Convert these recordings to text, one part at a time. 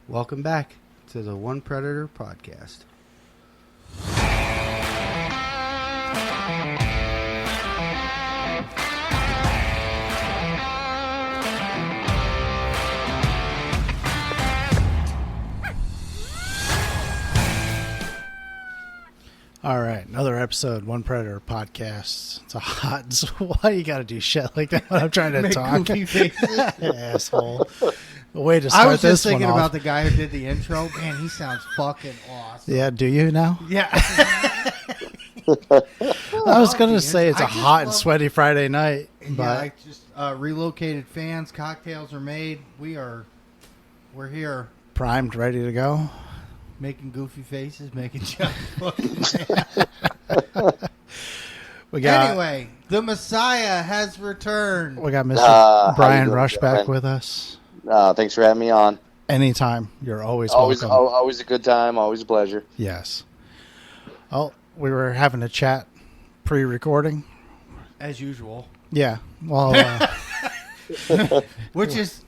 Welcome back to the One Predator podcast. All right, another episode, One Predator podcast. It's a hot. Why you got to do shit like that when I'm trying to Make talk? goofy faces. Asshole. Way to start I was just this one thinking off. about the guy who did the intro. Man, he sounds fucking awesome. Yeah, do you now? Yeah. I was going to say it's I a just hot and love- sweaty Friday night, Yeah, but I just relocated fans. Cocktails are made. We're here primed, ready to go. making goofy faces, making jokes. We got Anyway, the Messiah has returned. Mr. How Brian you doing, Rush back Brian? with us. Thanks for having me on. Anytime, you're always Always, welcome. always a good time. Always a pleasure. Yes. Well, we were having a chat pre-recording. As usual. Yeah. Well, Which is,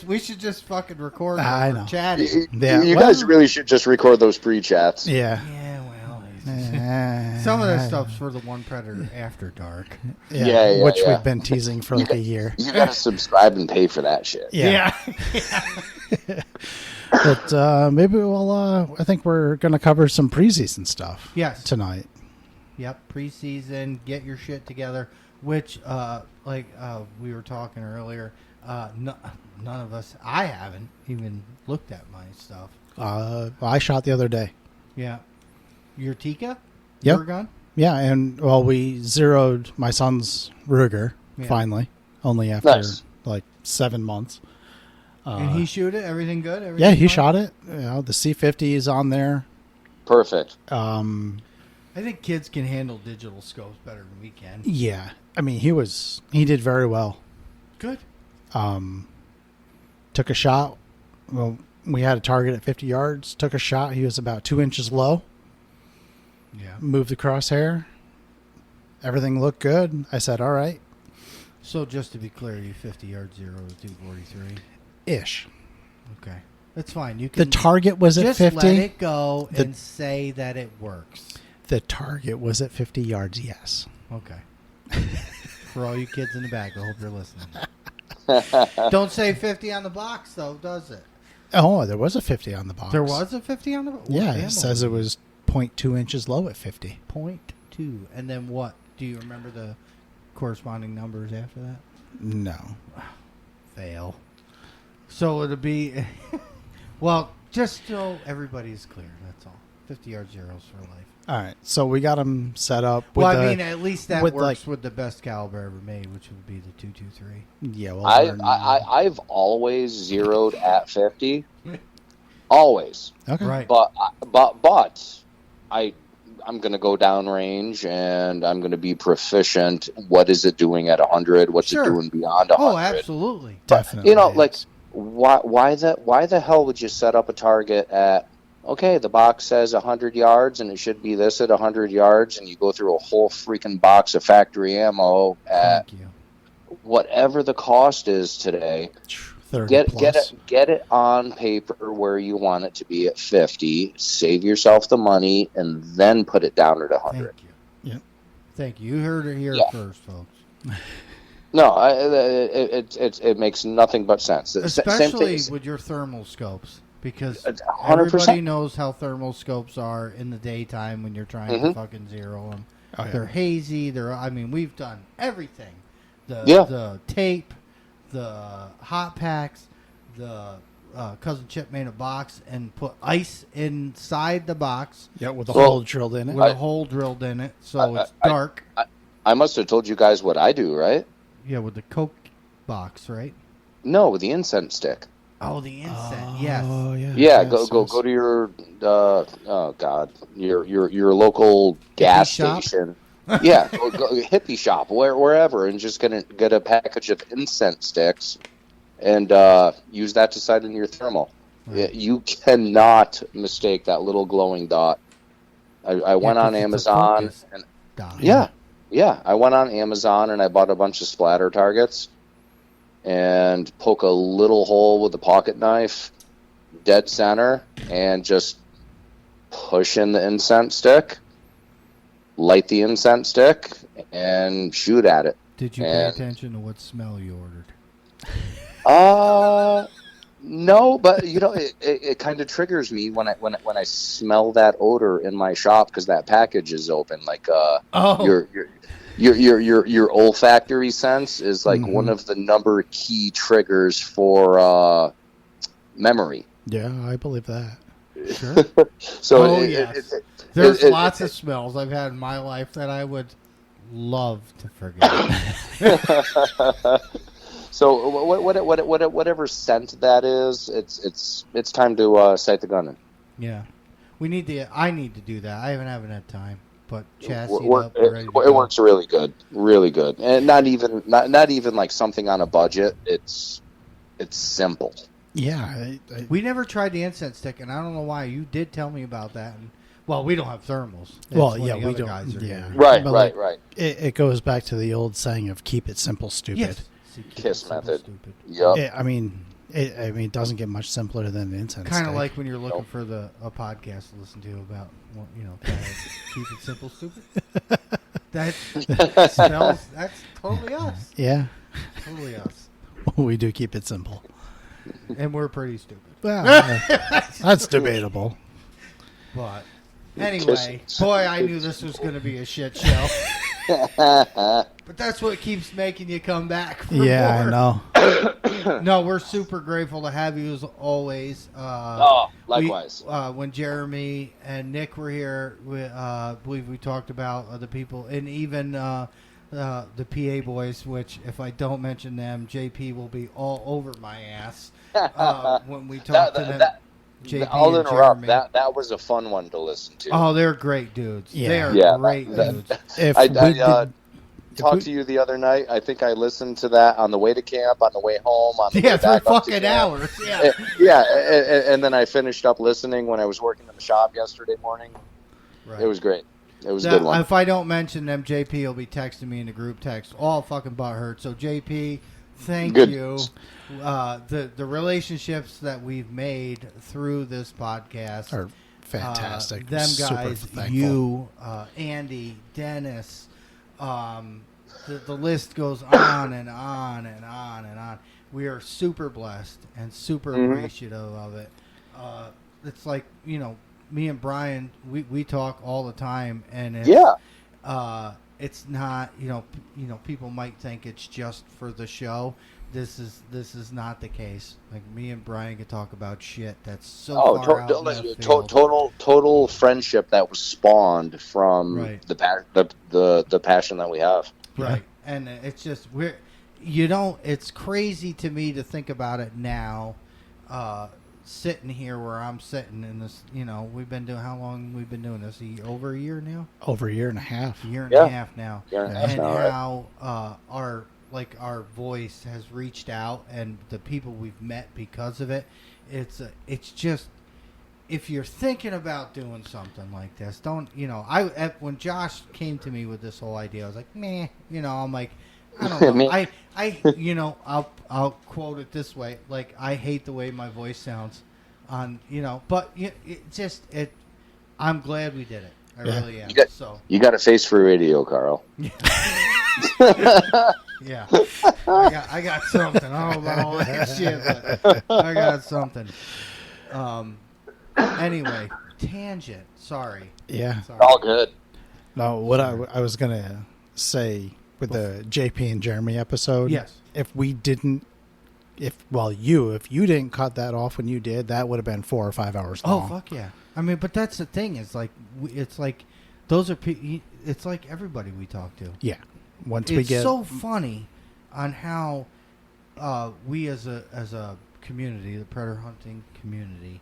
we should just fucking record I it. know. We're chatting. Yeah, you well- guys really should just record those pre-chats. yeah. Yeah, well, Some some of that stuff's for the One Predator After Dark. Yeah, which yeah. we've been teasing for like a year. You got to subscribe and pay for that shit. Yeah. But maybe we'll. I think we're going to cover some preseason stuff. Yes. Tonight. Yep, preseason, get your shit together. Which, we were talking earlier, none of us, I haven't even looked at my stuff. I shot the other day. Yeah. Your Tika? Yep. Your gun? Yeah, and well, we zeroed my son's Ruger Yeah. finally, only after Nice. like 7 months. And he shoot it? Everything good? Yeah, Everything he fine? shot it. You know, the C50 is on there. Perfect. I think kids can handle digital scopes better than we can. Yeah, I mean he did very well. Good. Took a shot. Well, we had a target at 50 yards. Took a shot. He was about 2 inches low. Yeah. Moved the crosshair. Everything looked good. I said, all right. So just to be clear, you 50-yard 0 to 243. Ish. Okay. That's fine. You The can target was at just 50. let it go The- and say that it works. The target was at 50 yards, yes. Okay. For all you kids in the back, I hope you're listening. Don't say 50 on the box, though, does it? Oh, there was a 50 on the box. There was a 50 on the box? Yeah, it says it was 0.2 inches low at 50. 0.2. And then what? Do you remember the corresponding numbers after that? No. Fail. So it'll be... well, just so everybody's clear, that's all. 50-yard zeros for life. All right, so we got him set up. With Well, I the- mean, at least that with, works like- with the best caliber ever made, which would be the 223. Yeah, well, I've always zeroed at 50. Always. okay. Right. But I'm going to go downrange and I'm going to be proficient. What is it doing at 100? What's Sure. it doing beyond 100? Oh, absolutely. Definitely. You know, like why the hell would you set up a target at? Okay, the box says 100 yards, and it should be this at 100 yards, and you go through a whole freaking box of factory ammo at Thank you. whatever the cost is today. 30 Get it on paper where you want it to be at 50. Save yourself the money, and then put it down at 100. Thank you. Yep. Thank you. You heard it here Yeah. first, folks. No, it makes nothing but sense. Same Especially thing. with your thermal scopes, because 100%. everybody knows how thermal scopes are in the daytime when you're trying to Mhm. fucking zero them. Oh, yeah. They're hazy. We've done everything. Yeah. The tape, the hot packs, the Cousin Chip made a box and put ice inside the box Yeah, with the Well, hole drilled in it. with a hole drilled in it, so it's dark. I must have told you guys what I do, right? Yeah, with the Coke box, right? No, with the incense stick. Oh, the incense. Yes. Oh, yeah. Yeah, Yes, go to your your local gas shop? station. Yeah, go hippie shop, wherever, and just get a package of incense sticks, and use that to sight in your thermal. Right. You cannot mistake that little glowing dot. I went 'cause on it's a Amazon, focus and dot. yeah, I went on Amazon and I bought a bunch of splatter targets, and poke a little hole with a pocket knife. dead center and just push in the incense stick, light the incense stick, and shoot at it. Did you pay attention to what smell you ordered? No, but it kind of triggers me when I smell that odor in my shop because that package is open. Like your olfactory sense is like one of the number key triggers for memory. Yeah, I believe that. Sure. So yes. There's lots of smells I've had in my life that I would love to forget. So whatever scent that is, it's time to sight the gun in. Yeah, I need to do that. I haven't had time, but chassis It works really good, and not even like something on a budget. It's simple. Yeah, we never tried the incense stick, and I don't know why. You did tell me about that. And, well, we don't have thermals. Well, yeah, we don't. Yeah, right. It goes back to the old saying of "keep it simple, stupid." Yes. KISS method. Yep. I mean, it doesn't get much simpler than the incense. Kind of stick. like when you're looking for a podcast to listen to about, keep it simple, stupid. That smells. That's totally us. Yeah, Totally us. we do keep it simple. And we're pretty stupid. Well, that's debatable. But anyway, boy, I knew this was going to be a shit show. But that's what keeps making you come back for more. I know. No, we're super grateful to have you as always. Likewise. When Jeremy and Nick were here, I believe we talked about the people, and even the PA boys, which if I don't mention them, JP will be all over my ass when we talk to them. JP I'll and interrupt. Jeremy. That was a fun one to listen to. Oh, they're great dudes. Yeah. They are great dudes. I talked to you the other night. I think I listened to that on the way to camp, on the way home, on the way they're back up to fucking camp. hours. Yeah. And then I finished up listening when I was working in the shop yesterday morning. Right. It was great. It was a good one. If I don't mention them, JP will be texting me in the group text, all fucking butthurt. So JP, thank you. The relationships that we've made through this podcast Are fantastic. Them Super guys, thankful. you, Andy, Dennis, the list goes on and on and on and on. We are super blessed and super appreciative of it. It's like, me and Brian, we talk all the time, and it's, it's not, people might think it's just for the show. This is not the case. Like, me and Brian can talk about shit that's so far out in left field. Total friendship that was spawned from the passion that we have. Right. And it's just it's crazy to me to think about it now, sitting here where I'm sitting in this, we've been doing, how long we've been doing this? Over a year now? Over a year and a half. A year and a half now. And how our voice has reached out, and the people we've met because of it. It's just, if you're thinking about doing something like this, don't, when Josh came to me with this whole idea, I was like, meh, I'm like, I don't know. I'll quote it this way. Like, I hate the way my voice sounds on, but I'm glad we did it. I really am. You got a face for radio, Carl. Yeah. I got something. I don't know about all that shit, but I got something. Anyway, tangent. Sorry. Yeah. All good. No, what I was going to say with the JP and Jeremy episode. Yes. If you didn't cut that off when you did, that would have been 4 or 5 hours long. Oh, fuck yeah. I mean, but that's the thing. It's like those are it's like everybody we talk to. Yeah. It's so funny on how we as a community, the predator hunting community,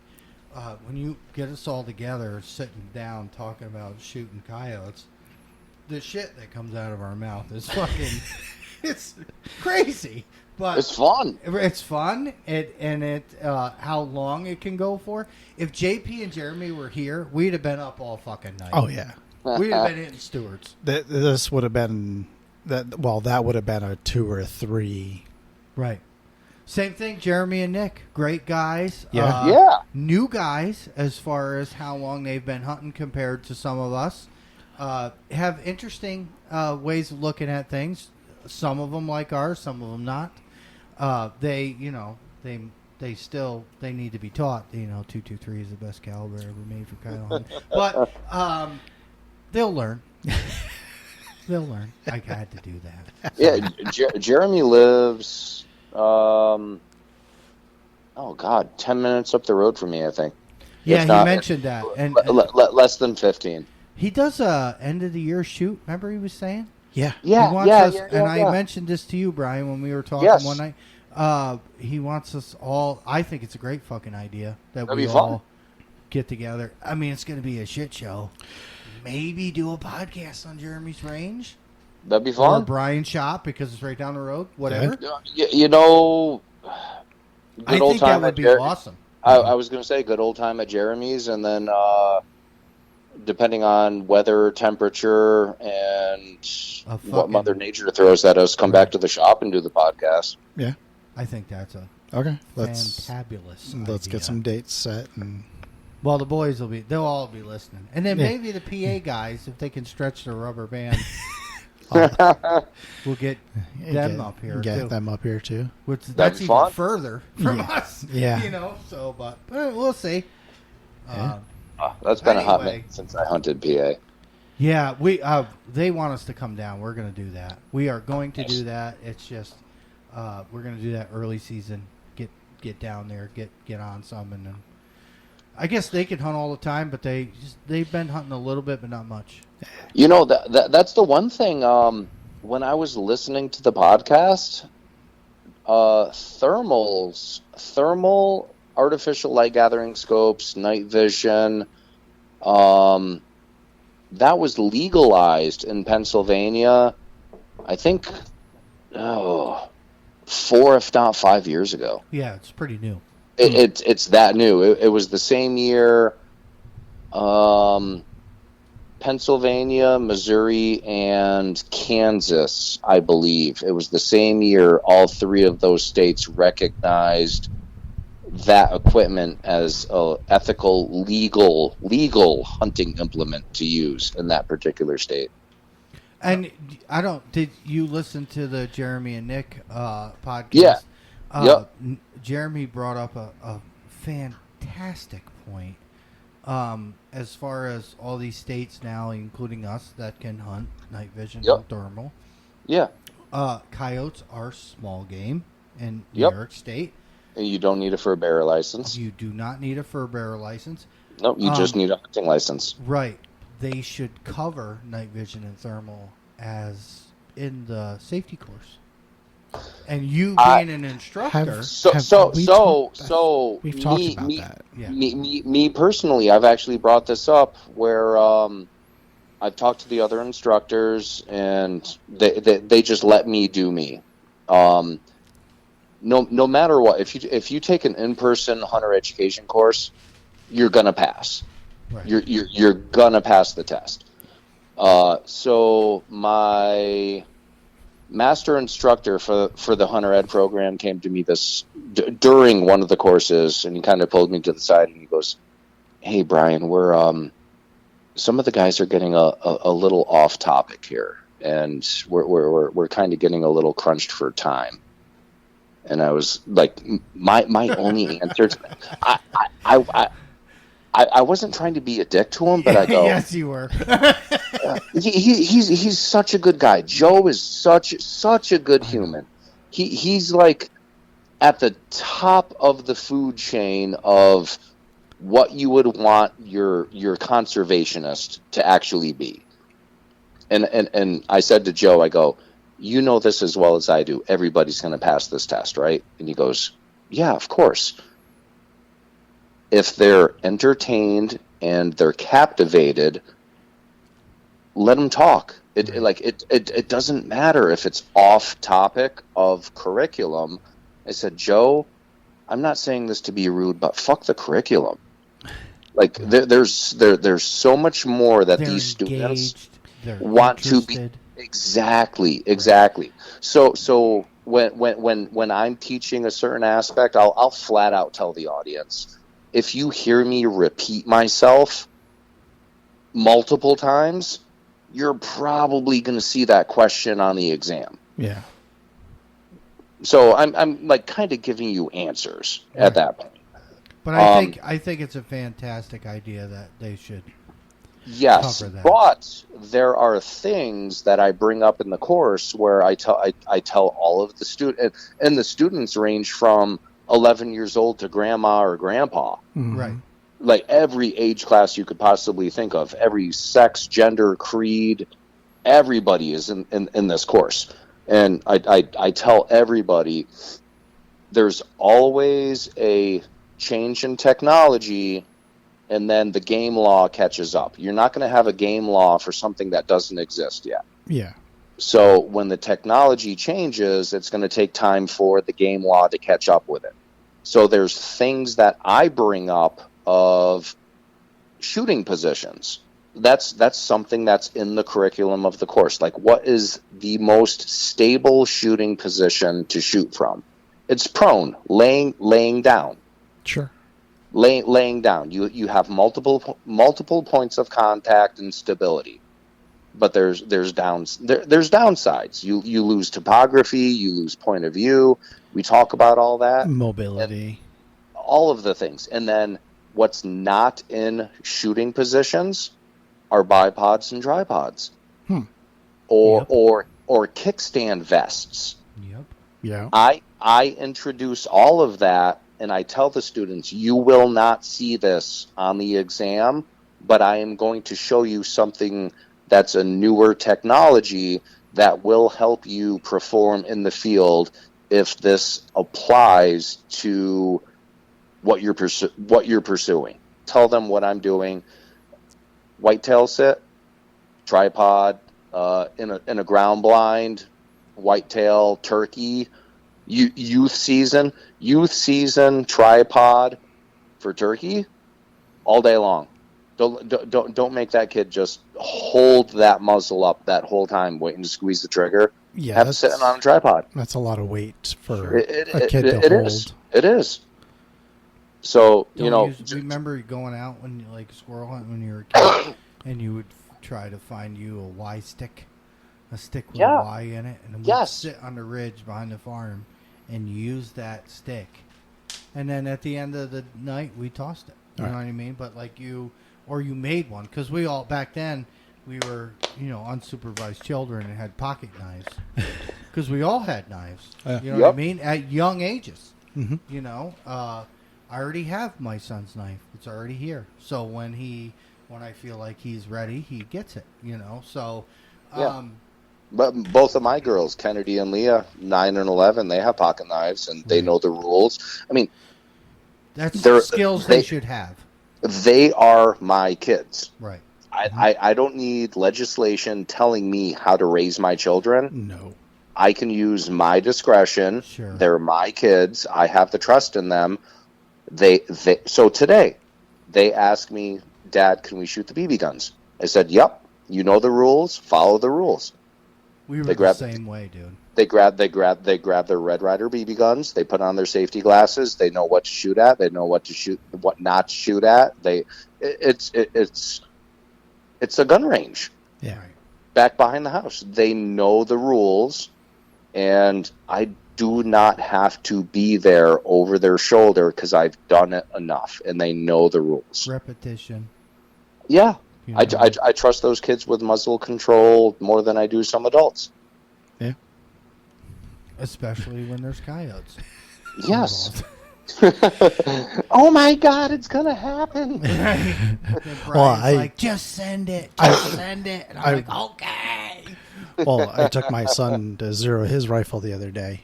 when you get us all together, sitting down, talking about shooting coyotes, the shit that comes out of our mouth is fucking, it's crazy. But it's fun. It's fun. How long it can go for. If JP and Jeremy were here, we'd have been up all fucking night. Oh yeah. We'd have been hitting Stewart's. This would have been that would have been a 2 or 3. Right. Same thing, Jeremy and Nick. Great guys. Yeah. Yeah. New guys as far as how long they've been hunting compared to some of us. Have interesting ways of looking at things. Some of them like ours, some of them not. They need to be taught. 223 is the best caliber ever made for coyote hunting. But they'll learn. They'll learn. I had to do that. Yeah, Jeremy lives, 10 minutes up the road from me, I think. Yeah, If not, he mentioned that. And less than 15. he does a end of the year shoot. Remember he was saying? Yeah. Yeah, He wants yeah, us, yeah, and yeah. I mentioned this to you, Brian, when we were talking Yes. one night. He wants us all. I think it's a great fucking idea that That'd we be fun. all get together. I mean, it's going to be a shit show. Maybe do a podcast on Jeremy's range That'd be or fun. Brian's shop because it's right down the road. Whatever. You know, I good old think that time would at be Jer- awesome. I was going to say good old time at Jeremy's, and then depending on weather, temperature, and A what fucking- Mother Nature throws at us, come back to the shop and do the podcast. Yeah. I think that's a Okay. Let's fantabulous get idea. some dates set and Well, the boys they'll all be listening. And then maybe the PA guys, if they can stretch their rubber band, we'll get them up here Get too. them up here too. Which That'd that's be even fun. further from us. Yeah. So, but we'll see. Yeah. That's been a hot Anyway. minute since I hunted PA. Yeah, we they want us to come down. We're going to do that. We are going to do that. It's just we're going to do that early season. Get down there, get on some, and then I guess they can hunt all the time, but they've been hunting a little bit, but not much. You know, that's the one thing. When I was listening to the podcast, thermal artificial light gathering scopes, night vision, that was legalized in Pennsylvania, I think, 4, if not 5 years ago. Yeah, it's pretty new. It's that new. It was the same year. Pennsylvania, Missouri, and Kansas, I believe. It was the same year all three of those states recognized that equipment as a ethical, legal hunting implement to use in that particular state. And did you listen to the Jeremy and Nick podcast? Yeah. Yep. Jeremy brought up a fantastic point. As far as all these states now, including us, that can hunt night vision Yep. and thermal. Yeah. Coyotes are small game in New Yep. York State. And you don't need a fur bearer license. You do not need a fur bearer license. Nope, you just need a hunting license. Right. They should cover night vision and thermal as in the safety course. And you being an instructor, We've talked about that. yeah. Me personally, I've actually brought this up where I've talked to the other instructors and they just let me do me. No matter what, if you take an in-person hunter education course, you're gonna pass. Right. You're gonna pass the test. So my master instructor for the hunter ed program came to me during one of the courses, and he kind of pulled me to the side and he goes, "Hey Brian, we're some of the guys are getting a little off topic here, and we're kind of getting a little crunched for time." And I was like, my only answer to that, I wasn't trying to be a dick to him, but I go, yes, you were. he's such a good guy. Joe is such a good human. He's like at the top of the food chain of what you would want your conservationist to actually be. And I said to Joe, I go, "You know this as well as I do. Everybody's going to pass this test, right?" And he goes, "Yeah, of course. If they're entertained and they're captivated, let them talk. It doesn't matter if it's off topic of curriculum." I said, "Joe, I'm not saying this to be rude, but fuck the curriculum. Like there's so much more that They're these students engaged, they're want to be interested. exactly. So when I'm teaching a certain aspect, I'll flat out tell the audience, if you hear me repeat myself multiple times, you're probably going to see that question on the exam. Yeah. So I'm like kind of giving you answers at that point. But I think it's a fantastic idea that they should yes, cover that. But there are things that I bring up in the course where I tell all of the students, and the students range from 11 years old to grandma or grandpa. Mm-hmm. Right. Like every age class you could possibly think of, every sex, gender, creed, everybody is in this course. And I tell everybody, there's always a change in technology, and then the game law catches up. You're not going to have a game law for something that doesn't exist yet. Yeah. So when the technology changes, it's going to take time for the game law to catch up with it. So there's things that I bring up of shooting positions. That's something that's in the curriculum of the course. Like, what is the most stable shooting position to shoot from? It's prone, laying down. Sure. Laying down. You have multiple points of contact and stability. But there's downsides. You lose topography, you lose point of view. We talk about all that. Mobility. All of the things. And then what's not in shooting positions are bipods and tripods. Or kickstand vests. Yep. Yeah. I introduce all of that, and I tell the students, you will not see this on the exam, but I am going to show you something that's a newer technology that will help you perform in the field if this applies to what you're pursuing. Tell them what I'm doing. Whitetail sit, tripod, in a ground blind, whitetail, turkey, youth season, tripod for turkey, all day long. Don't make that kid just hold that muzzle up that whole time waiting to squeeze the trigger. Yeah, have it sitting on a tripod. That's a lot of weight for a kid to hold. It is. So, remember going out when you squirrel hunt when you were a kid, and you would try to find you a Y stick, a stick with a Y in it, and it would sit on the ridge behind the farm, and use that stick, and then at the end of the night we tossed it. You know what I mean? But you made one, because we all back then we were unsupervised children and had pocket knives, because we all had knives. You know what I mean? At young ages. Mm-hmm. I already have my son's knife. It's already here. So when I feel like he's ready, he gets it. So. But both of my girls, Kennedy and Leah, 9 and 11, they have pocket knives and they know the rules. I mean, that's skills they should have. They are my kids. Right. I don't need legislation telling me how to raise my children. No. I can use my discretion. Sure. They're my kids. I have the trust in them. So today, they asked me, Dad, can we shoot the BB guns? I said, yep. You know the rules. Follow the rules. We were the same way, dude. They grab their Red Ryder BB guns. They put on their safety glasses. They know what to shoot at. They know what not to shoot at. It's a gun range. Yeah. Back behind the house. They know the rules, and I do not have to be there over their shoulder because I've done it enough, and they know the rules. Repetition. Yeah. I trust those kids with muzzle control more than I do some adults. Yeah. Especially when there's coyotes. Yes. Oh my God, it's going to happen. And Brian's just send it. Send it. And I'm okay. Well, I took my son to zero his rifle the other day,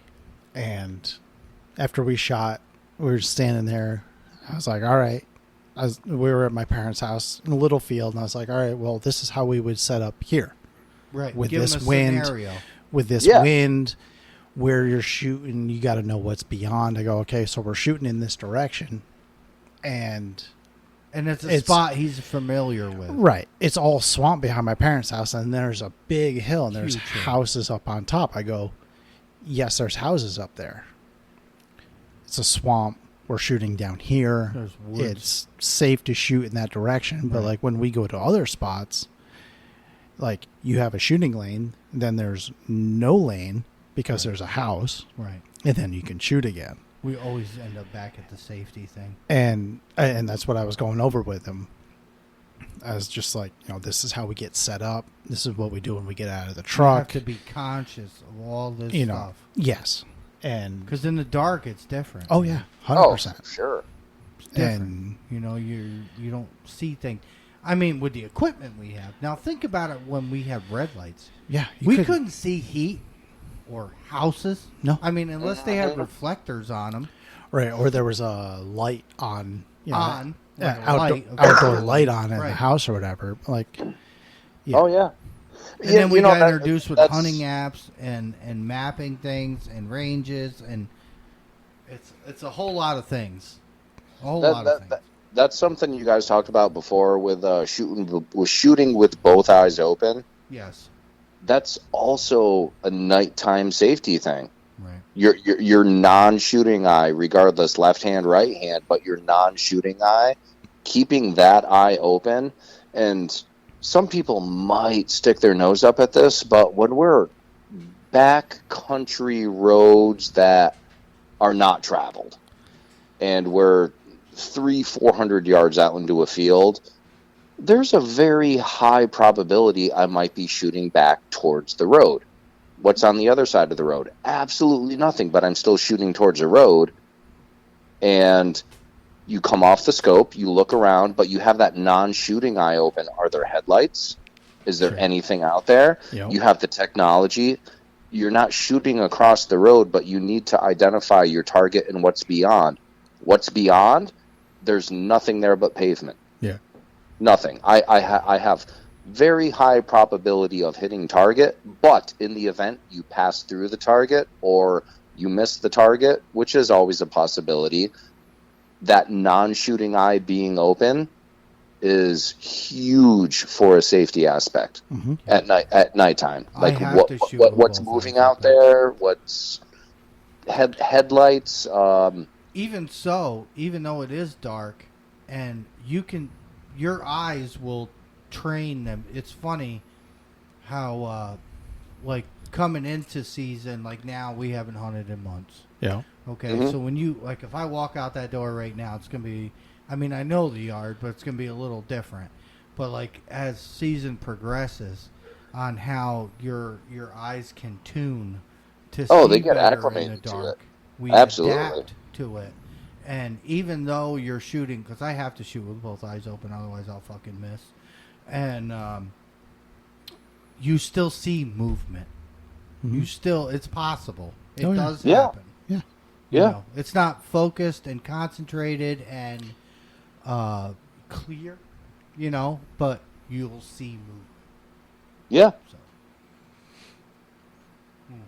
and after we shot, we were standing there. I was like, all right. We were at my parents' house in a little field, and I was like, all right, well, this is how we would set up here. Right. With Give this him a wind. scenario. With this wind, where you're shooting, you got to know what's beyond. I go, okay, so we're shooting in this direction. And it's a spot he's familiar with. Right. It's all swamp behind my parents' house, and there's a big hill, and there's Huge hill. houses up on top. I go, yes, there's houses up there. It's a swamp. We're shooting down here. There's woods. It's safe to shoot in that direction. But Right. like when we go to other spots, like you have a shooting lane, then there's no lane because there's a house, Right. and then you can shoot again. We always end up back at the safety thing. And that's what I was going over with him. I was just like, this is how we get set up. This is what we do when we get out of the You truck. have to be conscious of all this You know, stuff. yes. And Because in the dark, it's different. oh yeah, Oh, 100%. sure. It's different. And You don't see things. I mean, with the equipment we have. Now, think about it when we have red lights. yeah, We couldn't see heat or houses. No. I mean, unless they had reflectors on them. right, or there was a light on, On. Like a outdoor, light, outdoor light on in the Right. house or whatever. Like, yeah. Oh yeah. And then we got that- introduced with that's- hunting apps and mapping things and ranges, and it's a whole lot of things. A whole lot of things. That's something you guys talked about before with shooting with both eyes open. Yes. That's also a nighttime safety thing. Right. Your non-shooting eye, regardless left hand, right hand, but your non-shooting eye, keeping that eye open. And some people might stick their nose up at this, but when we're back country roads that are not traveled, and we're 300-400 yards out into a field, there's a very high probability I might be shooting back towards the road. What's on the other side of the road? Absolutely nothing, but I'm still shooting towards the road. And you come off the scope, you look around, but you have that non-shooting eye open. Are there headlights? Is there anything out there? Yep. You have the technology. You're not shooting across the road, but you need to identify your target and what's beyond. What's beyond? There's nothing there but pavement. Yeah. Nothing. I have very high probability of hitting target, but in the event you pass through the target or you miss the target, which is always a possibility, that non-shooting eye being open is huge for a safety aspect at nighttime. I Like have to shoot with what's both moving eyes out open. there, what's headlights. Even so, even though it is dark, and your eyes will train them. It's funny how, like, coming into season, like now we haven't hunted in months. Yeah. Okay, so when you, like, if I walk out that door right now, it's going to be, I mean, I know the yard, but it's going to be a little different. But, like, as season progresses, on how your eyes can tune to see They get better acclimated in the to dark. it. We Absolutely. adapt to it. And even though you're shooting, because I have to shoot with both eyes open, otherwise I'll fucking miss. And you still see movement. You still, it's possible. It Oh, yeah. does Yeah. happen. Yeah. You Yeah. know, it's not focused and concentrated and clear, but you'll see movement. Yeah, So.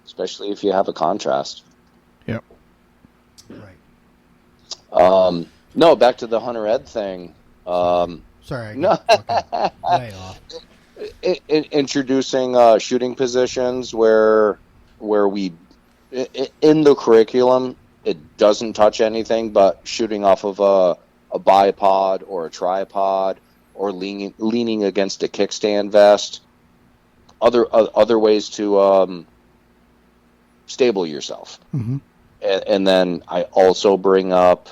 especially if you have a contrast. Yep. Right. No, back to the Hunter Ed thing. Sorry, I No. got fucking way off. Introducing shooting positions where we in the curriculum it doesn't touch anything but shooting off of a bipod or a tripod or leaning against a kickstand vest. Other ways to stable yourself. And then I also bring up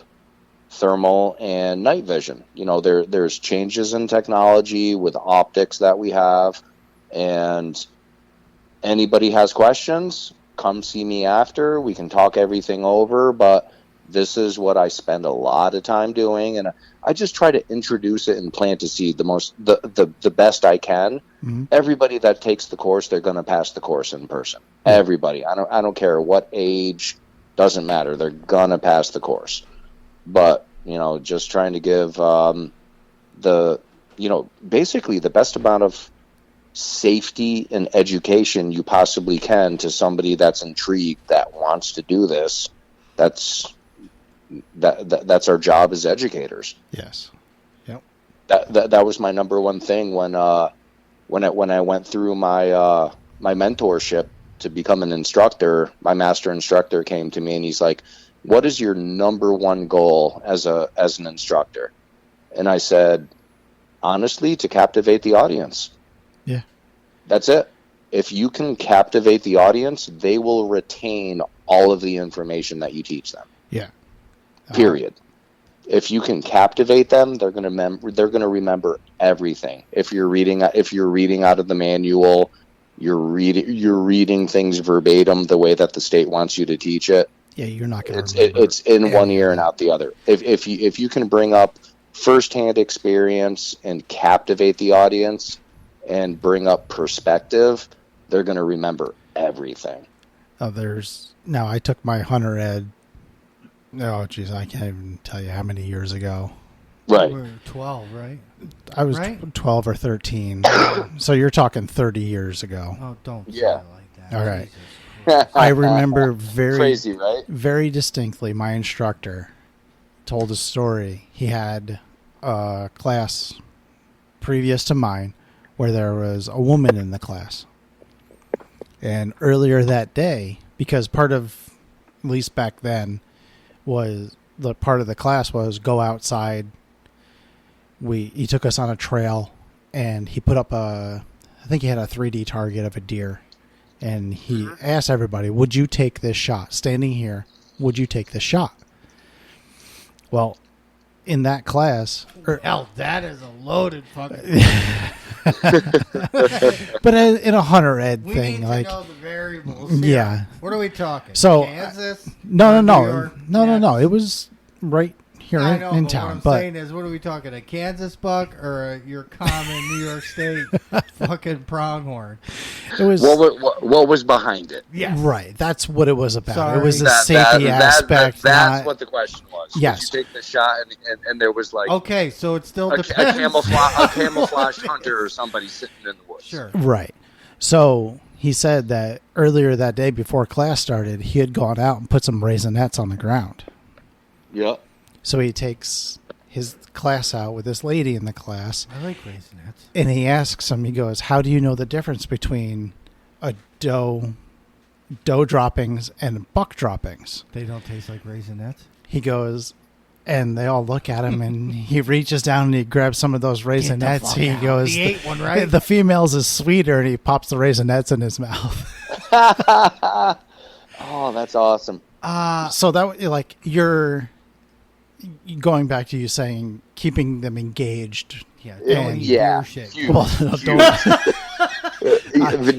thermal and night vision. There's changes in technology with optics that we have, and anybody has questions, come see me after. We can talk everything over, but this is what I spend a lot of time doing, and I just try to introduce it and plant a seed the best I can. Everybody that takes the course, they're going to pass the course in person. Everybody. I don't care what age, doesn't matter. They're going to pass the course. But, just trying to give basically the best amount of safety and education you possibly can to somebody that's intrigued, that wants to do this. That's our job as educators. Yes. Yep. That was my number one thing when I went through my my mentorship to become an instructor, my master instructor came to me and he's like, what is your number one goal as an instructor? And I said, honestly, to captivate the audience. Yeah. That's it. If you can captivate the audience, they will retain all of the information that you teach them. Yeah. Period. If you can captivate them, they're going to remember everything. If you're reading out of the manual, you're reading things verbatim the way that the state wants you to teach it. Yeah, you're not going to. It's in one ear and out the other. If you can bring up firsthand experience and captivate the audience and bring up perspective, they're going to remember everything. Now I took my hunter ed. Oh, geez, I can't even tell you how many years ago. Right. You were 12, right? I was 12 or 13. So you're talking 30 years ago. Oh, don't say Yeah. it like that. All right. Jesus. I remember very crazy, right? very distinctly my instructor told a story. He had a class previous to mine where there was a woman in the class. And earlier that day, because part of, at least back then, was the part of the class was go outside. He took us on a trail and he put up I think he had a 3D target of a deer. And he asked everybody, would you take this shot? Standing here, would you take this shot? Well, in that class... Hell, that is a loaded fucking... but in a hunter ed We thing, need like... to know the variables. Yeah. Here. What are we talking? So, Kansas? No. New York? No. It was right here I know, in but town. what I'm But saying is, what are we talking? A Kansas buck or your common New York State fucking pronghorn? it was... What was behind it? Yeah. Right. That's what it was about. Sorry. It was the safety aspect. That's not- what the question was. Yes. Would you take the shot and there was like Okay, so it still a depends. camouflage hunter or somebody sitting in the woods. Sure. Right. So he said that earlier that day before class started, he had gone out and put some raisinets on the ground. Yep. So he takes his class out with this lady in the class, I like raisinets. and he asks him, he goes, how do you know the difference between a doe droppings and buck droppings? They don't taste like raisinets. He goes, and they all look at him, and he reaches down and he grabs some of those raisinets. He goes, He ate one, right? the female's is sweeter, and he pops the raisinets in his mouth. Oh, that's awesome. So that, like, you're going back to you saying keeping them engaged. Yeah, don't eat Yeah. deer shit. Huge. Well, don't,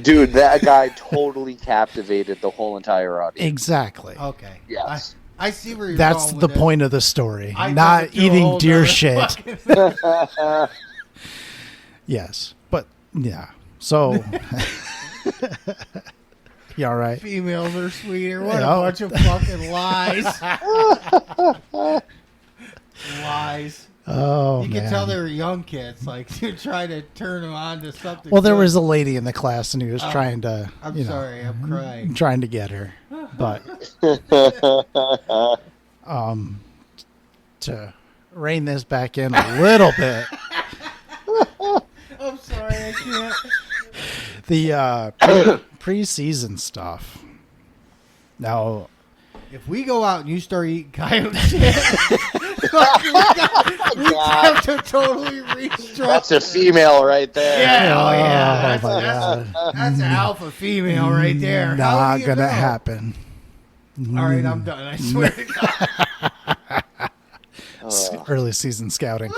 Dude, that guy totally captivated the whole entire audience. exactly. Okay. Yes. I see where you're That's going the with point of the story. I Not took it to a eating whole deer nother shit. fucking- Yes, but yeah. So, you all right? Females are sweeter. What Yeah. a bunch of fucking lies. Lies. Oh You man. can tell they were young kids. Like, you're trying to turn them on to something. Well, there good. was a lady in the class, and he was trying to. I'm you know, sorry. I'm crying. trying to get her, but to rein this back in a little bit, I'm sorry. I can't. the preseason stuff. Now, If we go out and you start eating coyote shit, we have to totally restructure. That's a female right there. Yeah, oh yeah. Oh, That's, my that's, God. that's an alpha female right there. How not do you gonna know? happen. All right, I'm done. I swear to God. Early season scouting.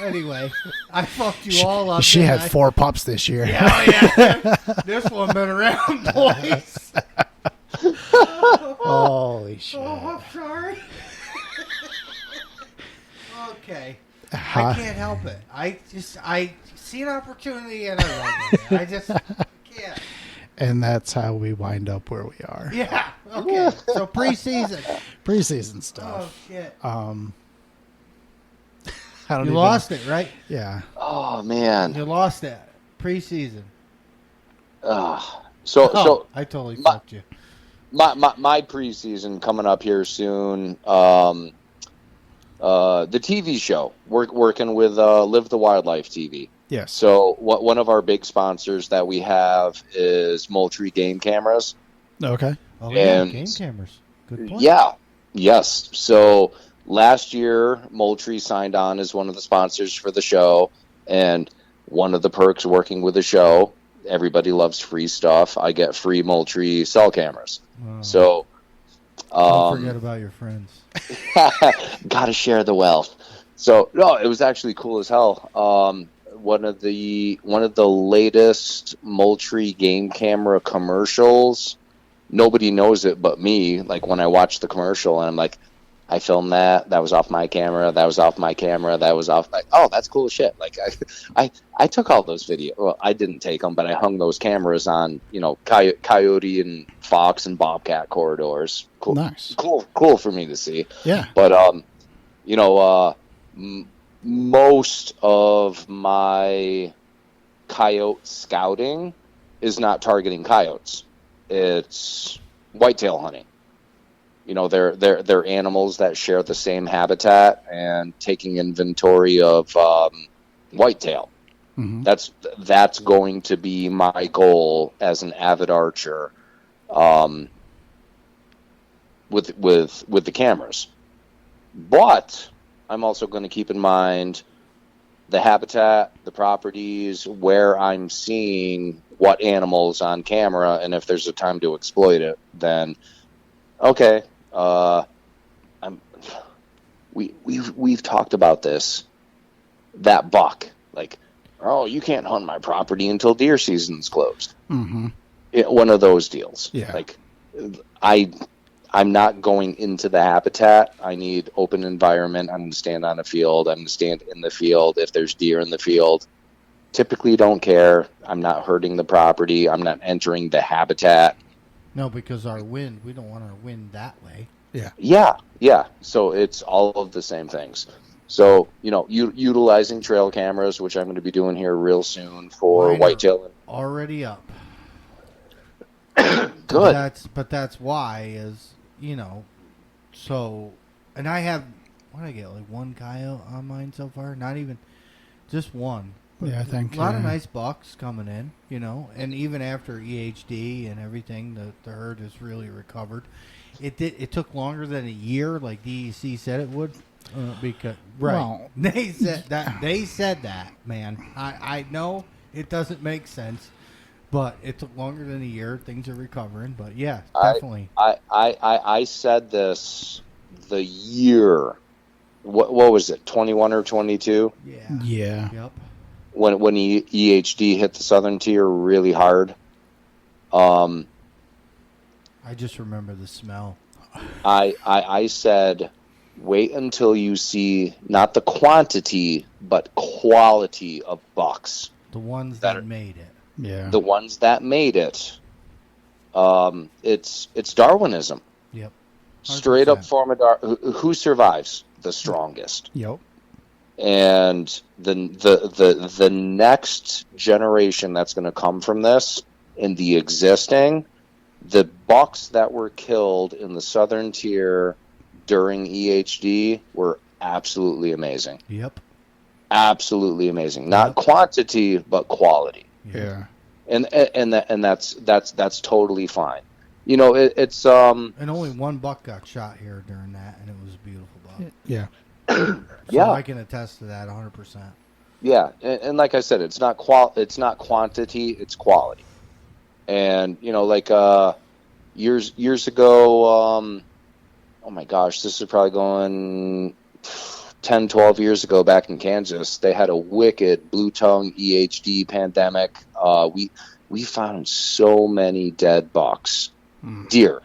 Anyway, I fucked you all up. She didn't had I? 4 pups this year. Yeah, oh yeah. This one been around, boys. Holy shit. Oh, I'm sorry. Okay. Huh? I can't help it. I see an opportunity and I run with it. I just can't. And that's how we wind up where we are. Yeah. Okay. So preseason. Preseason Oh stuff. shit. I don't You even, lost it, right? Yeah. Oh man. You lost that preseason. So I totally my- fucked you. my preseason coming up here soon. The TV show. Working with Live the Wildlife TV. Yes. So one of our big sponsors that we have is Moultrie Game Cameras. Okay. Oh yeah, And game cameras. Good point. yeah, yes. So last year, Moultrie signed on as one of the sponsors for the show, and one of the perks working with the show, everybody loves free stuff. I get free Moultrie cell cameras. Oh. So Don't forget about your friends. gotta share the wealth. So no, it was actually cool as hell. One of the latest Moultrie game camera commercials. Nobody knows it but me. Like when I watch the commercial and I'm like, I filmed that. That was off my camera. That was off my camera. That was off. Like, oh, that's cool as shit. Like I took all those videos. Well, I didn't take them, but I hung those cameras on, coyote and fox and bobcat corridors. Cool, Nice. cool for me to see. Yeah. But most of my coyote scouting is not targeting coyotes. It's whitetail hunting. They're animals that share the same habitat, and taking inventory of whitetail. Mm-hmm. That's going to be my goal as an avid archer, with the cameras. But I'm also going to keep in mind the habitat, the properties, where I'm seeing what animals on camera, and if there's a time to exploit it, then okay. We've talked about this. That buck, like, oh, you can't hunt my property until deer season's closed. Mm-hmm. One of those deals. Yeah. Like, I'm not going into the habitat. I need open environment. I'm going to stand on a field. I'm going to stand in the field. If there's deer in the field, typically don't care. I'm not hurting the property. I'm not entering the habitat. No, because our wind, we don't want our wind that way. Yeah. So it's all of the same things. So, utilizing trail cameras, which I'm going to be doing here real soon for Mine are whitetail. already up. Good. But that's why is, so, and I have, what did I get, like one coyote on mine so far? Not even, just one. But Yeah, I think a lot of nice bucks coming in, and even after EHD and everything, the herd has really recovered. It took longer than a year, like DEC said it would, because Well, they said that, man. I know it doesn't make sense, but it took longer than a year. Things are recovering, but yeah, definitely. I said this the year. What was it? 21 or 22? Yeah. Yep. When EHD hit the southern tier really hard. I just remember the smell. I said, wait until you see not the quantity but quality of bucks. The ones that made it. Yeah. The ones that made it. It's Darwinism. Yep. 100%. Straight up form of who survives the strongest. Yep. And the next generation that's going to come from this, in the existing, the bucks that were killed in the southern tier during EHD were absolutely amazing. Yep. Absolutely amazing. Not quantity, but quality. Yeah. And that's totally fine. It's And only one buck got shot here during that, and it was a beautiful buck. Yeah. So I can attest to that 100%. Yeah, and like I said, it's not quantity, it's quality. And years ago, oh my gosh, this is probably going 10, 12 years ago back in Kansas. They had a wicked blue tongue EHD pandemic. We found so many dead bucks, deer,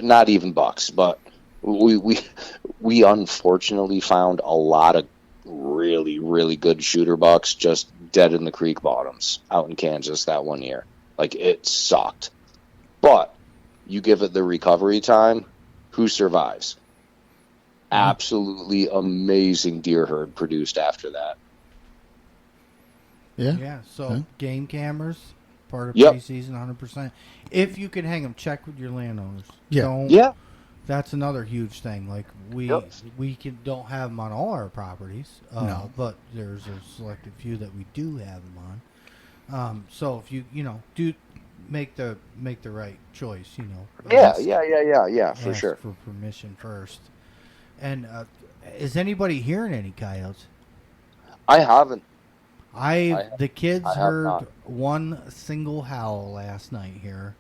not even bucks, but we unfortunately found a lot of really, really good shooter bucks just dead in the creek bottoms out in Kansas that one year. Like, it sucked. But you give it the recovery time, who survives? Absolutely amazing deer herd produced after that. Yeah. Yeah, so game cameras, part of Yep. preseason 100%. If you can hang them, check with your landowners. Yeah. Don't That's another huge thing. Like we don't have them on all our properties, No. but there's a selected few that we do have them on. So if you do make the right choice, Yeah, for ask sure. for permission first. And is anybody hearing any coyotes? I haven't. The kids I have heard not. one single howl last night here,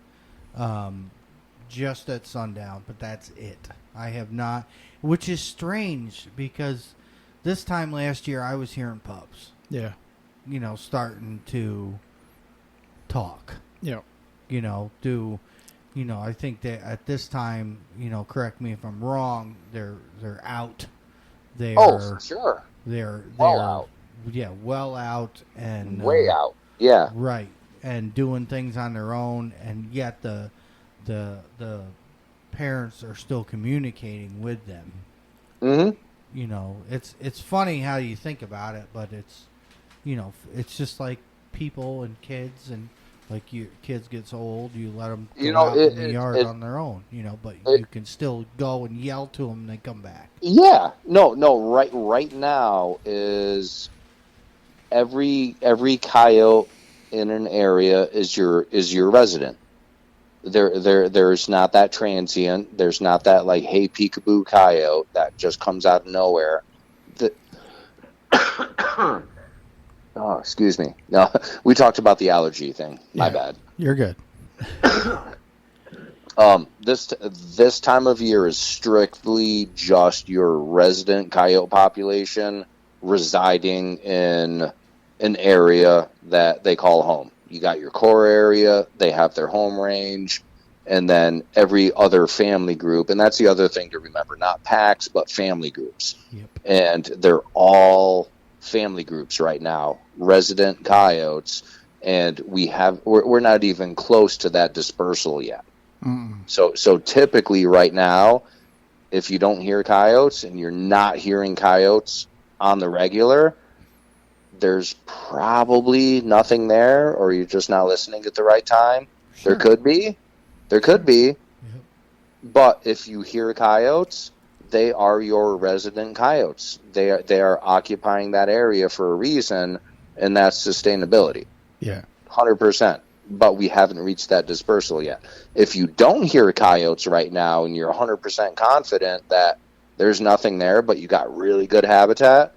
just at sundown, but that's it. I have not, which is strange because this time last year I was hearing pups, Yeah. Starting to talk, Yeah. I think that at this time, correct me if I'm wrong, they're out. For sure. They're Well out. Yeah, well out and Way out. Yeah. right, and doing things on their own, and yet the parents are still communicating with them. Mm-hmm. It's funny how you think about it, but it's just like people and kids, and like kids gets old, you let them go out in the yard on their own, but you can still go and yell to them and they come back. Yeah. No. Right now is every coyote in an area is your resident. There's not that transient. There's not that like hey peekaboo coyote that just comes out of nowhere. Oh, excuse me. No, we talked about the allergy thing. My Yeah. bad. You're good. This time of year is strictly just your resident coyote population residing in an area that they call home. You got your core area, they have their home range, and then every other family group. And that's the other thing to remember, not packs, but family groups. Yep. And they're all family groups right now, resident coyotes, and we're not even close to that dispersal yet. Mm-mm. So typically right now, if you don't hear coyotes and you're not hearing coyotes on the regular, there's probably nothing there, or you're just not listening at the right time. Sure. There could be. Yep. But if you hear coyotes, they are your resident coyotes. They are occupying that area for a reason, and that's sustainability. Yeah. 100%. But we haven't reached that dispersal yet. If you don't hear coyotes right now and you're 100% confident that there's nothing there, but you got really good habitat,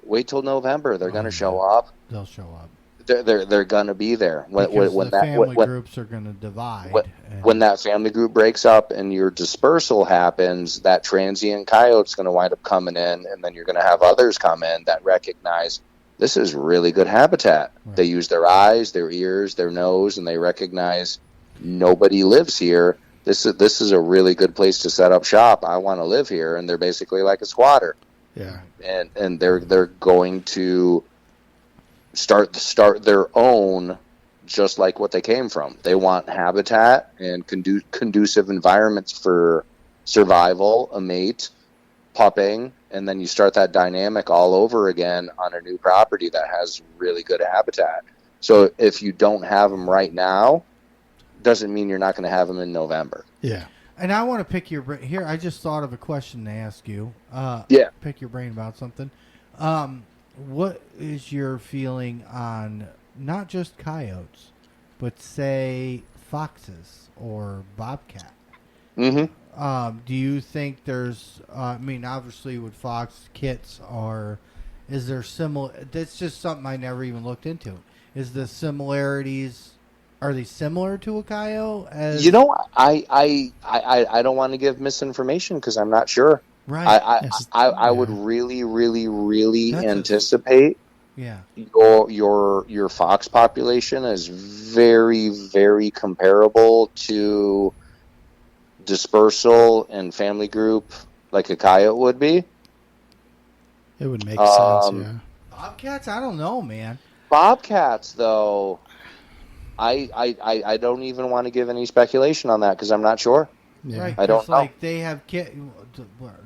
wait till November. They're going to show up. They'll show up. They're going to be there. Because the family groups are going to divide. When that family group breaks up and your dispersal happens, that transient coyote's going to wind up coming in, and then you're going to have others come in that recognize this is really good habitat. Right. They use their eyes, their ears, their nose, and they recognize nobody lives here. This is a really good place to set up shop. I want to live here, and they're basically like a squatter. Yeah. And they're going to start their own, just like what they came from. They want habitat and conducive environments for survival, a mate, pupping, and then you start that dynamic all over again on a new property that has really good habitat. So if you don't have them right now, doesn't mean you're not going to have them in November. Yeah. And I want to pick your brain here. I just thought of a question to ask you. Yeah. Pick your brain about something. What is your feeling on not just coyotes, but say foxes or bobcat? Mm-hmm. Do you think there's? Obviously, with fox kits is there similar? That's just something I never even looked into. Is the similarities? Are they similar to a coyote? I don't want to give misinformation because I'm not sure. Right. I would really, really, really anticipate. Yeah. Your fox population is very, very comparable to dispersal and family group like a coyote would be. It would make sense, yeah. Bobcats? I don't know, man. Bobcats, though, I don't even want to give any speculation on that because I'm not sure. Yeah. Right. I don't know. Like they have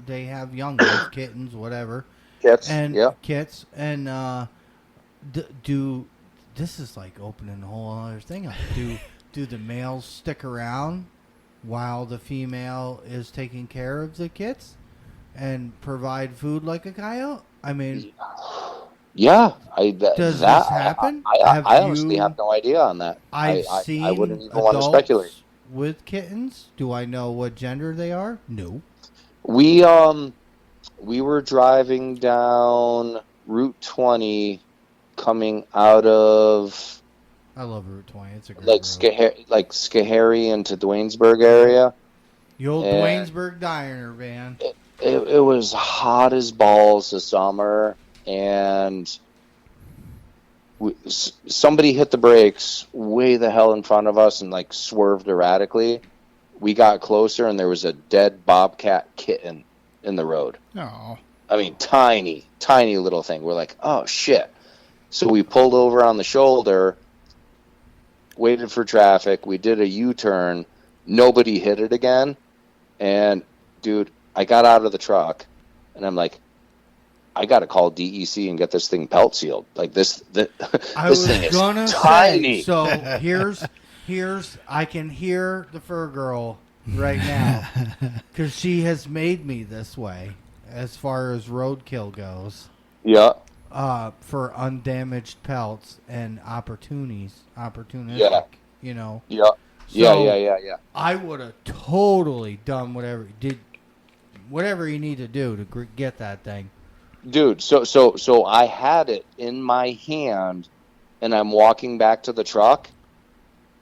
they have young ones, kittens, whatever. Kits, And yeah. kits, and this is like opening a whole other thing up. Do the males stick around while the female is taking care of the kits and provide food like a coyote? I mean, Yeah, does this happen? I honestly have no idea on that. I've I wouldn't seen even want to speculate. adults with kittens. Do I know what gender they are? No. We we were driving down Route 20, coming out of I love Route 20. It's a great like road. Skahari into Dwaynesburg area. The old And Dwaynesburg Diner, man. it was hot as balls this summer, and somebody hit the brakes way the hell in front of us and like swerved erratically. We got closer, and there was a dead bobcat kitten in the road. Oh. I mean, tiny, tiny little thing. We're like, oh shit. So we pulled over on the shoulder, waited for traffic. We did a U-turn. Nobody hit it again. And dude, I got out of the truck, and I'm like, I got to call DEC and get this thing pelt sealed. Like this thing is tiny. So here's I can hear the fur girl right now because she has made me this way as far as roadkill goes. Yeah. For undamaged pelts and opportunistic. Yeah. You know. Yeah. So Yeah. I would have totally done whatever you need to do to get that thing. Dude, so I had it in my hand, and I'm walking back to the truck.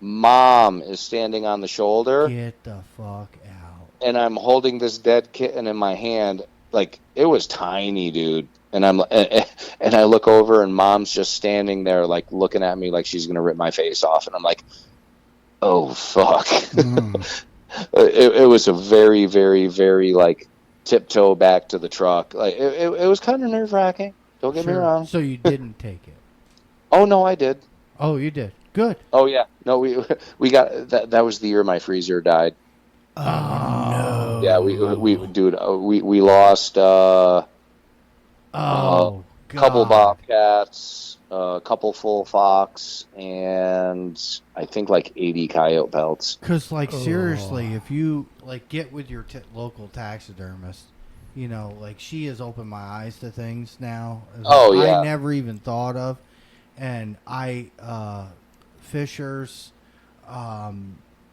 Mom is standing on the shoulder. Get the fuck out. And I'm holding this dead kitten in my hand. Like, it was tiny, dude. And I look over, and Mom's just standing there, like, looking at me like she's going to rip my face off. And I'm like, oh, fuck. It was a very, very, very, like, tiptoe back to the truck. Like, it was kind of nerve-wracking. Don't get me wrong. So you didn't take it? Oh, no, I did. Oh, you did. Good. Oh, yeah. No, we got that was the year my freezer died. Oh, no. Yeah, we lost a couple bobcats, a couple full fox, and I think like 80 coyote pelts. Because, like, seriously, if you like get with your local taxidermist, you know, like, she has opened my eyes to things now. Oh, yeah. I never even thought of, and fishers,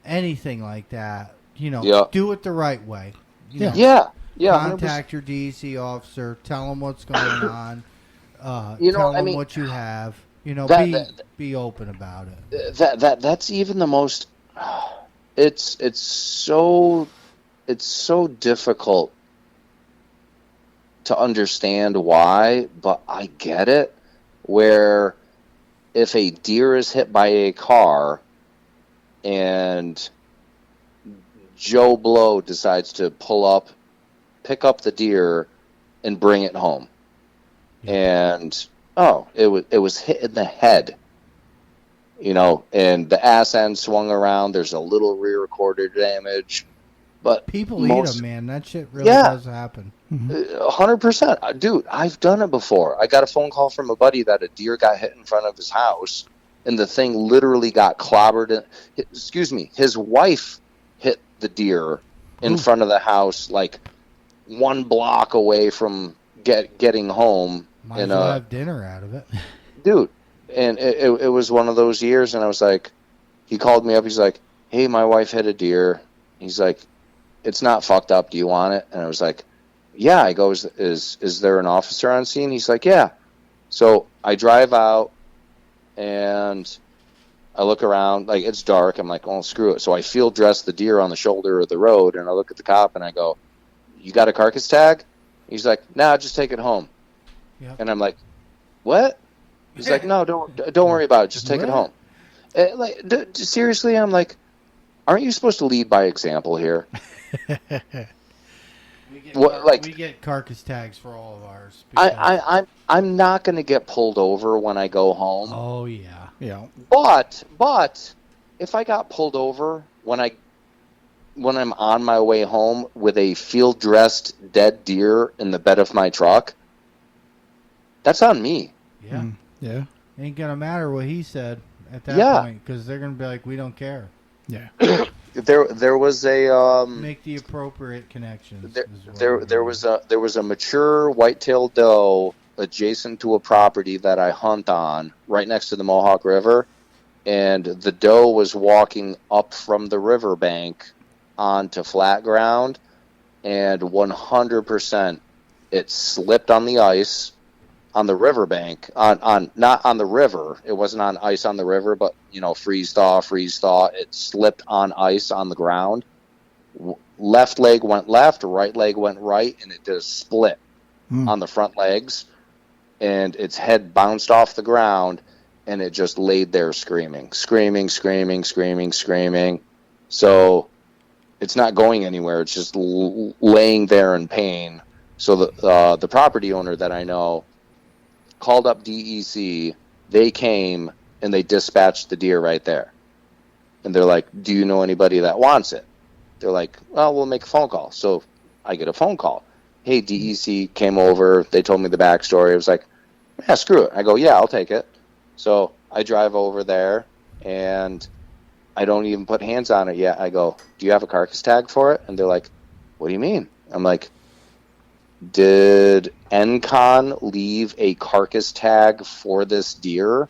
anything like that. You know, do it the right way. You know, Yeah. Contact 100%. Your DEC officer. Tell them what's going on. Tell them what you have. You know, be open about it. That's even the most. It's so difficult to understand why, but I get it. Where if a deer is hit by a car, and Joe Blow decides to pick up the deer, and bring it home, and it was hit in the head, you know, and the ass end swung around. There's a little rear quarter damage, but people eat them, man. That shit really does happen. 100%, dude. I've done it before. I got a phone call from a buddy that a deer got hit in front of his house, and the thing literally got clobbered. His wife hit the deer in front of the house, like 1 block away from getting home. Might as well have dinner out of it. Dude, and it was one of those years, and I was like, he called me up, he's like, hey, my wife hit a deer. He's like, it's not fucked up, do you want it? And I was like, yeah. I go, is there an officer on scene? He's like, yeah. So I drive out, and I look around, like, it's dark. I'm like, oh, screw it. So I field dress the deer on the shoulder of the road, and I look at the cop, and I go, you got a carcass tag? He's like, nah, just take it home. Yep. And I'm like, what? He's like, no, don't worry about it. Just take it home. Seriously, I'm like, aren't you supposed to lead by example here? We get carcass tags for all of ours. I'm not going to get pulled over when I go home. Oh yeah, yeah. But if I got pulled over when I'm on my way home with a field dressed dead deer in the bed of my truck, that's on me. Yeah, yeah. Ain't gonna matter what he said at that point, because they're gonna be like, we don't care. Yeah. there was a Make the appropriate connections. there was a mature white-tailed doe adjacent to a property that I hunt on right next to the Mohawk River, and the doe was walking up from the riverbank onto flat ground, and 100% it slipped on the ice on the riverbank, on not on the river. It wasn't on ice on the river, but freeze thaw. It slipped on ice on the ground. Left leg went left, right leg went right, and it did a split on the front legs, and its head bounced off the ground, and it just laid there screaming. So it's not going anywhere. It's just laying there in pain. So the property owner that I know called up DEC. They came and they dispatched the deer right there. And they're like, do you know anybody that wants it? They're like, well, we'll make a phone call. So I get a phone call. Hey, DEC came over. They told me the backstory. I was like, yeah, screw it. I go, yeah, I'll take it. So I drive over there, and I don't even put hands on it yet. I go, do you have a carcass tag for it? And they're like, what do you mean? I'm like, did NCON leave a carcass tag for this deer?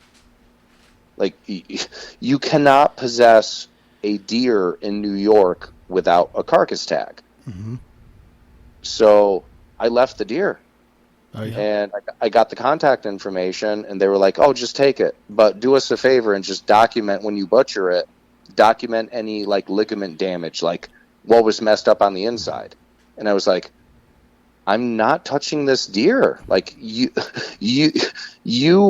Like, you cannot possess a deer in New York without a carcass tag. Mm-hmm. So I left the deer. Oh, yeah. And I got the contact information, and they were like, oh, just take it. But do us a favor and just document when you butcher it, document any, ligament damage, what was messed up on the inside. And I was like, I'm not touching this deer. You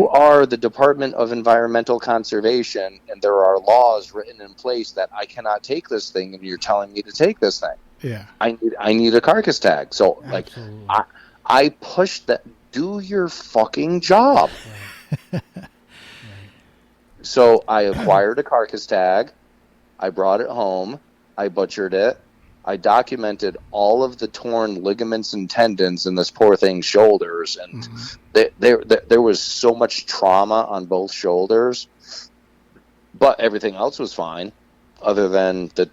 are the Department of Environmental Conservation, and there are laws written in place that I cannot take this thing, and you're telling me to take this thing. Yeah. I need a carcass tag. So, Absolutely. I pushed that. Do your fucking job. Right. So I acquired a carcass tag. I brought it home. I butchered it. I documented all of the torn ligaments and tendons in this poor thing's shoulders, and there was so much trauma on both shoulders. But everything else was fine, other than the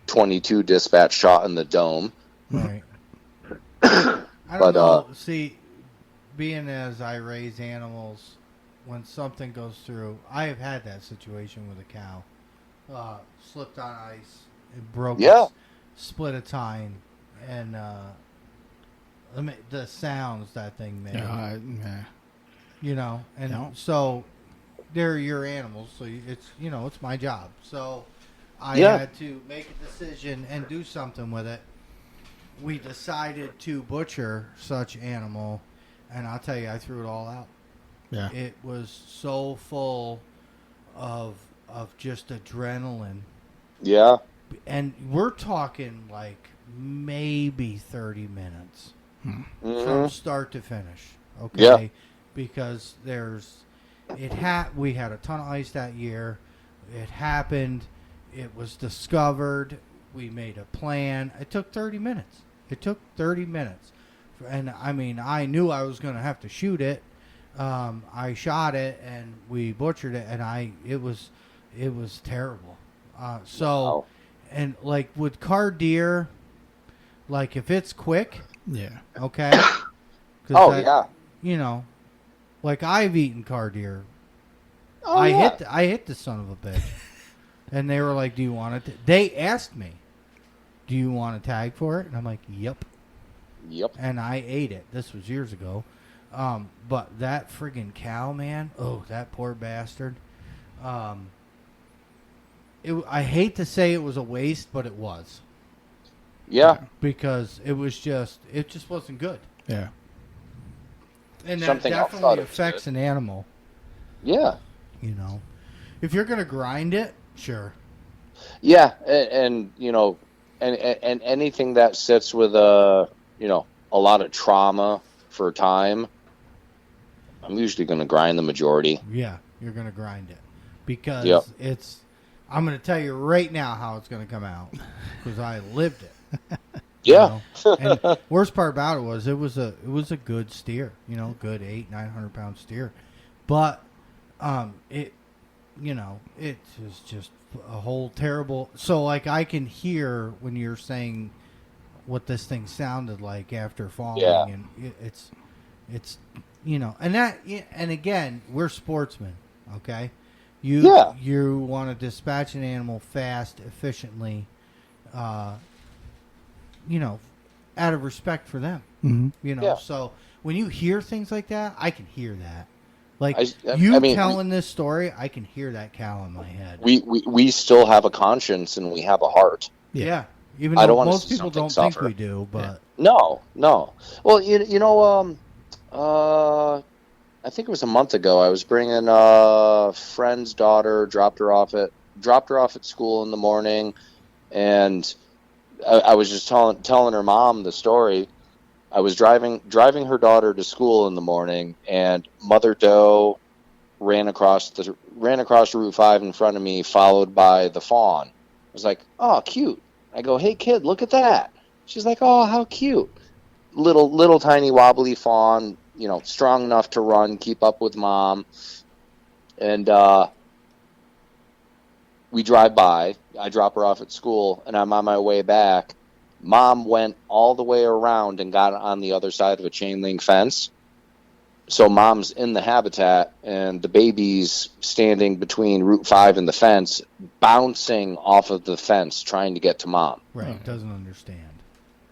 22 dispatch shot in the dome. Right. I don't know. See, being as I raise animals, when something goes through, I have had that situation with a cow. Slipped on ice, it broke its split a tine, and the sounds that thing made. So they're your animals, so it's my job. So I had to make a decision and do something with it. We decided to butcher such animal, and I'll tell you, I threw it all out. Yeah. It was so full of just adrenaline. Yeah. And we're talking maybe 30 minutes from start to finish. Okay. Yeah. Because we had a ton of ice that year. It happened. It was discovered. We made a plan. It took 30 minutes. And I knew I was going to have to shoot it. I shot it, and we butchered it, and it was terrible. Wow. And with car deer, if it's quick, okay. Yeah. I've eaten car deer. Oh, I hit the son of a bitch, and they were like, "Do you want it?" They asked me, "Do you want a tag for it?" And I'm like, "Yep." And I ate it. This was years ago. But that friggin' cow, man. Oh, that poor bastard. I hate to say it was a waste, but it was. Yeah. Because it just wasn't good. Yeah. And that Something definitely affects an animal. Yeah. If you're going to grind it, sure. Yeah. And anything that sits with a lot of trauma for time, I'm usually going to grind the majority. Yeah, you're going to grind it. Because I'm going to tell you right now how it's going to come out. Because I lived it. Yeah. And worst part about it was a good steer. Good 800-900 pound steer. But it was just a whole terrible. So like I can hear when you're saying what this thing sounded like after falling, Yeah. and it's and again we're sportsmen, okay. You want to dispatch an animal fast, efficiently, out of respect for them. Mm-hmm. So when you hear things like that, I can hear that. Like I mean, telling this story, I can hear that cow in my head. We still have a conscience and we have a heart. Yeah. Even I though don't want to most see people something don't suffer. think we do, but No. Well, I think it was a month ago. I was bringing a friend's daughter, dropped her off at school in the morning, and I was just telling her mom the story. I was driving her daughter to school in the morning, and Mother Doe ran across Route 5 in front of me, followed by the fawn. I was like, "Oh, cute." I go, "Hey, kid, look at that." She's like, "Oh, how cute." Little tiny wobbly fawn, strong enough to run, keep up with mom. And we drive by. I drop her off at school, and I'm on my way back. Mom went all the way around and got on the other side of a chain link fence. So mom's in the habitat, and the baby's standing between Route 5 and the fence, bouncing off of the fence, trying to get to mom. right, doesn't understand.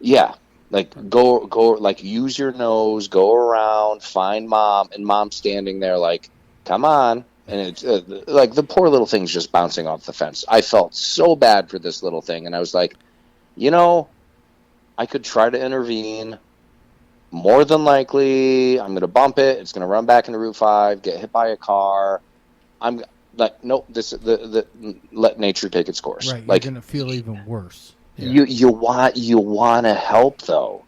Yeah. Like, go, like, use your nose, go around, find mom, and mom's standing there like, come on. And it's like the poor little thing's just bouncing off the fence. I felt so bad for this little thing, and I was like, I could try to intervene. More than likely, I'm going to bump it. It's going to run back into Route 5, get hit by a car. I'm like, nope. Let nature take its course. Right, you're like, going to feel even worse. Yeah. You want to help though.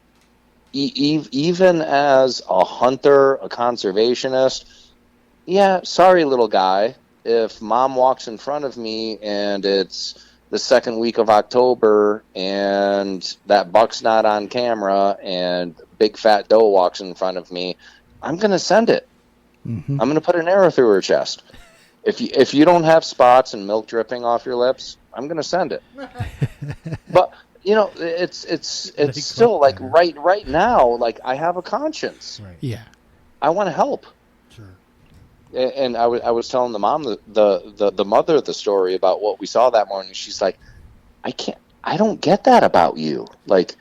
Even as a hunter, a conservationist. Yeah, sorry, little guy. If mom walks in front of me and it's the second week of October and that buck's not on camera and big fat doe walks in front of me, I'm going to send it. Mm-hmm. I'm going to put an arrow through her chest. If you don't have spots and milk dripping off your lips, I'm going to send it. But it's still like right now, like I have a conscience. Right. Yeah. I want to help. Sure. And I was telling the mom the mother of the story about what we saw that morning. She's like, I don't get that about you. Like,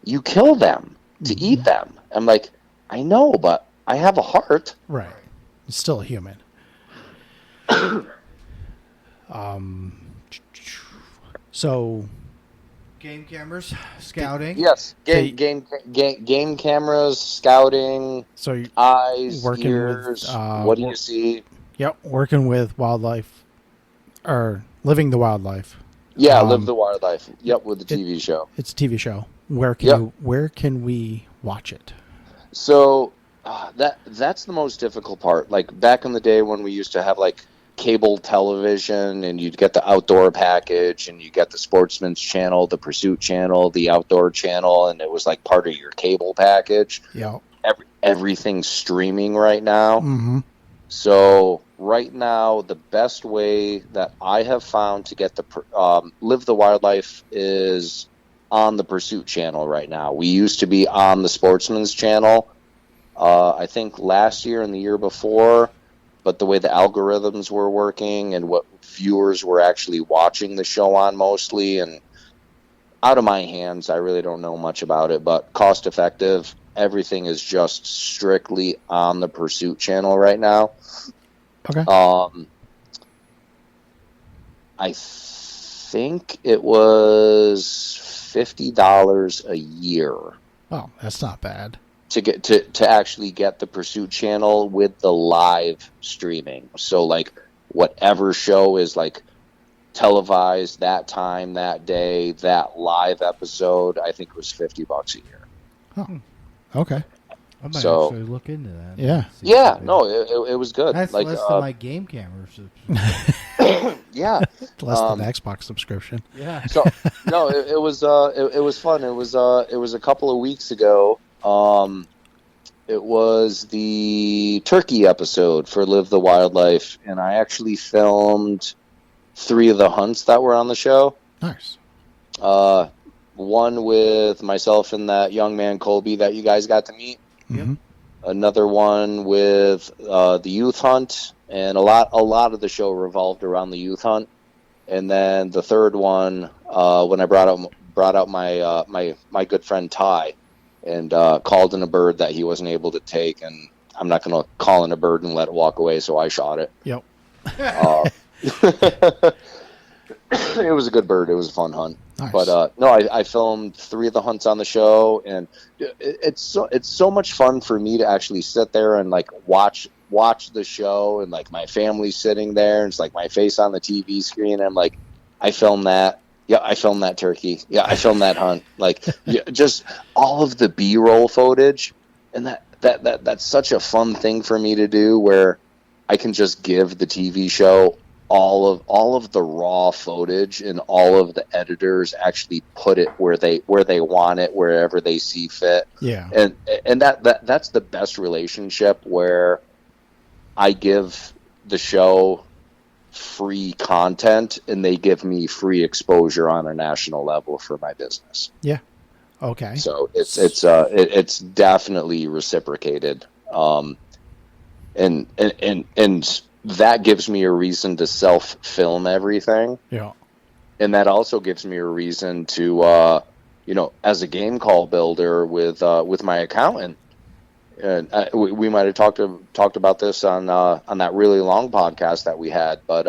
you kill them to eat them. I'm like, I know, but I have a heart. Right. It's still a human. So Game cameras, scouting. Yes, game cameras, scouting, so eyes, working ears. with, What do you see? Yep, working with wildlife, or living the wildlife. Yeah, Live the Wildlife. Yep, with the TV show. It's a TV show. Where can we watch it? So that's the most difficult part. Like back in the day when we used to have like cable television and you'd get the outdoor package and you get the Sportsman's Channel, the Pursuit Channel, the Outdoor Channel, and it was like part of your cable package. Yeah. Everything's streaming right now. Mm-hmm. So right now, the best way that I have found to get the Live the Wildlife is on the Pursuit Channel right now. We used to be on the Sportsman's Channel, I think last year and the year before, but the way the algorithms were working and what viewers were actually watching the show on mostly, and out of my hands, I really don't know much about it, but cost effective. Everything is just strictly on the Pursuit Channel right now. Okay. I think it was $50 a year. Oh, that's not bad. To actually get the Pursuit Channel with the live streaming. So like whatever show is like televised that time, that day, that live episode, I think it was $50 a year. Oh, okay. I might actually look into that. Yeah. Yeah, no, it was good. That's like, less than my game camera subscription. Yeah. Less than the Xbox subscription. Yeah. So no, it was fun. It was a couple of weeks ago. It was the turkey episode for Live the Wildlife, and I actually filmed 3 of the hunts that were on the show. Nice. One with myself and that young man Colby that you guys got to meet. Mm-hmm. Another one with the youth hunt, and a lot of the show revolved around the youth hunt. And then the third one, when I brought out my good friend Ty, and called in a bird that he wasn't able to take, and I'm not going to call in a bird and let it walk away, so I shot it. Yep. It was a good bird. It was a fun hunt. Nice. But no, I filmed 3 of the hunts on the show, and it's so much fun for me to actually sit there and like watch the show, and like my family's sitting there, and it's like my face on the TV screen, and I'm like, I filmed that. Yeah, I filmed that turkey. Yeah, I filmed that hunt. Like, yeah, just all of the B-roll footage, and that's such a fun thing for me to do, where I can just give the TV show all of the raw footage, and all of the editors actually put it where they want it, wherever they see fit. Yeah. And that's the best relationship, where I give the show free content and they give me free exposure on a national level for my business. Yeah. Okay. So it's definitely reciprocated. And that gives me a reason to self-film everything. Yeah. And that also gives me a reason to, as a game call builder with my accountant. And we might have talked about this on that really long podcast that we had, but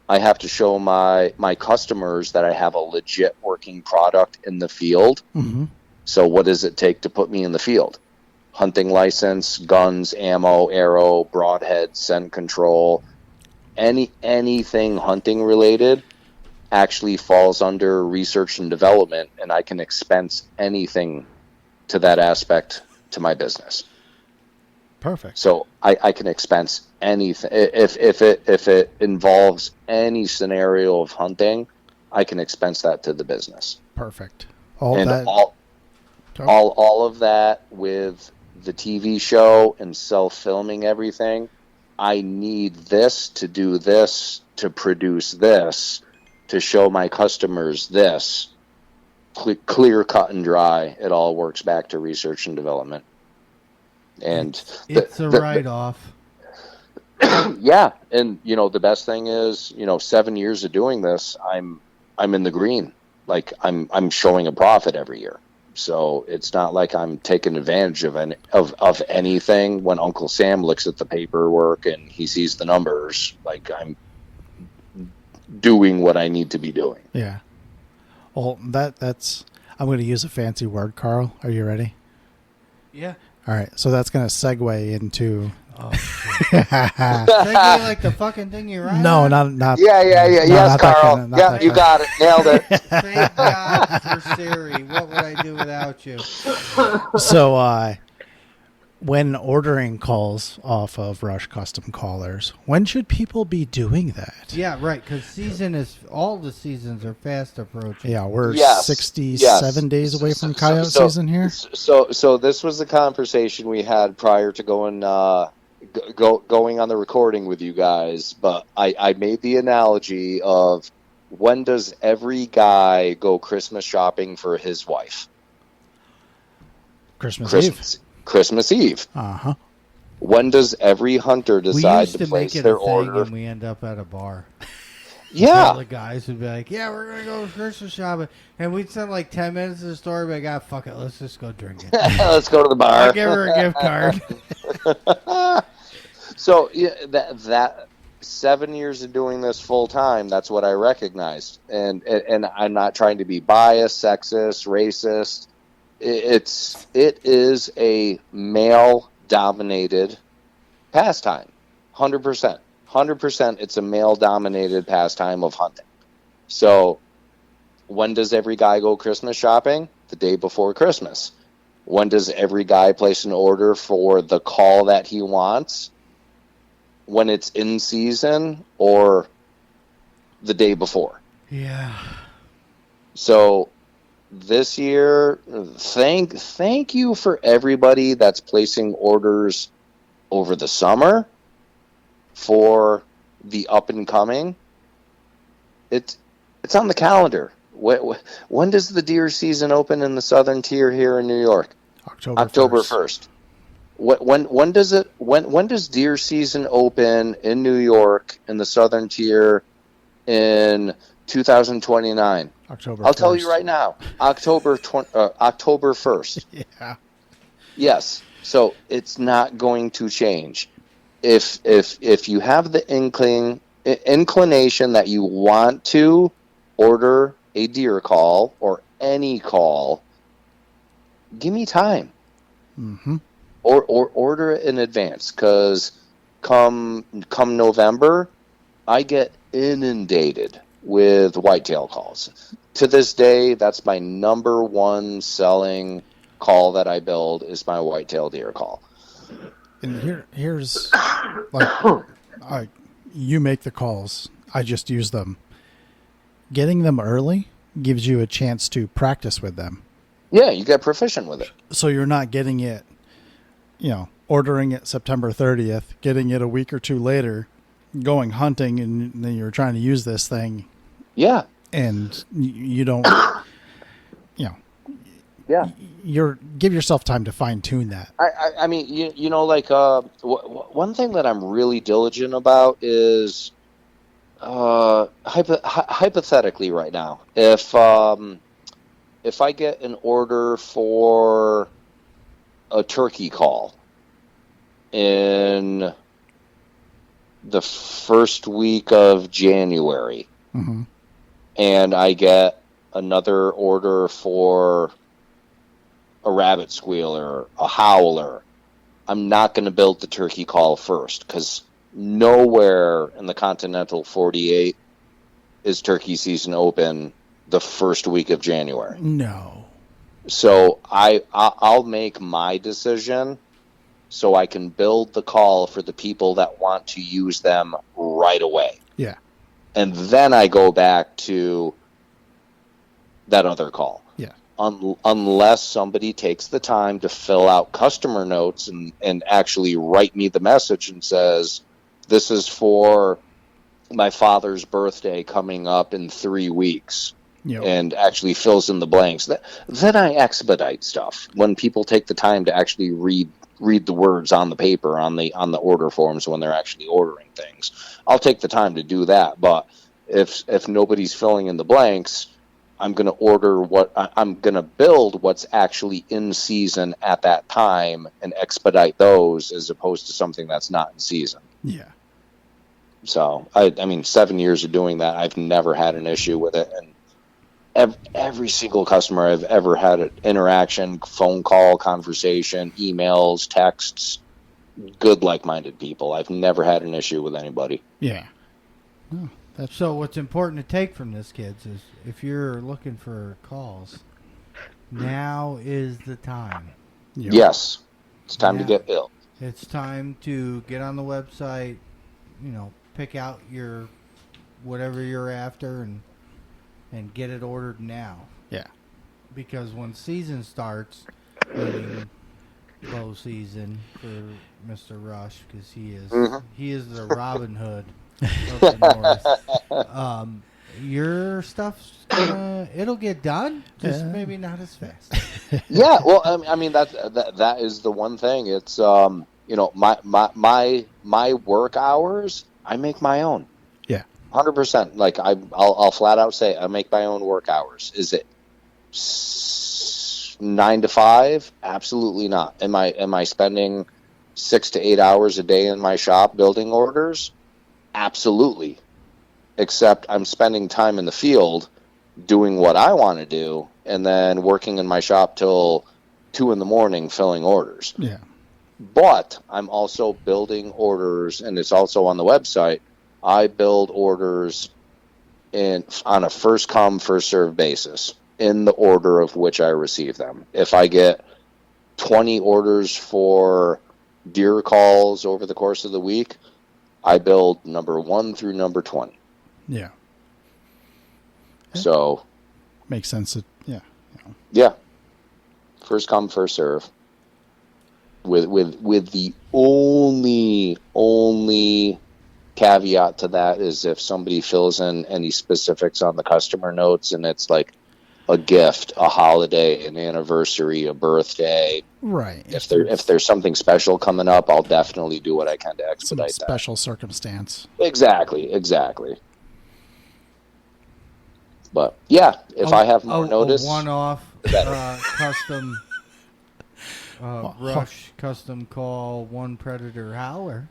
I have to show my customers that I have a legit working product in the field. Mm-hmm. So what does it take to put me in the field? Hunting license, guns, ammo, arrow, broadhead, scent control, anything hunting related actually falls under research and development, and I can expense anything to that aspect to my business. Perfect. So I can expense anything if it involves any scenario of hunting, I can expense that to the business. Perfect. All of that with the TV show and self-filming everything. I need this to do this, to produce this, to show my customers this. Clear, cut, and dry. It all works back to research and development. And it's a write-off. Yeah, and the best thing is, 7 years of doing this, I'm in the green. Like I'm showing a profit every year. So it's not like I'm taking advantage of anything. When Uncle Sam looks at the paperwork and he sees the numbers, like I'm doing what I need to be doing. Yeah. Well, that's I'm going to use a fancy word, Carl. Are you ready? Yeah. All right. So that's going to segue into. Oh, shit. Segue like the fucking thing you're on? No, not. Yeah. No, Yes, Carl. Yeah, you got it. Nailed it. Thank God for Siri. What would I do without you? So, when ordering calls off of Rush Custom Callers, when should people be doing that? Yeah, right. Because all the seasons are fast approaching. Yeah, we're 67 days away from coyote season here. So this was the conversation we had prior to going on the recording with you guys. But I made the analogy of, when does every guy go Christmas shopping for his wife? Christmas Eve. Uh-huh. When does every hunter decide to place their order? And we end up at a bar. Yeah. All the guys would be like, yeah, we're going to go Christmas shopping. And we'd spend like 10 minutes in the store, but God, fuck it, let's just go drink it. Let's go to the bar. I'll give her a gift card. So yeah, that 7 years of doing this full time, that's what I recognized. And I'm not trying to be biased, sexist, racist. It is a male-dominated pastime, 100%. 100%, it's a male-dominated pastime of hunting. So, when does every guy go Christmas shopping? The day before Christmas. When does every guy place an order for the call that he wants? When it's in season, or the day before. Yeah. So, this year, thank you for everybody that's placing orders over the summer for the up and coming. It's on the calendar. When does the deer season open in the southern tier here in New York? October 1st. When does deer season open in New York in the southern tier in 2029? October. I'll 1st. tell you right now, October 1st. Yeah. Yes. So it's not going to change. If you have the inclination that you want to order a deer call or any call, give me time. Mm-hmm. Or order it in advance, because come November, I get inundated with whitetail calls. To this day, that's my number one selling call that I build is my whitetail deer call. And here's like, you make the calls. I just use them. Getting them early gives you a chance to practice with them. Yeah, you get proficient with it. So you're not getting it, ordering it September 30th, getting it a week or two later, going hunting, and then you're trying to use this thing. Yeah. And you don't, Yeah. give yourself time to fine tune that. I mean, one thing that I'm really diligent about is hypothetically right now, if I get an order for a turkey call in the first week of January, Mm-hmm. and I get another order for a rabbit squealer, a howler, I'm not going to build the turkey call first, because nowhere in the continental 48 is turkey season open the first week of January. No. So I'll make my decision so I can build the call for the people that want to use them right away. Yeah. And then I go back to that other call. Yeah. Unless somebody takes the time to fill out customer notes and actually write me the message and says, this is for my father's birthday coming up in 3 weeks. Yep. And actually fills in the blanks. Then I expedite stuff when people take the time to actually read the words on the paper on the order forms when they're actually ordering things. I'll take the time to do that. But if nobody's filling in the blanks, I'm going to build what's actually in season at that time and expedite those as opposed to something that's not in season. Yeah. So I mean, 7 years of doing that, I've never had an issue with it. And every single customer I've ever had an interaction, phone call, conversation, emails, texts, good like-minded people. I've never had an issue with anybody. Yeah. Oh, so what's important to take from this, kids, is if you're looking for calls, now is the time. Yep. Yes. It's time to get built. It's time to get on the website, pick out your whatever you're after and get it ordered now. Yeah. Because when season starts, meaning low season for Mr. Rush, because he is the Robin Hood of the North. Your stuff's it'll get done, just maybe not as fast. Yeah, well, I mean that is the one thing. It's my work hours, I make my own. 100%. Like I'll flat out say I make my own work hours. Is it 9 to 5? Absolutely not. Am I spending 6 to 8 hours a day in my shop building orders? Absolutely. Except I'm spending time in the field doing what I want to do and then working in my shop till 2 in.the.morning filling orders. Yeah. But I'm also building orders, and it's also on the website. I build orders on a first come, first served basis in the order of which I receive them. If I get 20 orders for deer calls over the course of the week, I build number 1 through number 20. Yeah. So makes sense. Yeah. First come, first serve. With the only caveat to that is if somebody fills in any specifics on the customer notes and it's like a gift, a holiday, an anniversary, a birthday. Right. If there's something special coming up, I'll definitely do what I can to expedite some special circumstance. Exactly. But yeah, if I have more notice, a one-off custom rush custom call one predator howler.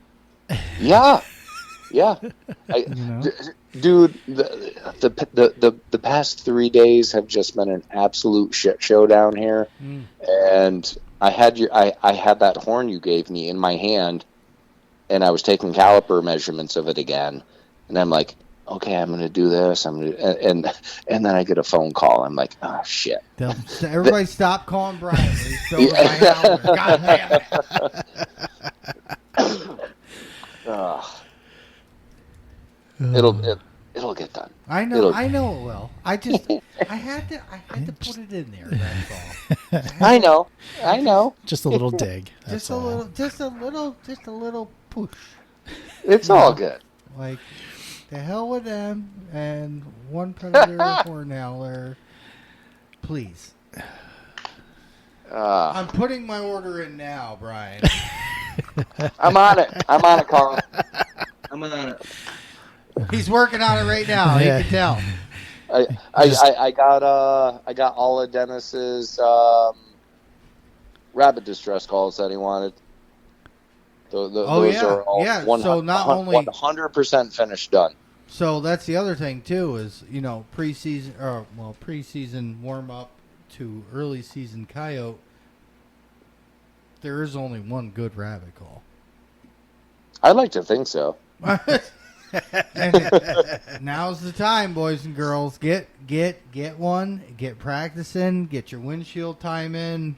Yeah. Dude, the past 3 days have just been an absolute shit show down here, and I had that horn you gave me in my hand, and I was taking caliper measurements of it again, and I'm like, okay, I'm gonna do this. And then I get a phone call. I'm like, oh shit! Everybody, stop calling Brian. He's over my howler. God damn it! It'll get done. I know it will. I had to put it in there. That's all. I know. Just a little dig. Just a little push. It's all good. Like, the hell with them and one predator horn howler, please. I'm putting my order in now, Brian. I'm on it, Carl. I'm on it. He's working on it right now. You can tell. I got all of Dennis's rabbit distress calls that he wanted. Those are all so not only 100% finished, done. So that's the other thing too is preseason warm up to early season coyote. There is only one good rabbit call. I'd like to think so. Now's the time, boys and girls. Get one. Get practicing. Get your windshield time in.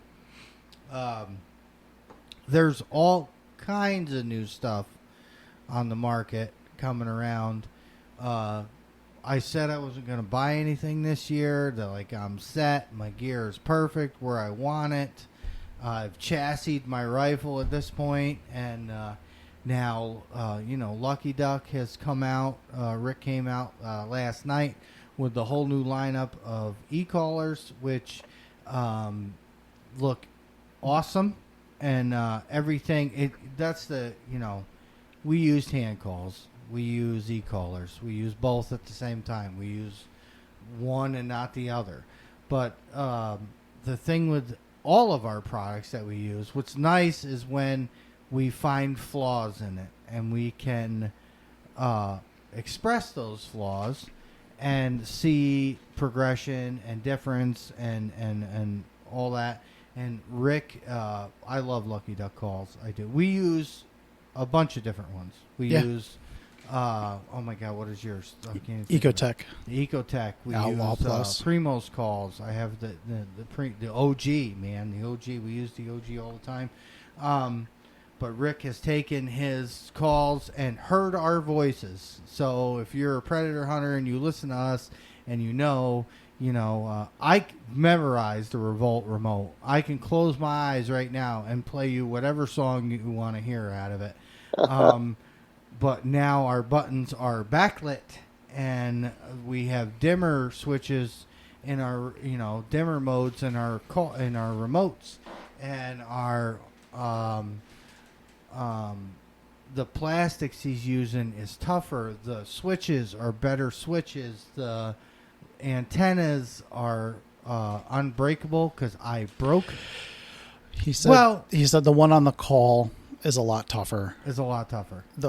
There's all kinds of new stuff on the market coming around. I said I wasn't going to buy anything this year. That I'm set. My gear is perfect where I want it. I've chassied my rifle at this point, and now Lucky Duck has come out. Rick came out last night with the whole new lineup of e-collars, which look awesome. And everything, we used hand calls. We use e-collars. We use both at the same time. We use one and not the other. But the thing with all of our products that we use, what's nice is when we find flaws in it and we can express those flaws and see progression and difference and all that. And Rick, I love Lucky Duck calls. I do. We use a bunch of different ones. We use, oh my God, what is yours? Ecotech. Ecotech. We Outlaw use Plus. Primo's calls. I have the OG, man. The OG. We use the OG all the time. But Rick has taken his calls and heard our voices. So if you're a predator hunter and you listen to us and I memorized the Revolt remote. I can close my eyes right now and play you whatever song you want to hear out of it. But now our buttons are backlit, and we have dimmer switches in our dimmer modes in our remotes, and our the plastics he's using is tougher. The switches are better switches. The antennas are unbreakable because I broke. He said the one on the call is a lot tougher.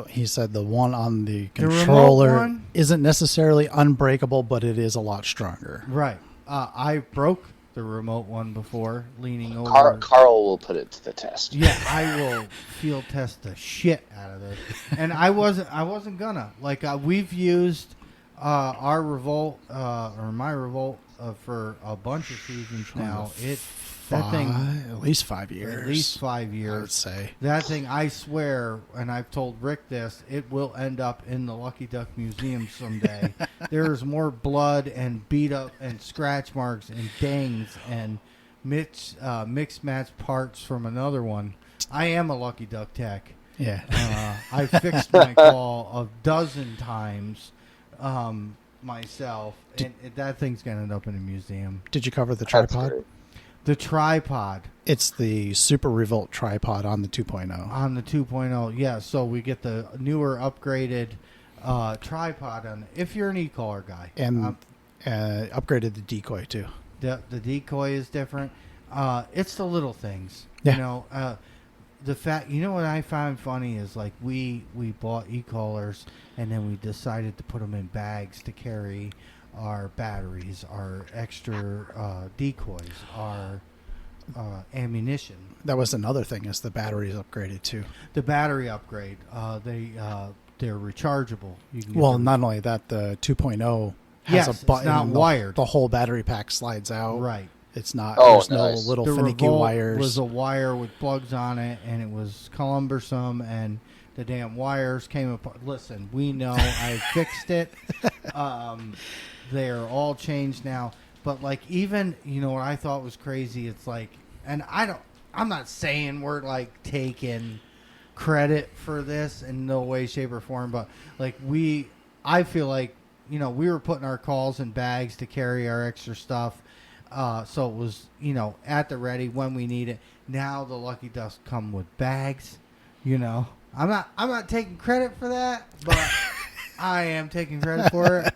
He said the one on the controller isn't necessarily unbreakable, but it is a lot stronger. Right. I broke the remote one before, leaning over. Carl will put it to the test. Yeah, I will field test the shit out of this. And I wasn't gonna. We've used our Revolt or my Revolt for a bunch of seasons now. At least 5 years. At least 5 years. I would say. That thing, I swear, and I've told Rick this, it will end up in the Lucky Duck Museum someday. There's more blood and beat up and scratch marks and dangs and mixed match parts from another one. I am a Lucky Duck tech. Yeah. I fixed my call a dozen times myself, and that thing's going to end up in a museum. Did you cover the That's tripod? great. The tripod. It's the Super Revolt tripod on the 2.0. On the 2.0, yeah. So we get the newer, upgraded tripod on. If you're an e-caller guy, And upgraded the decoy too. the decoy is different. It's the little things, Yeah. you know. The fact, you know what I found funny is like we bought e-callers and then we decided to put them in bags to carry our batteries, our extra decoys, our ammunition. That was another thing, is the batteries upgraded too. The battery upgrade, they're rechargeable. You can get Well, them- not only that, the 2.0 has Yes, a it's button. not and wired. The whole battery pack slides out. right. It's not. Oh, there's nice. no little The finicky Revolt wires. was a wire with plugs on it, and it was cumbersome, and the damn wires came apart. Listen, we know. I fixed it. They're all changed now. But like, even, you know what I thought was crazy? It's like, and I'm not saying we're like taking credit for this in no way, shape, or form, but like I feel like, you know, we were putting our calls in bags to carry our extra stuff. So it was, you know, at the ready when we need it. Now the Lucky Ducks come with bags, you know. I'm not taking credit for that, but I am taking credit for it.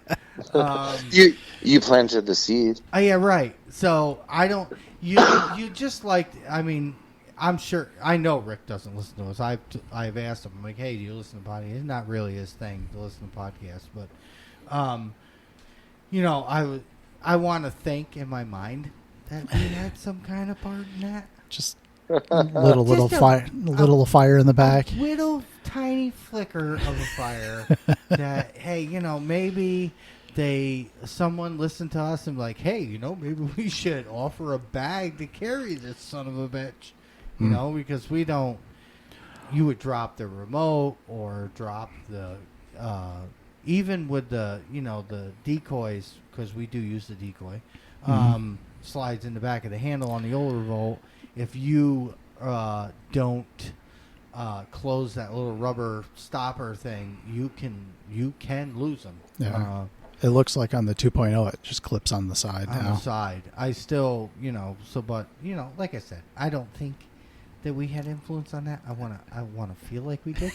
You planted the seed. Oh, yeah, right. So I don't. You just like. I mean, I'm sure. I know Rick doesn't listen to us. I've asked him. I'm like, hey, do you listen to podcasts? It's not really his thing to listen to podcasts, but you know, I want to think in my mind that we had some kind of part in that. Just little fire in the back. A little tiny flicker of a fire that, hey, you know, maybe someone listened to us and like, hey, you know, maybe we should offer a bag to carry this son of a bitch, you know, because you would drop the remote or drop the, even with the, you know, the decoys, because we do use the decoy, slides in the back of the handle on the old Revolt. If you don't close that little rubber stopper thing, you can lose them. Yeah. It looks like on the 2.0 it just clips on the side on now. the side. I still, you know, but you know, like I said, I don't think that we had influence on that. I wanna feel like we did.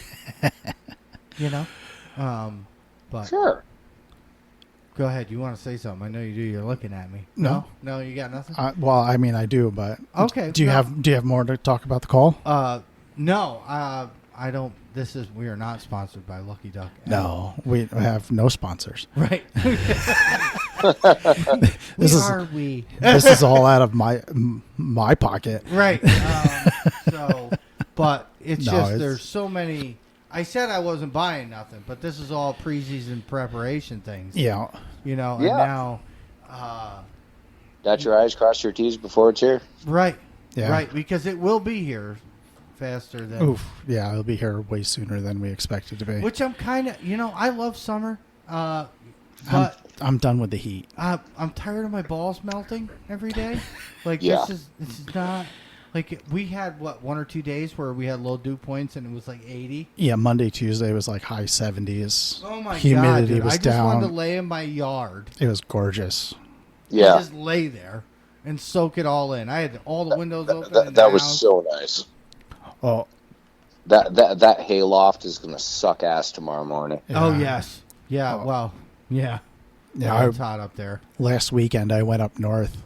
You know? But Sure. go ahead. You want to say something? I know you do. You're looking at me. No, you got nothing. well, I mean, I do, but Okay. Do you have more to talk about the call? No. I don't. We are not sponsored by Lucky Duck. No, we have no sponsors. Right. This is all out of my pocket. Right. But it's there's so many. I said I wasn't buying nothing, but this is all preseason preparation things. Yeah. You know, Yeah. and now. Dot your I's, cross your T's before it's here. Right. Yeah. Right, because it will be here faster than. Oof. Yeah, it'll be here way sooner than we expected to be. Which I'm kind of, you know, I love summer, but I'm done with the heat. I'm tired of my balls melting every day. Like Yeah. this is not like we had one or 2 days where we had low dew points and it was like 80. Yeah, Monday, Tuesday was like high 70s. Oh my Humidity god, dude. was I just down. wanted to lay in my yard. It was gorgeous. Yeah. And just lay there and soak it all in. I had all the windows open. That was so nice. Oh, That hayloft is gonna suck ass tomorrow morning. Oh yeah. yes, yeah. Oh. Well, yeah. Yeah, It's hot up there. last weekend I went up north,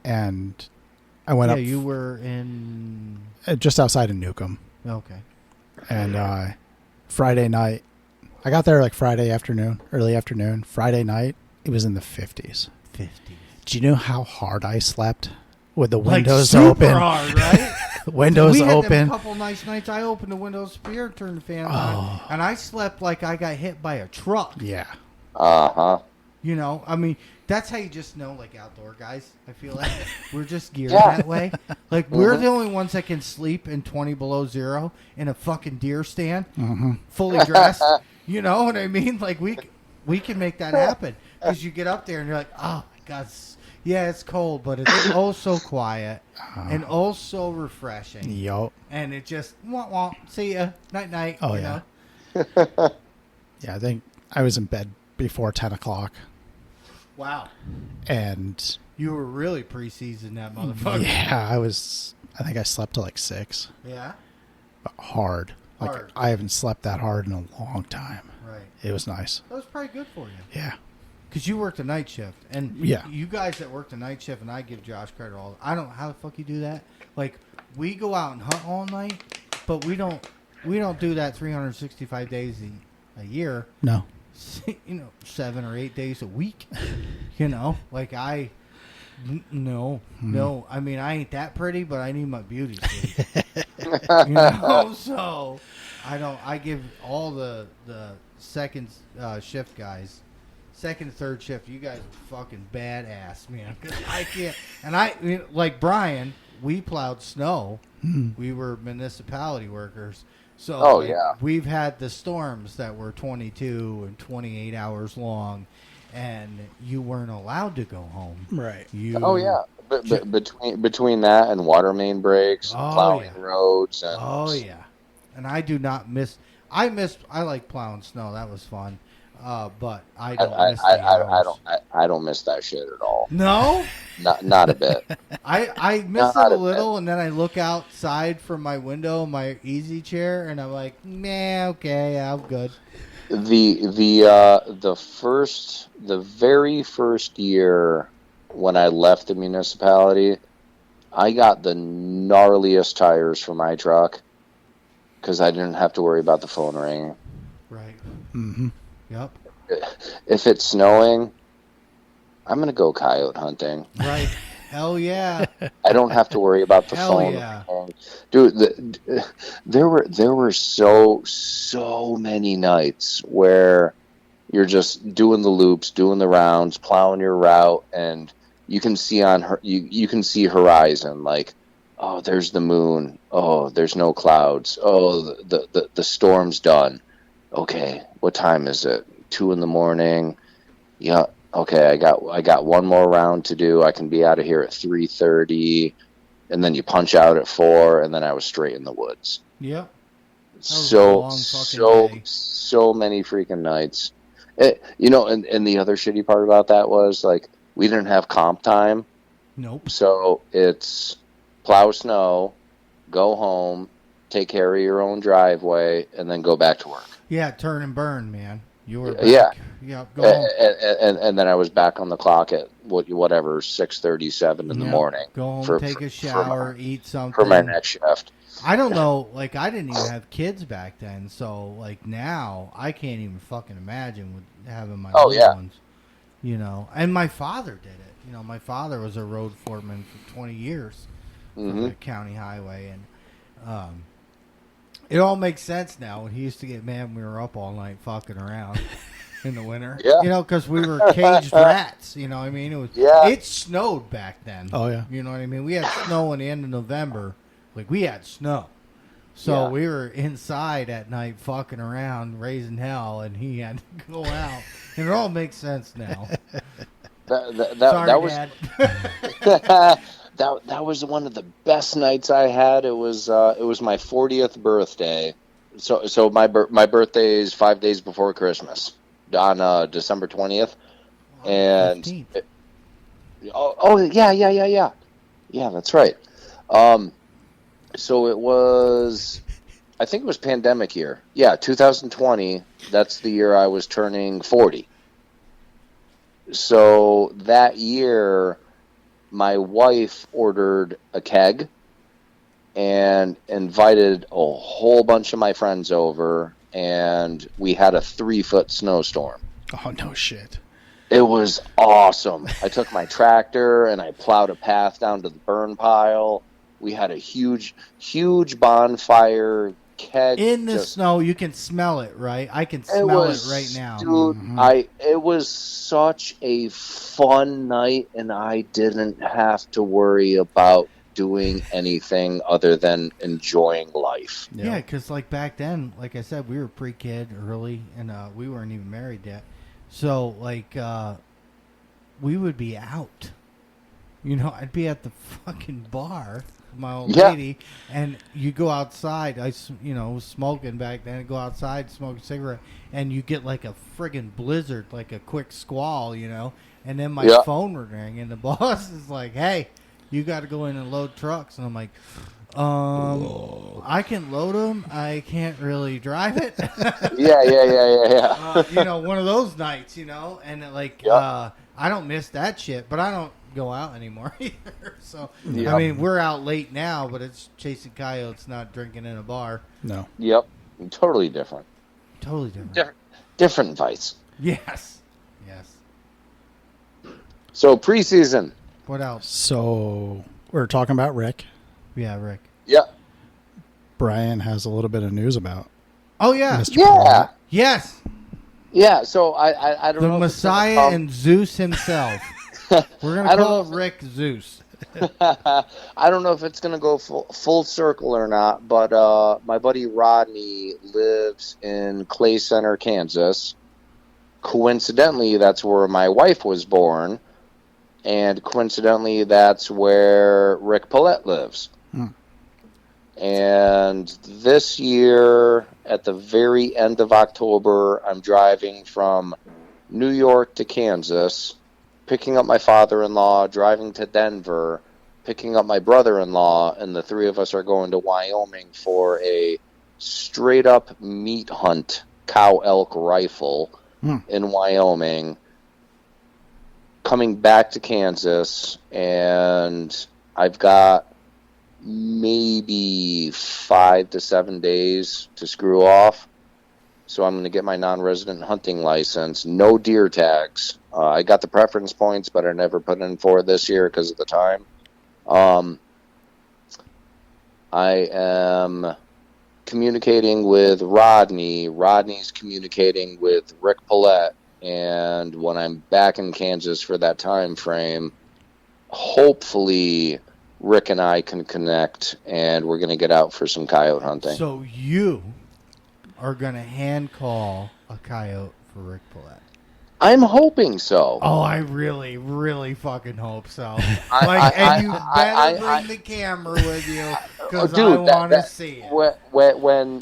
and I went Yeah, up you were in. just outside of Newcomb, Okay. and Friday night, I got there like Friday afternoon, early afternoon. Friday night, it was in the 50s. 50s. Do you know how hard I slept with the Like windows super open? hard, right? Windows we had open. them couple nice nights. I opened the windows, spear, turned the fan on, and I slept like I got hit by a truck. Yeah. Uh-huh. You know, I mean, that's how you just know, like, outdoor guys. I feel like we're just geared Yeah. that way. Like, we're the only ones that can sleep in 20 below zero in a fucking deer stand, fully dressed. You know what I mean? Like, we can make that happen because you get up there and you're like, oh my god, Yeah, it's cold, but it's oh so quiet and oh so refreshing. Yup. And it just, wah, see ya, night night. Oh, you yeah. know? Yeah, I think I was in bed before 10 o'clock. Wow. And You were really preseason that motherfucker. yeah, I think I slept till like 6. Yeah? But hard. Like, Hard. I haven't slept that hard in a long time. Right. It was nice. That was probably good for you. Yeah. Because you worked a night shift. And Yeah. you guys that worked a night shift, and I give Josh credit all. I don't know how the fuck you do that. Like, we go out and hunt all night, but we don't do that 365 days a year. No. 7 or 8 days a week. Like no. I mean, I ain't that pretty, but I need my beauty sleep. So I give all the second shift guys, second, third shift, you guys are fucking badass, man. 'Cause I can't, and like Brian, we plowed snow. We were municipality workers. So we've had the storms that were 22 and 28 hours long, and you weren't allowed to go home. Right. Between that and water main breaks, plowing roads, and and I do not miss. I like plowing snow. That was fun. But I don't miss the hours. I don't miss that shit at all. No? Not a bit. I miss it a little, and then I look outside from my window, my easy chair, and I'm like, nah, okay, I'm good. The very first year when I left the municipality, I got the gnarliest tires for my truck because I didn't have to worry about the phone ringing. Right. Mm-hmm. Yep. If it's snowing, I'm going to go coyote hunting. Right. Hell yeah. I don't have to worry about the phone. Yeah. Dude, there were so many nights where you're just doing the loops, doing the rounds, plowing your route, and you can see you can see horizon, like, oh, there's the moon. Oh, there's no clouds. Oh, the storm's done. Okay, what time is it? 2 a.m. Yeah. Okay, I got one more round to do. I can be out of here at 3:30, and then you punch out at 4, and then I was straight in the woods. Yep. So many freaking nights. And the other shitty part about that was, like, we didn't have comp time. Nope. So it's plow snow, go home, take care of your own driveway, and then go back to work. Yeah, turn and burn, man. You were back. Yeah. Go home. And then I was back on the clock at whatever 6:37 in the morning. Go home, take a shower, eat something for my next shift. I don't know. Like, I didn't even have kids back then, so like now I can't even fucking imagine with having my little ones. And my father did it. My father was a road foreman for 20 years for the county highway, and it all makes sense now. When he used to get mad when we were up all night fucking around in the winter. Yeah. Because we were caged rats. You know what I mean? It snowed back then. Oh, yeah. You know what I mean? We had snow in the end of November. Like, we had snow. So we were inside at night fucking around, raising hell, and he had to go out. And it all makes sense now. That was Dad. that was one of the best nights I had. It was my 40th birthday. So my birthday is 5 days before Christmas, on December 20th, and 15th. Yeah, that's right. So it was, I think it was pandemic year. Yeah, 2020. That's the year I was turning 40. So that year, my wife ordered a keg and invited a whole bunch of my friends over, and we had a 3-foot snowstorm. Oh, no shit. It was awesome. I took my tractor and I plowed a path down to the burn pile. We had a huge bonfire, keg. In the snow, you can smell it, right? I can smell it right now. Dude, it was such a fun night, and I didn't have to worry about doing anything other than enjoying life. Yeah, because like back then, like I said, we were pre-kid early, and we weren't even married yet. So like we would be out I'd be at the fucking bar, with my old lady, and you go outside. Was smoking back then. I'd go outside, smoke a cigarette, and you get like a friggin' blizzard, like a quick squall, And then my phone would ring, and the boss is like, "Hey, you got to go in and load trucks." And I'm like, I can load them. I can't really drive it. Yeah. One of those nights, and I don't miss that shit, but I don't go out anymore either. So, I mean, we're out late now, but it's chasing coyotes, not drinking in a bar. No. Yep. Totally different. Totally different. Different vice. Yes. So, preseason. What else? So we're talking about Rick. Yeah, Rick. Yeah. Brian has a little bit of news about. Oh, yeah. Mr. Pratt. Yes. Yeah, so I don't know. The Messiah and Zeus himself. We're going to call Rick Zeus. I don't know if it's going to go full circle or not, but my buddy Rodney lives in Clay Center, Kansas. Coincidentally, that's where my wife was born, and coincidentally, that's where Rick Paulette lives. And this year, at the very end of October, I'm driving from New York to Kansas, picking up my father-in-law, driving to Denver, picking up my brother-in-law, and the three of us are going to Wyoming for a straight-up meat hunt, cow-elk rifle in Wyoming, coming back to Kansas, and I've got maybe 5 to 7 days to screw off. So I'm going to get my non-resident hunting license. No deer tags. I got the preference points, but I never put in for it this year because of the time. I am communicating with Rodney. Rodney's communicating with Rick Paulette. And when I'm back in Kansas for that time frame, hopefully Rick and I can connect, and we're going to get out for some coyote hunting. So you are going to hand call a coyote for Rick Paulette? I'm hoping so. Oh, I really, really fucking hope so. And you better bring the camera with you, because I want to see it.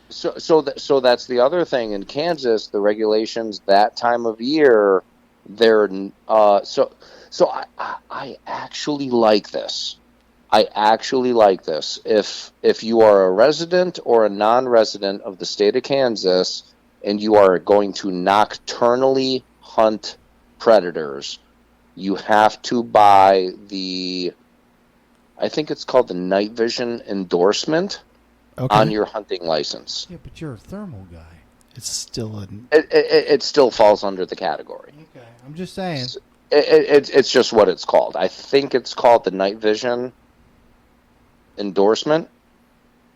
So that's the other thing. In Kansas, the regulations that time of year, they're so I actually like this. If you are a resident or a non-resident of the state of Kansas and you are going to nocturnally hunt predators, you have to buy I think it's called the night vision endorsement on your hunting license. Yeah, but you're a thermal guy. It's still It still falls under the category. Okay, I'm just saying. It's just what it's called. I think it's called the night vision endorsement.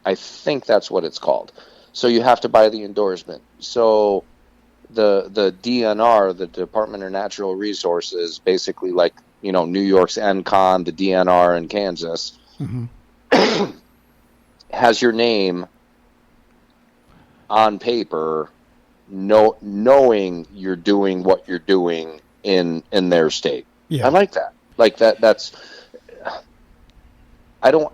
I think that's what it's called. So you have to buy the endorsement. So the DNR, the Department of Natural Resources, basically like, New York's NCON, the DNR in Kansas, has your name on paper, knowing you're doing what you're doing in their state. Yeah. I like that. That's I don't.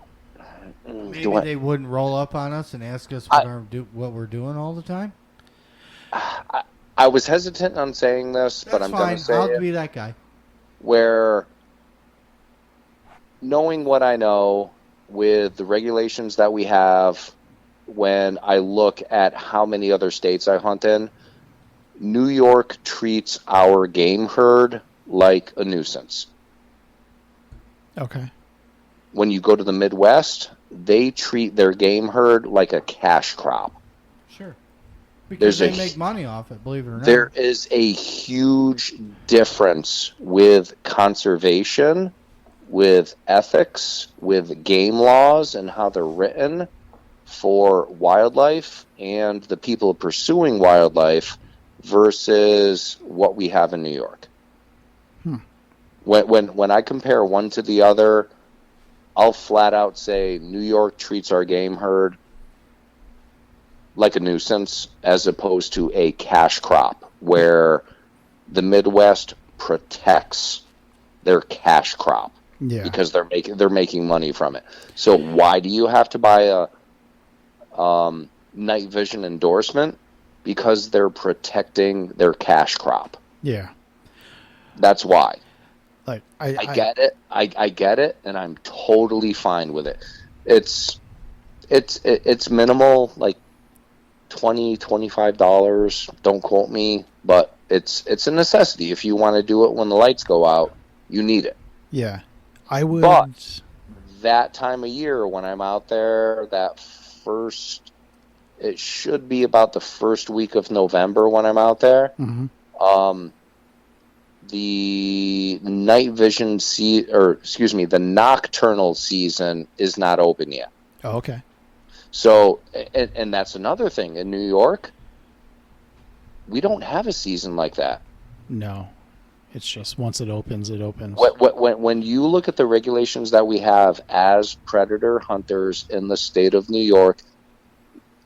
Maybe they wouldn't roll up on us and ask us what we're doing all the time. I was hesitant on saying this, but I'm going to say I'll be that guy. Where, knowing what I know with the regulations that we have, when I look at how many other states I hunt in, New York treats our game herd like a nuisance. Okay. When you go to the Midwest, they treat their game herd like a cash crop. Sure. Because they make money off it, believe it or not. There is a huge difference with conservation, with ethics, with game laws and how they're written for wildlife and the people pursuing wildlife versus what we have in New York. When I compare one to the other, I'll flat out say New York treats our game herd like a nuisance as opposed to a cash crop, where the Midwest protects their cash crop. Yeah. because they're making money from it. So why do you have to buy a night vision endorsement? Because they're protecting their cash crop. Yeah. That's why. Like I get it. I get it, and I'm totally fine with it. It's minimal, like $25. Don't quote me, but it's a necessity. If you want to do it when the lights go out, you need it. Yeah. I would. But that time of year when I'm out there, it should be about the first week of November when I'm out there. Mm-hmm. The night vision the nocturnal season is not open yet. Oh, okay. So, and that's another thing. In New York, we don't have a season like that. No. It's just once it opens, it opens. When you look at the regulations that we have as predator hunters in the state of New York,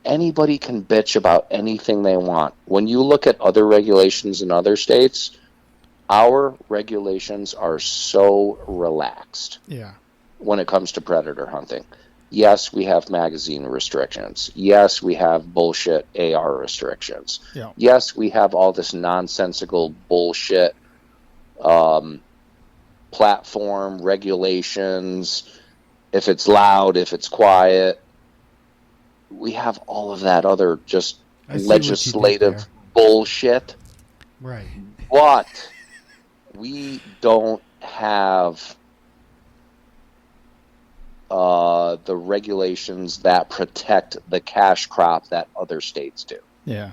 anybody can bitch about anything they want. When you look at other regulations in other states, our regulations are so relaxed. Yeah. When it comes to predator hunting. Yes, we have magazine restrictions. Yes, we have bullshit AR restrictions. Yeah. Yes, we have all this nonsensical bullshit platform regulations. If it's loud, if it's quiet. We have all of that other just legislative bullshit. Right. But we don't have the regulations that protect the cash crop that other states do. Yeah.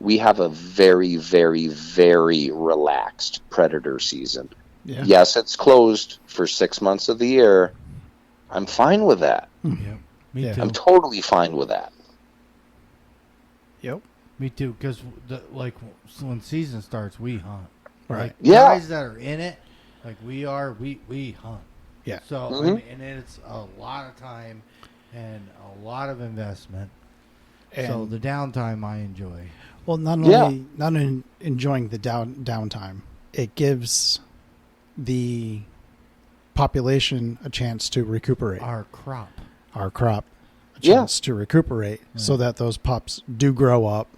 We have a very, very, very relaxed predator season. Yeah. Yes, it's closed for 6 months of the year. I'm fine with that. Yep. Me too. I'm totally fine with that. Yep. Me too. Because when season starts, we hunt. Right. Like, Yeah. guys that are in it, like we are, we hunt. Yeah. So and it's a lot of time and a lot of investment. And so the downtime I enjoy. Well, not only enjoying the downtime, it gives the population a chance to recuperate. Our crop A chance to recuperate, so that those pups do grow up,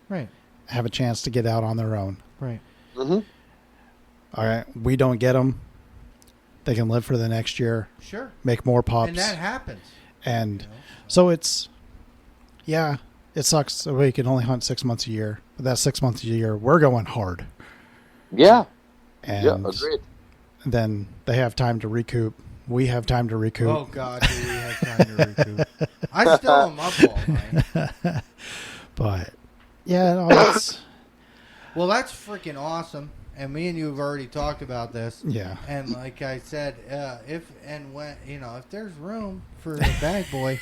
right, have a chance to get out on their own. right. Mm-hmm. All right, we don't get them. They can live for the next year. Sure. Make more pups. And that happens. And so it's, it sucks that we can only hunt 6 months a year. But that 6 months a year, we're going hard. Yeah. And agreed. then they have time to recoup. We have time to recoup. Oh, God, do we have time to recoup. I still am up all night. But, it's... Well, that's freaking awesome. And me and you have already talked about this. Yeah. And like I said, if there's room for a bag boy,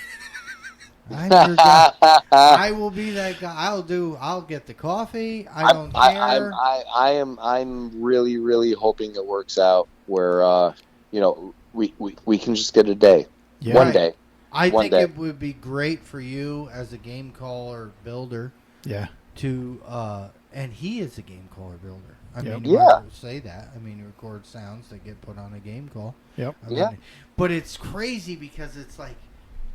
I will be that guy. I'll get the coffee. I don't care. I'm really, really hoping it works out where, we can just get a day. Yeah. One day. I think it would be great for you as a game caller builder. Yeah. And he is a game caller builder. I mean, say that. I mean, he records sounds that get put on a game call. Yep. But it's crazy because it's like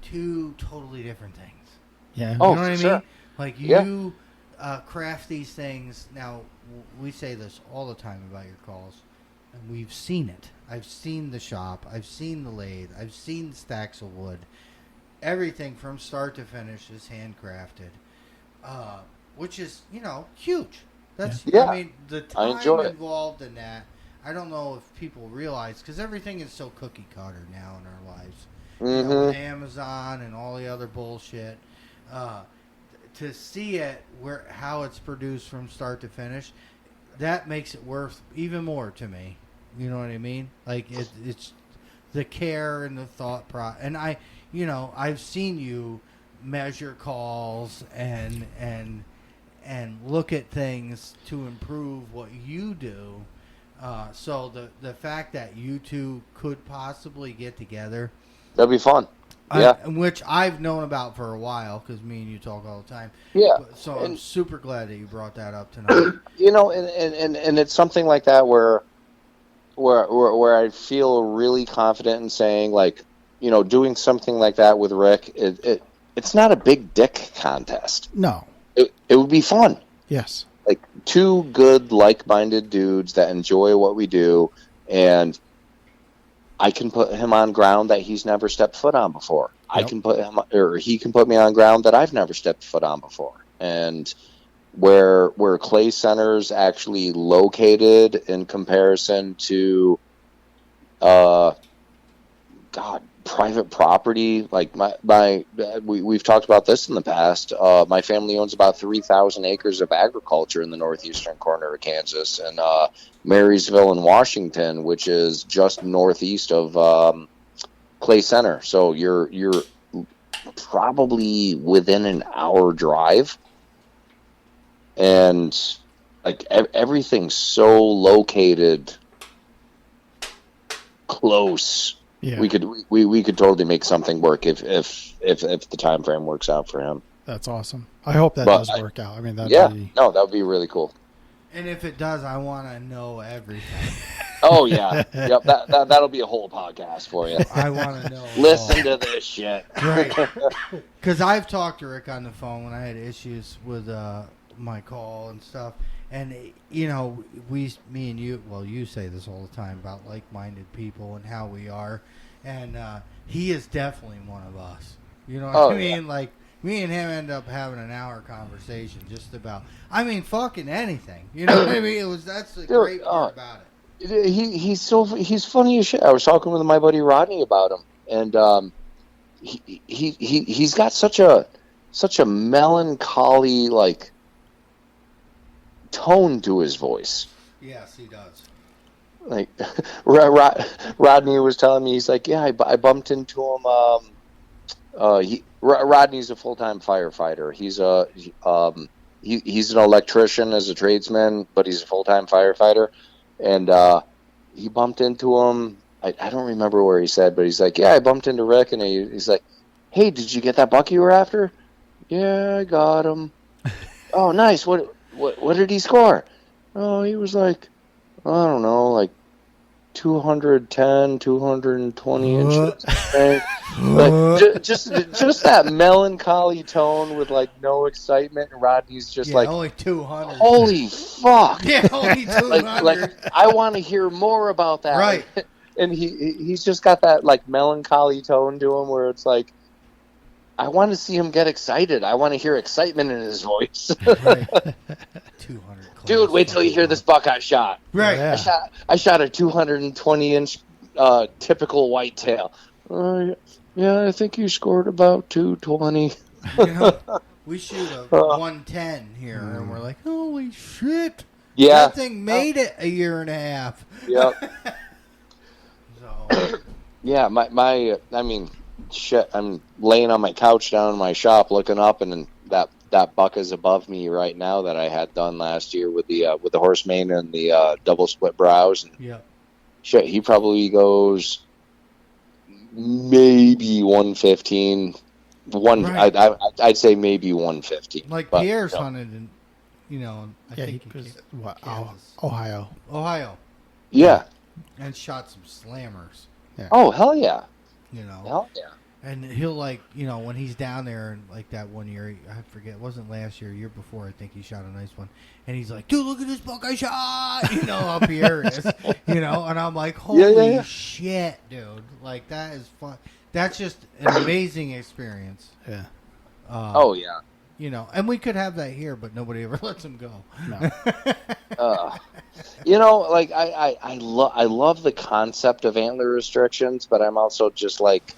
two totally different things. Yeah. You know what I sure. mean? Like you craft these things. Now, we say this all the time about your calls, and we've seen it. I've seen the shop. I've seen the lathe. I've seen stacks of wood. Everything from start to finish is handcrafted, which is, huge. That's I mean, the time involved in that, I don't know if people realize, because everything is so cookie cutter now in our lives. Mm-hmm. Amazon and all the other bullshit. To see it how it's produced from start to finish, that makes it worth even more to me. You know what I mean? Like it's the care and the thought process. And I've seen you measure calls and look at things to improve what you do. So the fact that you two could possibly get together, that'd be fun. Which I've known about for a while because me and you talk all the time. Yeah. So I'm super glad that you brought that up tonight. And it's something like that where, where I feel really confident in saying, like, doing something like that with Rick, it's not a big dick contest. No. It would be fun. Yes. Like two good, like-minded dudes that enjoy what we do, and I can put him on ground that he's never stepped foot on before. Yep. I can put him, or he can put me on ground that I've never stepped foot on before. And where Clay Center's actually located in comparison to, private property, like we've talked about this in the past. My family owns about 3,000 acres of agriculture in the northeastern corner of Kansas, and Marysville in Washington, which is just northeast of Clay Center. So you're probably within an hour drive, and like everyth's so located close. Yeah. We could totally make something work if the time frame works out for him. That's awesome. I hope that does work out. I mean, that would be really cool. And if it does, I want to know everything. Oh yeah, yep. That'll be a whole podcast for you. I want to know. Listen to this shit, right? Because I've talked to Rick on the phone when I had issues with my call and stuff, and me and you. Well, you say this all the time about like-minded people and how we are, and he is definitely one of us. You know what I mean? Yeah. Like, me and him end up having an hour conversation just about, fucking anything. You know what I mean? That's the great part about it. He's funny as shit. I was talking with my buddy Rodney about him, and he's got such a melancholy, like, tone to his voice. Yes, he does. Like Rodney was telling me, he's like, yeah, I bumped into him. Rodney's a full-time firefighter. He's an electrician as a tradesman, but he's a full-time firefighter. And he bumped into him. I don't remember where he said, but he's like, yeah, I bumped into Rick, and he's like, hey, did you get that buck you were after? Yeah, I got him. Oh, nice. What did he score? Oh, he was like, I don't know, like 210, 220 inches. Like, just that melancholy tone with, like, no excitement. And Rodney's just like, only 200. Holy fuck! Yeah, only 200. like I want to hear more about that. Right. And he's just got that, like, melancholy tone to him where it's like, I want to see him get excited. I want to hear excitement in his voice. Right. 200. Dude, wait till you hear this buck I shot. Right. Yeah. I shot a 220-inch typical whitetail. Yeah, I think you scored about 220. We shoot a 110 here, and we're like, holy shit. Yeah. That thing made it a year and a half. Yep. So. Yeah, shit, I'm laying on my couch down in my shop looking up, and that buck is above me right now that I had done last year with the horse mane and the double split brows. And yeah. Shit, he probably goes maybe 115. Right. I'd say maybe 115. Like Pierre's hunted in, I think he was Kansas. Ohio. Yeah. And shot some slammers. Yeah. Oh, hell yeah. Hell yeah. And he'll, like, when he's down there, and like that one year, I forget, it wasn't last year, year before, I think he shot a nice one. And he's like, dude, look at this buck I shot! Up here is, and I'm like, holy shit, dude. Like, that is fun. That's just an amazing experience. Yeah. Oh, yeah. And we could have that here, but nobody ever lets him go. No. Like, I love the concept of antler restrictions, but I'm also just like,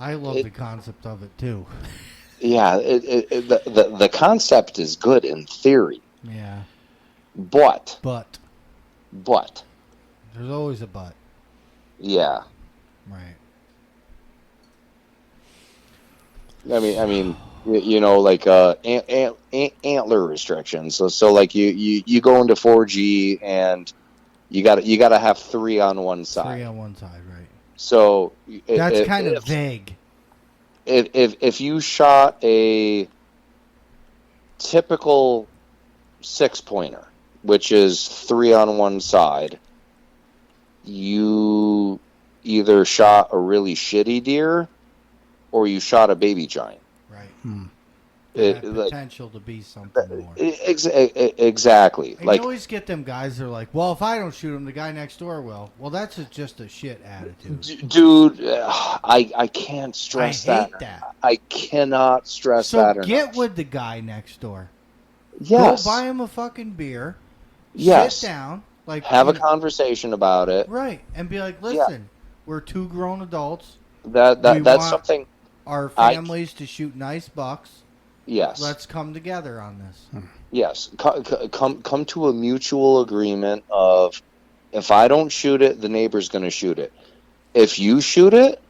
I love the concept of it too. Yeah, the concept is good in theory. Yeah. But there's always a but. Yeah. Right. I mean, like antler restrictions. So like you go into 4G and you got to have 3 on one side. 3 on one side, right? So that's kind of vague. If you shot a typical 6-pointer, which is 3 on one side, you either shot a really shitty deer or you shot a baby giant. Right. It, Had like, potential to be something more. exactly. And Like, you always get them guys that are like, well, if I don't shoot him, the guy next door will. Well, that's just a shit attitude. dude, I can't stress I hate that. I cannot stress So that enough. get with the guy next door. Yes. Go buy him a fucking beer. Yes. Sit down. Like, have a conversation about it. Right. And be like, listen, we're two grown adults. That's want something. Our families to shoot nice bucks. Yes. Let's come together on this. Yes. Come to a mutual agreement of, if I don't shoot it, the neighbor's going to shoot it. If you shoot it,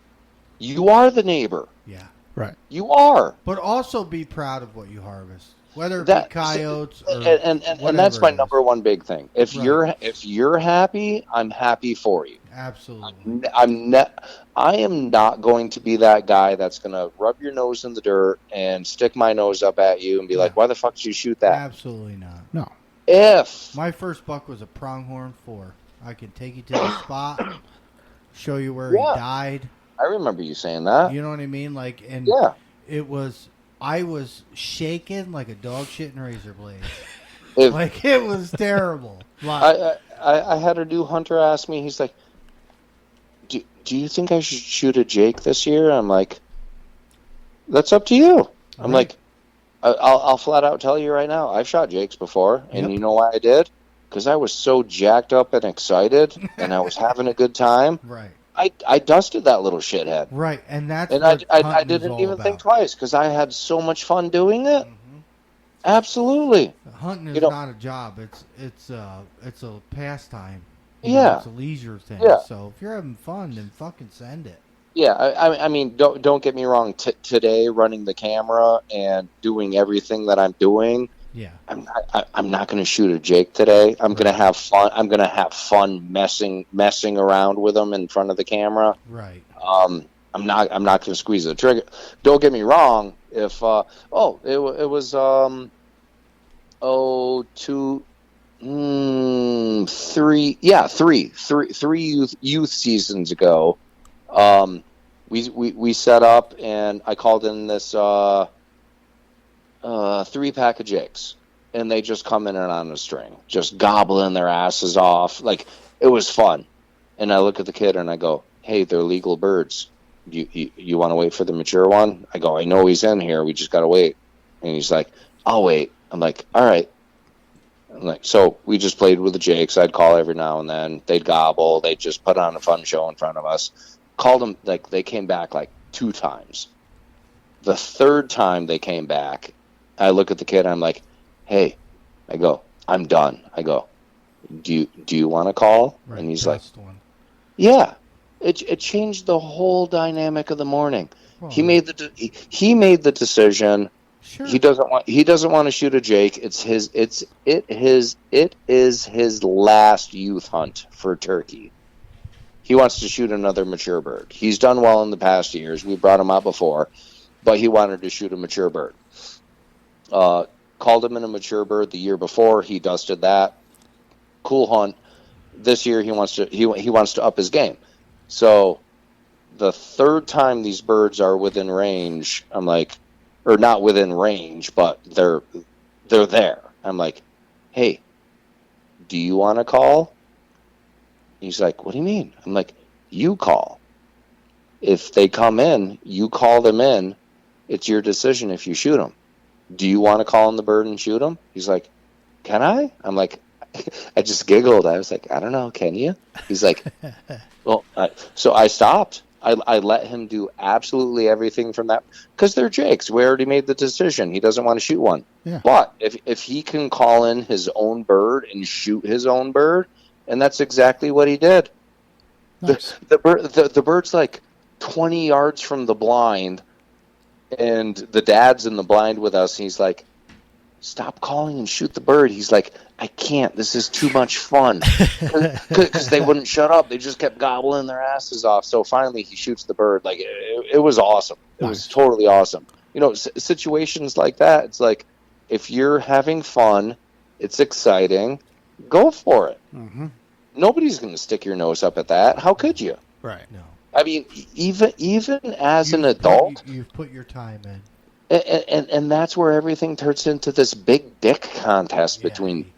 you are the neighbor. Yeah. Right. You are. But also be proud of what you harvest. Whether it be coyotes or and that's my number one big thing. If you're happy, I'm happy for you. Absolutely. I am not going to be that guy that's going to rub your nose in the dirt and stick my nose up at you and be like, why the fuck did you shoot that? Absolutely not. No. If my first buck was a pronghorn 4, I could take you to the spot, show you where he died. I remember you saying that. You know what I mean? Like, and I was shaking like a dog shit in razor blades. Like, it was terrible. I had a new hunter ask me, he's like, do you think I should shoot a Jake this year? I'm like, that's up to you. I'm like, I'll flat out tell you right now, I've shot Jakes before, and you know why I did? Because I was so jacked up and excited, and I was having a good time. Right. I dusted that little shithead. Right, and that's I didn't even think twice because I had so much fun doing it. Mm-hmm. Absolutely. Hunting is not a job; it's a pastime. It's a leisure thing. Yeah. So if you're having fun, then fucking send it. Yeah, I mean, don't get me wrong. Today, running the camera and doing everything that I'm doing. Yeah. I'm not going to shoot a Jake today. I'm going to have fun. I'm going to have fun messing around with them in front of the camera. Right. I'm not going to squeeze the trigger. Don't get me wrong. If it was three youth seasons ago. We set up and I called in this 3-pack of Jakes, and they just come in and on a string, just gobbling their asses off. Like, it was fun. And I look at the kid and I go, hey, they're legal birds. You want to wait for the mature one? I go, I know he's in here. We just got to wait. And he's like, I'll wait. I'm like, all right. I'm like, so we just played with the Jakes. I'd call every now and then. They'd gobble. They'd just put on a fun show in front of us. Called them, like, they came back like 2 times. The 3rd time they came back, I look at the kid and I'm like, hey, I go, I'm done. I go, do you want to call? Right, and he's like, yeah. It changed the whole dynamic of the morning. Well, he made the decision. Sure. He doesn't want to shoot a Jake. It is his last youth hunt for turkey. He wants to shoot another mature bird. He's done well in the past years. We brought him out before, but he wanted to shoot a mature bird. Called him in a mature bird the year before. He dusted that. Cool hunt. This year he wants to up his game. So the 3rd time these birds are within range, I'm like, or not within range, but they're there. I'm like, hey, do you want to call? He's like, what do you mean? I'm like, you call. If they come in, you call them in. It's your decision if you shoot them. Do you want to call in the bird and shoot him? He's like, can I? I'm like, I just giggled. I was like, I don't know. Can you? He's like, well, so I stopped. I let him do absolutely everything from that because they're Jakes. We already made the decision. He doesn't want to shoot one. Yeah. But if he can call in his own bird and shoot his own bird, and that's exactly what he did. Nice. The bird's like 20 yards from the blind, and the dad's in the blind with us. And he's like, stop calling and shoot the bird. He's like, I can't. This is too much fun. Because they wouldn't shut up. They just kept gobbling their asses off. So finally he shoots the bird. Like, it was awesome. It was totally awesome. You know, situations like that, it's like, if you're having fun, it's exciting, go for it. Mm-hmm. Nobody's going to stick your nose up at that. How could you? Right. No. I mean, even as an adult, You've put your time in. and that's where everything turns into this big dick contest Yeah, between, I hate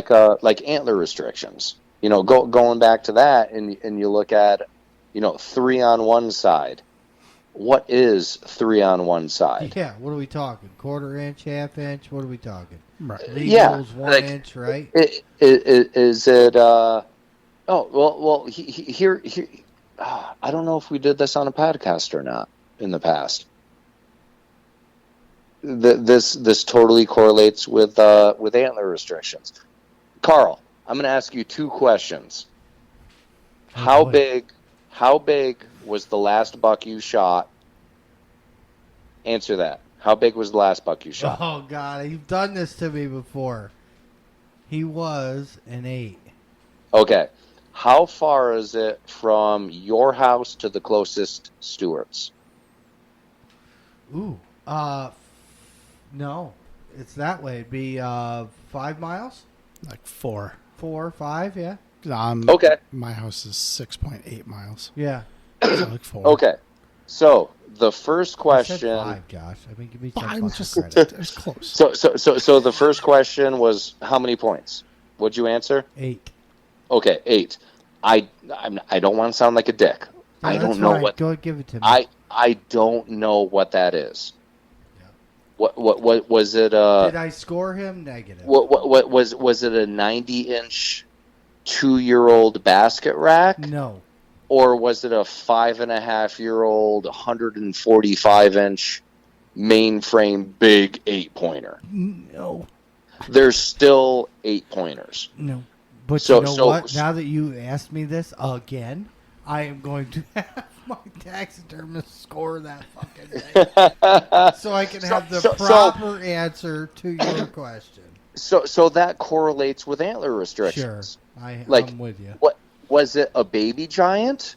that. like antler restrictions. Going back to that, and you look at, 3 on one side. What is 3 on one side? Yeah, what are we talking? Quarter inch, half inch? What are we talking? Right. Legals, 1 inch, right? Is it? Well. Here. I don't know if we did this on a podcast or not in the past. This totally correlates with antler restrictions. Carl, I'm going to ask you 2 questions. Oh, How big was the last buck you shot? Answer that. How big was the last buck you shot? Oh, God, you've done this to me before. He was an 8. Okay. How far is it from your house to the closest Stewart's? Ooh. No. It's that way. It'd be 5 miles? Like 4. 4, 5, yeah. Okay. My house is 6.8 miles. Yeah. So like 4. Okay. So the first I question. said 5, Josh. I mean, give me some I'm fucking just credit. it's close. So the first question was how many points? What'd you answer? 8. Okay, 8. I don't want to sound like a dick. No, I that's don't know fine. what Go ahead, give it to me. I don't know what that is. Yeah. What was it? Did I score him? Negative. What was it? A 90-inch 2-year-old basket rack? No. Or was it a 5.5-year-old 145-inch mainframe big 8-pointer? No. There's still 8-pointers. No. But So- you know so- what? Now that you asked me this again, I am going to have my taxidermist score that fucking thing. So I can have the proper answer to your question. So that correlates with antler restrictions. Sure. I'm with you. What was it? A baby giant?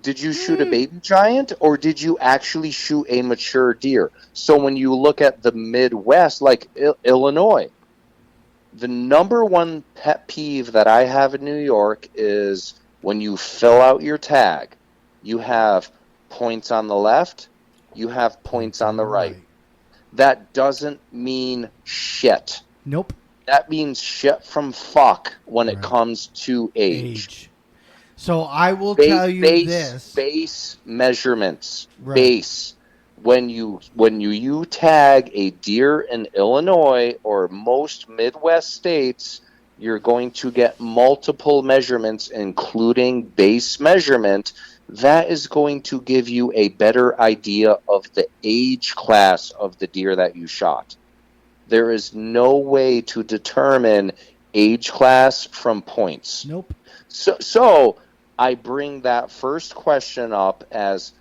Did you shoot a baby giant, or did you actually shoot a mature deer? So when you look at the Midwest, like Illinois, the number one pet peeve that I have in New York is when you fill out your tag, you have points on the left, you have points on the right. That doesn't mean shit. Nope. That means shit from fuck when it Right. comes to age. So I will tell you this. Base measurements. Right. Base. When you tag a deer in Illinois or most Midwest states, you're going to get multiple measurements, including base measurement. That is going to give you a better idea of the age class of the deer that you shot. There is no way to determine age class from points. Nope. So I bring that first question up as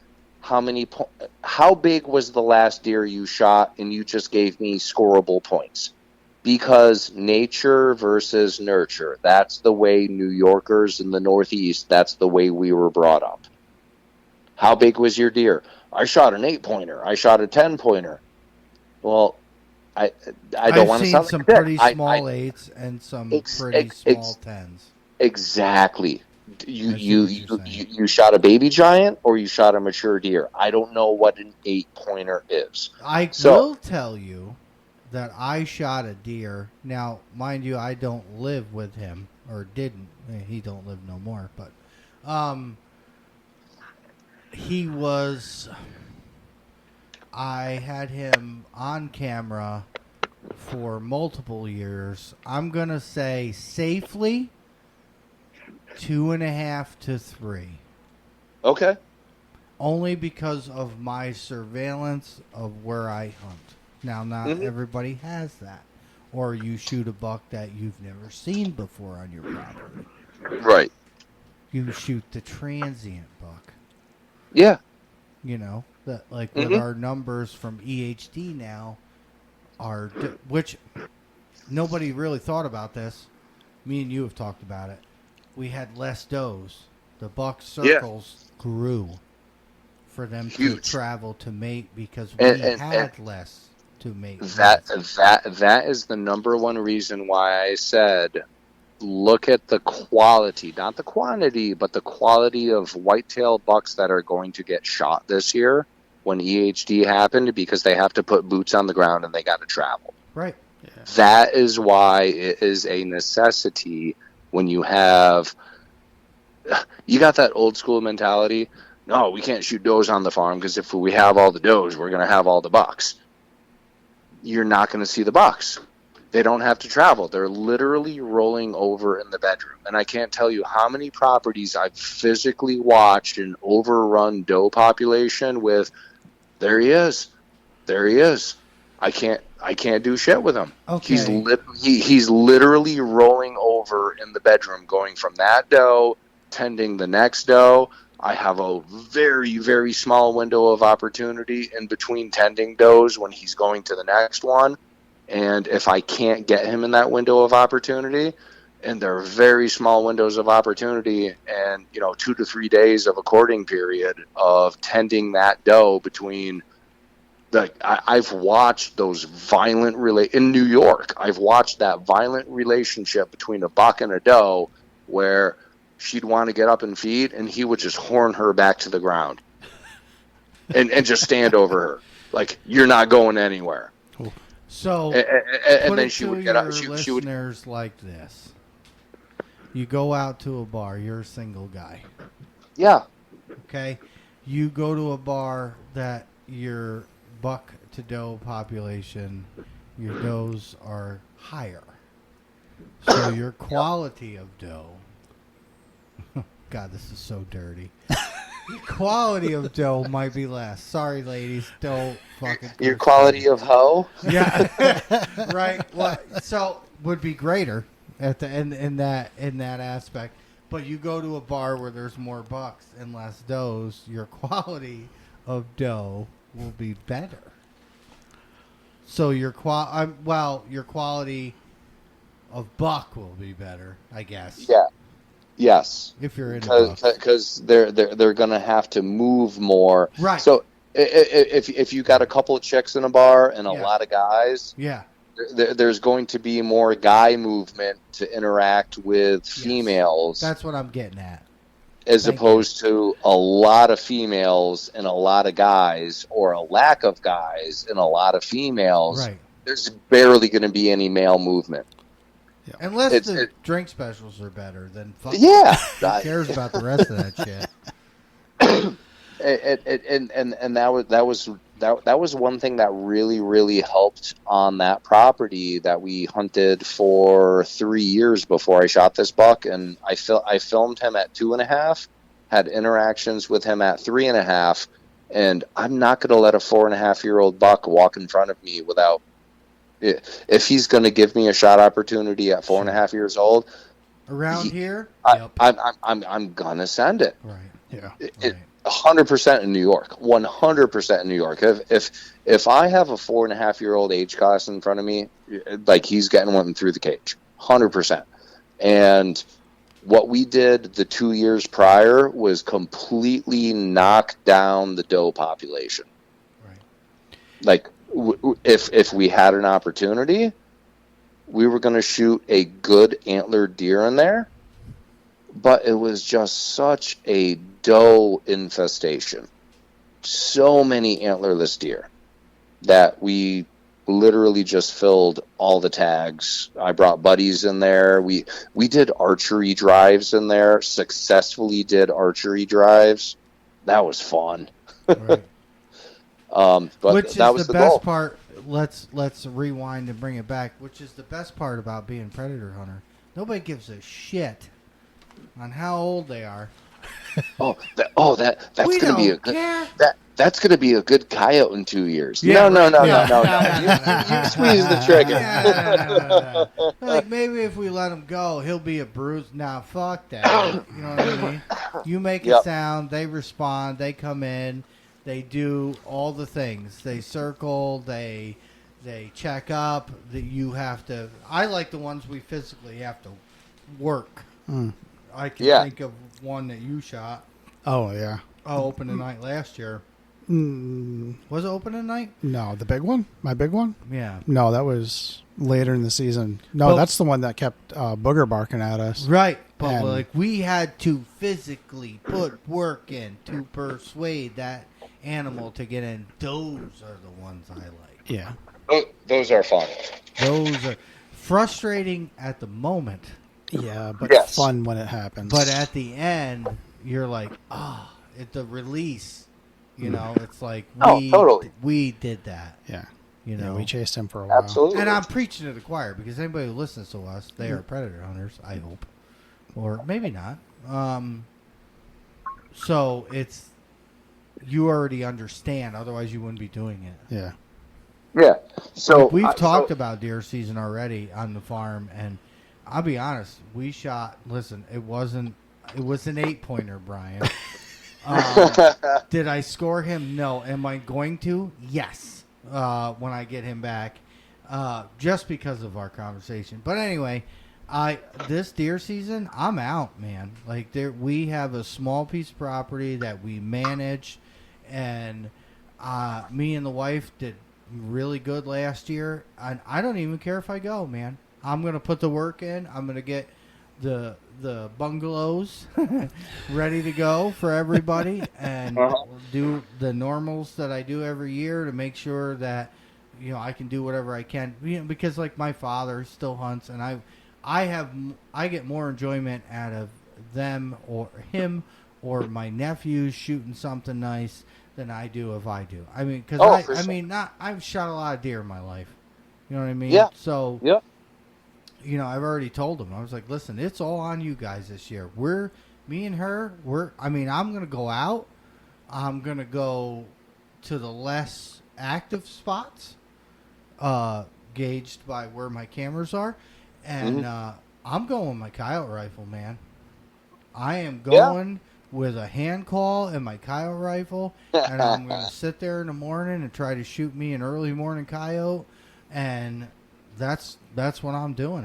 how big was the last deer you shot, and you just gave me scorable points. Because nature versus nurture, that's the way New Yorkers in the Northeast, that's the way we were brought up. How big was your deer? I shot an 8-pointer. I shot a 10-pointer. Well, I don't want to sound like some a dick. pretty small 8s and some pretty small 10s. Exactly. You shot a baby giant or you shot a mature deer. I don't know what an 8-pointer is. I will tell you that I shot a deer. Now, mind you, I don't live with him, or didn't. He don't live no more, but he was. I had him on camera for multiple years. I'm gonna say safely 2.5 to 3. Okay. Only because of my surveillance of where I hunt. Now, not everybody has that. Or you shoot a buck that you've never seen before on your property. Right. You shoot the transient buck. Yeah. You know, that like with our numbers from EHD now are, which nobody really thought about this. Me and you have talked about it. We had less does. The buck circles grew for them to travel to mate because we had less to mate. That is the number one reason why I said look at the quality, not the quantity, but the quality of whitetail bucks that are going to get shot this year when EHD happened, because they have to put boots on the ground and they got to travel. Right. Yeah. That is why it is a necessity when you got that old school mentality. No, we can't shoot does on the farm because if we have all the does, we're going to have all the bucks. You're not going to see the bucks. They don't have to travel. They're literally rolling over in the bedroom. And I can't tell you how many properties I've physically watched an overrun doe population with, there he is. There he is. I can't do shit with him. Okay. He's literally rolling over in the bedroom, going from that doe, tending the next doe. I have a very, very small window of opportunity in between tending does when he's going to the next one. And if I can't get him in that window of opportunity, and there are very small windows of opportunity, and 2 to 3 days of a courting period of tending that doe between I've watched those violent in New York. I've watched that violent relationship between a buck and a doe where she'd want to get up and feed, and he would just horn her back to the ground and just stand over her like, you're not going anywhere. Cool. So, and then she would get up. She would. Listeners like this. You go out to a bar. You're a single guy. Yeah. Okay. You go to a bar that your buck to doe population, your does are higher. So your quality of doe. God, this is so dirty. Your quality of doe might be less. Sorry, ladies. Don't fucking. Your quality of hoe? Yeah. Right. Well, so would be greater at the end in that aspect. But you go to a bar where there's more bucks and less does, your quality of doe will be better. So your quality of buck will be better, I guess. Yeah. Yes. If you're in because they're going to have to move more. Right. So if you got a couple of chicks in a bar and a lot of guys, there's going to be more guy movement to interact with females. That's what I'm getting at. As opposed to a lot of females and a lot of guys, or a lack of guys and a lot of females. Right. There's barely going to be any male movement. Yeah. Unless the drink specials are better, then fuck. Yeah. Who cares about the rest of that shit? And that was one thing that really, really helped on that property that we hunted for 3 years before I shot this buck. And I filmed him at 2.5, had interactions with him at 3.5, and I'm not going to let a 4.5-year-old buck walk in front of me without. If he's going to give me a shot opportunity at 4.5 years old, around here, I'm gonna send it. Right. Yeah. 100% in New York. 100% in New York. If I have a 4.5-year-old age class in front of me, like, he's getting one through the cage. 100%. And what we did the 2 years prior was completely knock down the doe population. Right. Like, if we had an opportunity, we were going to shoot a good antlered deer in there, but it was just such a doe infestation. So many antlerless deer that we literally just filled all the tags. I brought buddies in there. We did archery drives in there, successfully did archery drives. That was fun. Right. But which that is was the the best goal. part. Let's rewind and bring it back. Which is the best part about being predator hunter. Nobody gives a shit on how old they are. That's We going to be don't care. that's going to be a good coyote in 2 years. Yeah, No. Yeah. You squeeze the trigger. Yeah. Like, maybe if we let him go, he'll be a bruise. Nah, fuck that. You know what I mean? You make a sound, they respond, they come in. They do all the things. They circle. They check up. That you have to. I like the ones we physically have to work. I can think of one that you shot. Oh yeah. Open the night last year. Was it open at night? No, the big one? My big one? Yeah. No, that was later in the season. No, Well, that's the one that kept booger barking at us. Right. But And- like we had to physically put work in to persuade that animal to get in. Those are the ones I like. Yeah. Those are fun. Those are frustrating at the moment, Yeah, but Yes. fun when it happens. but at the end, you're like, it's the release. You know, it's like totally. we did that. yeah. You Yeah, know, we chased him for a while. Absolutely. and I'm preaching to the choir because anybody who listens to us, they are predator hunters. I hope, or maybe not. So it's you already understand. Otherwise, you wouldn't be doing it. Yeah. Yeah. So We've talked about deer season already on the farm, and I'll be honest, we shot. Listen, it was an 8-pointer, Brian. Did I score him? No. Am I going to? Yes. When I get him back, just because of our conversation. But anyway, this deer season, I'm out, man. Like we have a small piece of property that we manage, and me and the wife did really good last year, and I don't even care if I go, man. I'm gonna put the work in. I'm gonna get the bungalows ready to go for everybody, and do the normals that I do every year to make sure that I can do whatever I can. Because like my father still hunts, and I get more enjoyment out of them or him or my nephews shooting something nice than I do if I do. I mean, because I've shot a lot of deer in my life. You know what I mean? Yeah. So, yeah. I've already told them. I was like, listen, it's all on you guys this year. Me and her, I'm going to go out. I'm going to go to the less active spots, gauged by where my cameras are. And I'm going with my coyote rifle, man. I am going with a hand call and my coyote rifle, and I'm going to sit there in the morning and try to shoot me an early morning coyote, and that's what I'm doing.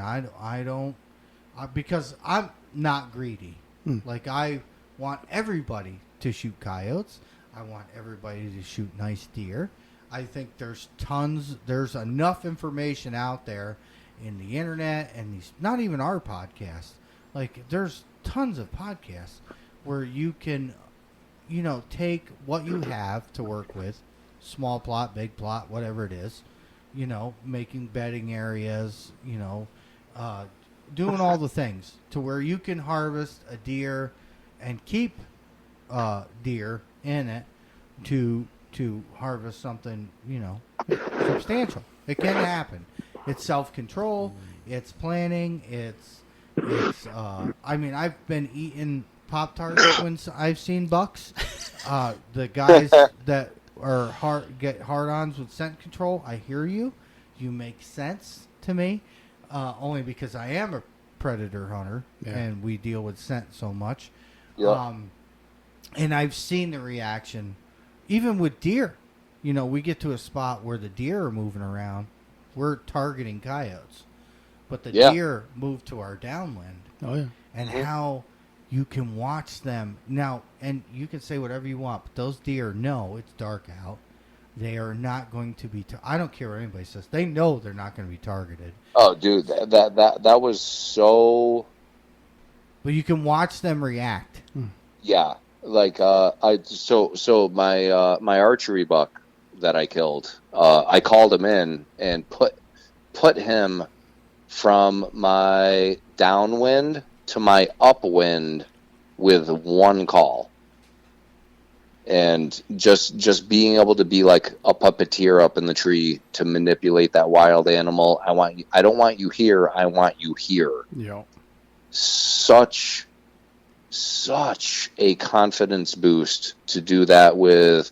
Because I'm not greedy. Like I want everybody to shoot coyotes. I want everybody to shoot nice deer. I think there's enough information out there in the internet and these, not even our podcast. Like there's tons of podcasts where you can, take what you have to work with, small plot, big plot, whatever it is, making bedding areas, doing all the things to where you can harvest a deer and keep deer in it to harvest something, substantial. It can happen. It's self-control. It's planning. It's I've been eating Pop-Tarts when I've seen bucks. The guys that get hard-ons with scent control, I hear you. You make sense to me. Only because I am a predator hunter and we deal with scent so much. Yeah. And I've seen the reaction, even with deer. We get to a spot where the deer are moving around. We're targeting coyotes. But the deer move to our downwind. Oh, yeah. And how you can watch them. Now, and you can say whatever you want, but those deer know it's dark out. They are not going to be. I don't care what anybody says. They know they're not going to be targeted. Oh, dude, that was so. But you can watch them react. Yeah, like my archery buck that I killed. I called him in and put him from my downwind to my upwind with one call. And just being able to be like a puppeteer up in the tree to manipulate that wild animal. I don't want you here. I want you here. Yeah. Such a confidence boost to do that with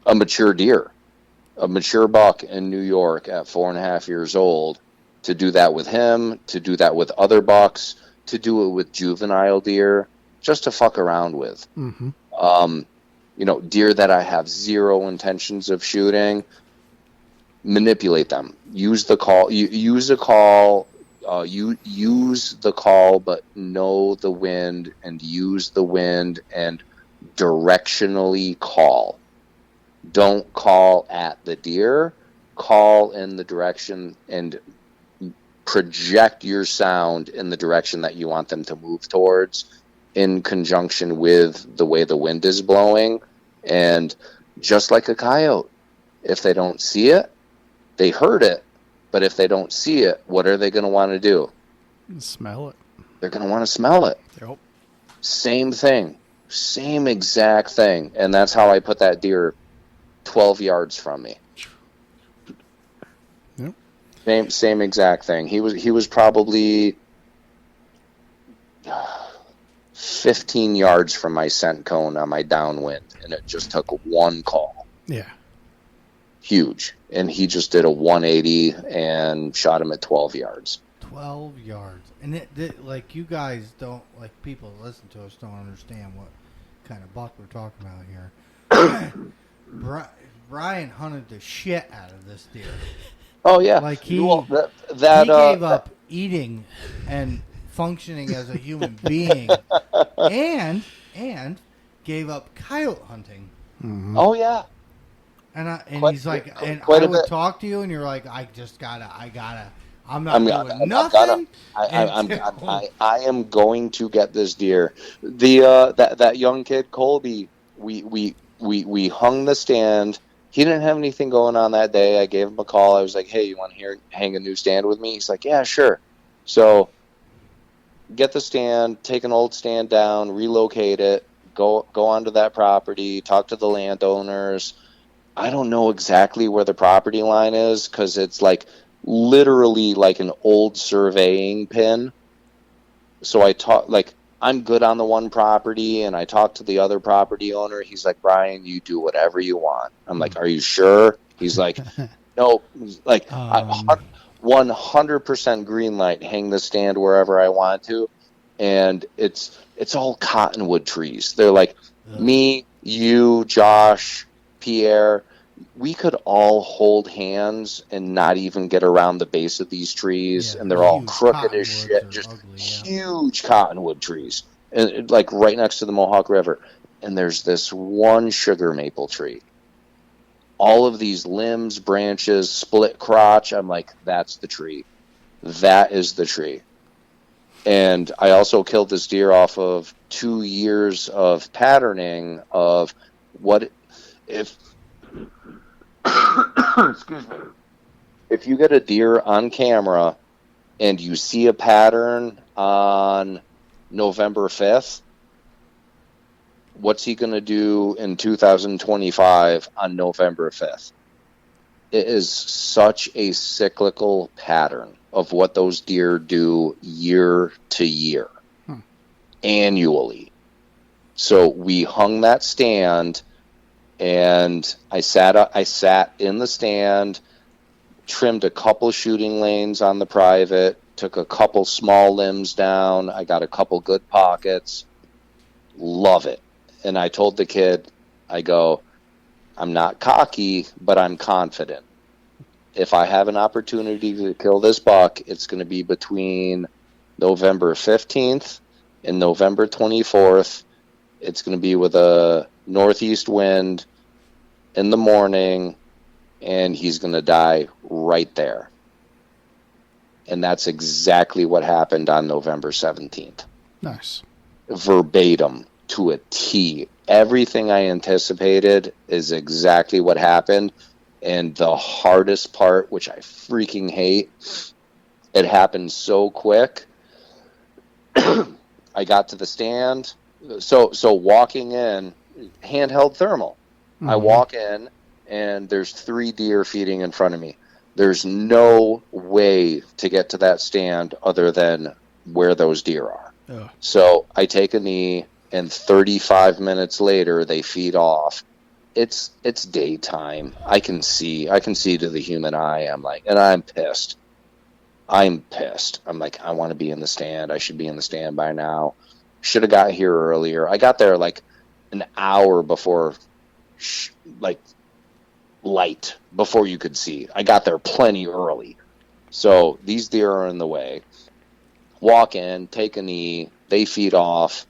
a mature deer, a mature buck in New York at 4.5 years old. To do that with him, to do that with other bucks, to do it with juvenile deer, just to fuck around with. Mm-hmm. Deer that I have zero intentions of shooting, manipulate them. Use the call. Use the call. Use the call, but know the wind and use the wind and directionally call. Don't call at the deer. Call in the direction and project your sound in the direction that you want them to move towards, in conjunction with the way the wind is blowing. And just like a coyote, if they don't see it, they heard it. But if they don't see it, what are they going to want to do? Smell it. They're going to want to smell it. Yep. Same thing. Same exact thing. And that's how I put that deer 12 yards from me. Yep. Same exact thing. He was probably 15 yards from my scent cone on my downwind, and it just took one call. Yeah. Huge. And he just did a 180 and shot him at 12 yards. 12 yards. And like, you guys don't, like, people that listen to us don't understand what kind of buck we're talking about here. Brian hunted the shit out of this deer. Oh, yeah. Like, he gave up eating and functioning as a human being and gave up coyote hunting. Mm-hmm. Oh, yeah. And he's like, and I would talk to you, and you're like, I gotta. I'm not doing nothing. I am going to get this deer. That young kid Colby, we hung the stand. He didn't have anything going on that day. I gave him a call. I was like, hey, you want to hang a new stand with me? He's like, yeah, sure. So get the stand, take an old stand down, relocate it, go onto that property, talk to the landowners. I don't know exactly where the property line is, because it's like literally like an old surveying pin. So I'm good on the one property, and I talked to the other property owner. He's like, Brian, you do whatever you want. I'm like, are you sure? He's like, no, like 100% green light, hang the stand wherever I want to. And it's all cottonwood trees. They're like me, you, Josh, Pierre, we could all hold hands and not even get around the base of these trees, and they're all crooked as shit. Just ugly, huge cottonwood trees, and like right next to the Mohawk River. And there's this one sugar maple tree. All of these limbs, branches, split crotch. I'm like, that's the tree. That is the tree. And I also killed this deer off of 2 years of patterning of what if excuse me, if you get a deer on camera and you see a pattern on November 5th, what's he going to do in 2025 on November 5th? It is such a cyclical pattern of what those deer do year to year, annually. So we hung that stand, and I sat in the stand, trimmed a couple shooting lanes on the private, took a couple small limbs down. I got a couple good pockets. Love it. And I told the kid, I go, I'm not cocky, but I'm confident. If I have an opportunity to kill this buck, it's going to be between November 15th and November 24th. It's going to be with a northeast wind in the morning, and he's going to die right there. And that's exactly what happened on November 17th. Nice. Verbatim to a T. Everything I anticipated is exactly what happened. And the hardest part, which I freaking hate, it happened so quick. I got to the stand. So walking in, handheld thermal. Mm-hmm. I walk in, and there's 3 deer feeding in front of me. There's no way to get to that stand other than where those deer are. Oh. So I take a knee, and 35 minutes later, they feed off. It's daytime. I can see to the human eye. I'm like, and I'm pissed. I'm like, I want to be in the stand. I should be in the stand by now. Should have got here earlier. I got there like an hour before, light, before you could see. I got there plenty early. So these deer are in the way. Walk in, take a knee. They feed off.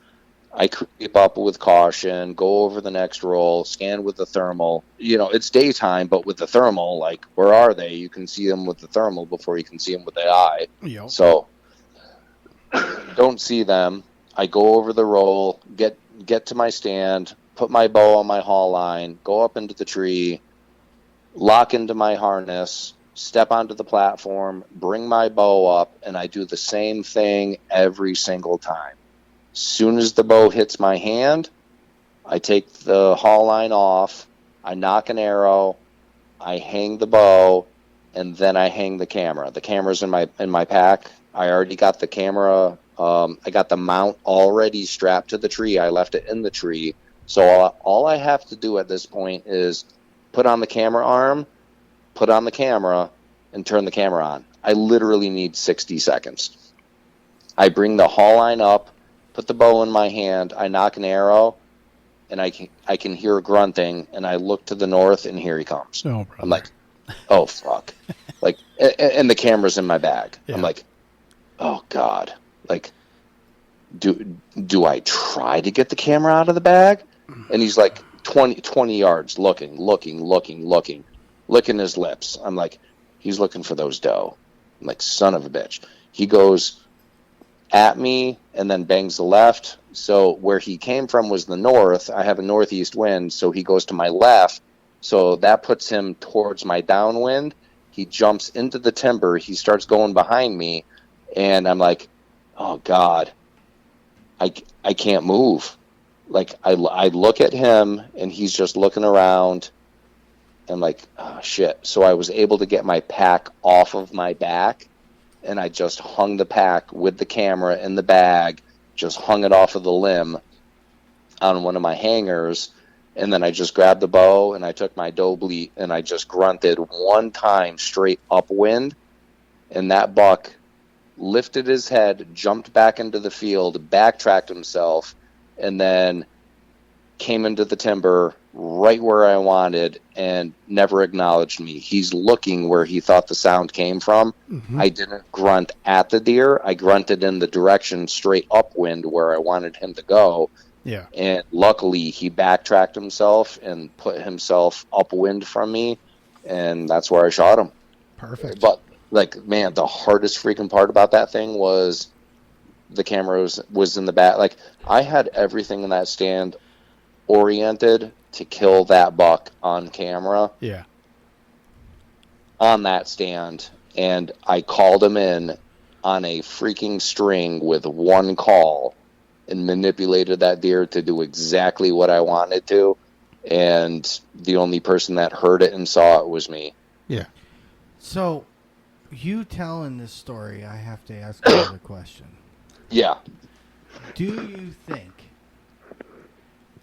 I creep up with caution, go over the next roll, scan with the thermal. It's daytime, but with the thermal, like, where are they? You can see them with the thermal before you can see them with the eye. Yep. So, don't see them. I go over the roll, get to my stand, put my bow on my haul line, go up into the tree, lock into my harness, step onto the platform, bring my bow up, and I do the same thing every single time. Soon as the bow hits my hand, I take the haul line off, I nock an arrow, I hang the bow, and then I hang the camera. The camera's in my pack. I already got the camera. I got the mount already strapped to the tree. I left it in the tree. So all I have to do at this point is put on the camera arm, put on the camera, and turn the camera on. I literally need 60 seconds. I bring the haul line up, put the bow in my hand, I nock an arrow, and I can hear grunting, and I look to the north, and here he comes. Oh, I'm like, oh, fuck. Like, and the camera's in my bag. Yeah. I'm like, oh, God. Like, do I try to get the camera out of the bag? And he's like 20 yards looking, licking his lips. I'm like, he's looking for those doe. I'm like, son of a bitch. He goes at me and then bangs the left. So where he came from was the north. I have a northeast wind, so he goes to my left. So that puts him towards my downwind. He jumps into the timber. He starts going behind me, and I'm like, oh, God, I can't move. Like, I look at him, and he's just looking around. I'm like, oh, shit. So I was able to get my pack off of my back, and I just hung the pack with the camera in the bag, just hung it off of the limb on one of my hangers, and then I just grabbed the bow, and I took my doe bleat, and I just grunted one time straight upwind, and that buck lifted his head, jumped back into the field, backtracked himself, and then came into the timber right where I wanted and never acknowledged me. He's looking where he thought the sound came from. Mm-hmm. I didn't grunt at the deer. I grunted in the direction straight upwind where I wanted him to go. Yeah. And luckily he backtracked himself and put himself upwind from me, and that's where I shot him. Perfect. But, like, man, the hardest freaking part about that thing was the camera was in the back. Like, I had everything in that stand oriented to kill that buck on camera. Yeah. On that stand, and I called him in on a freaking string with one call and manipulated that deer to do exactly what I wanted to, and the only person that heard it and saw it was me. Yeah. So, you telling this story, I have to ask another question. Yeah. Do you think,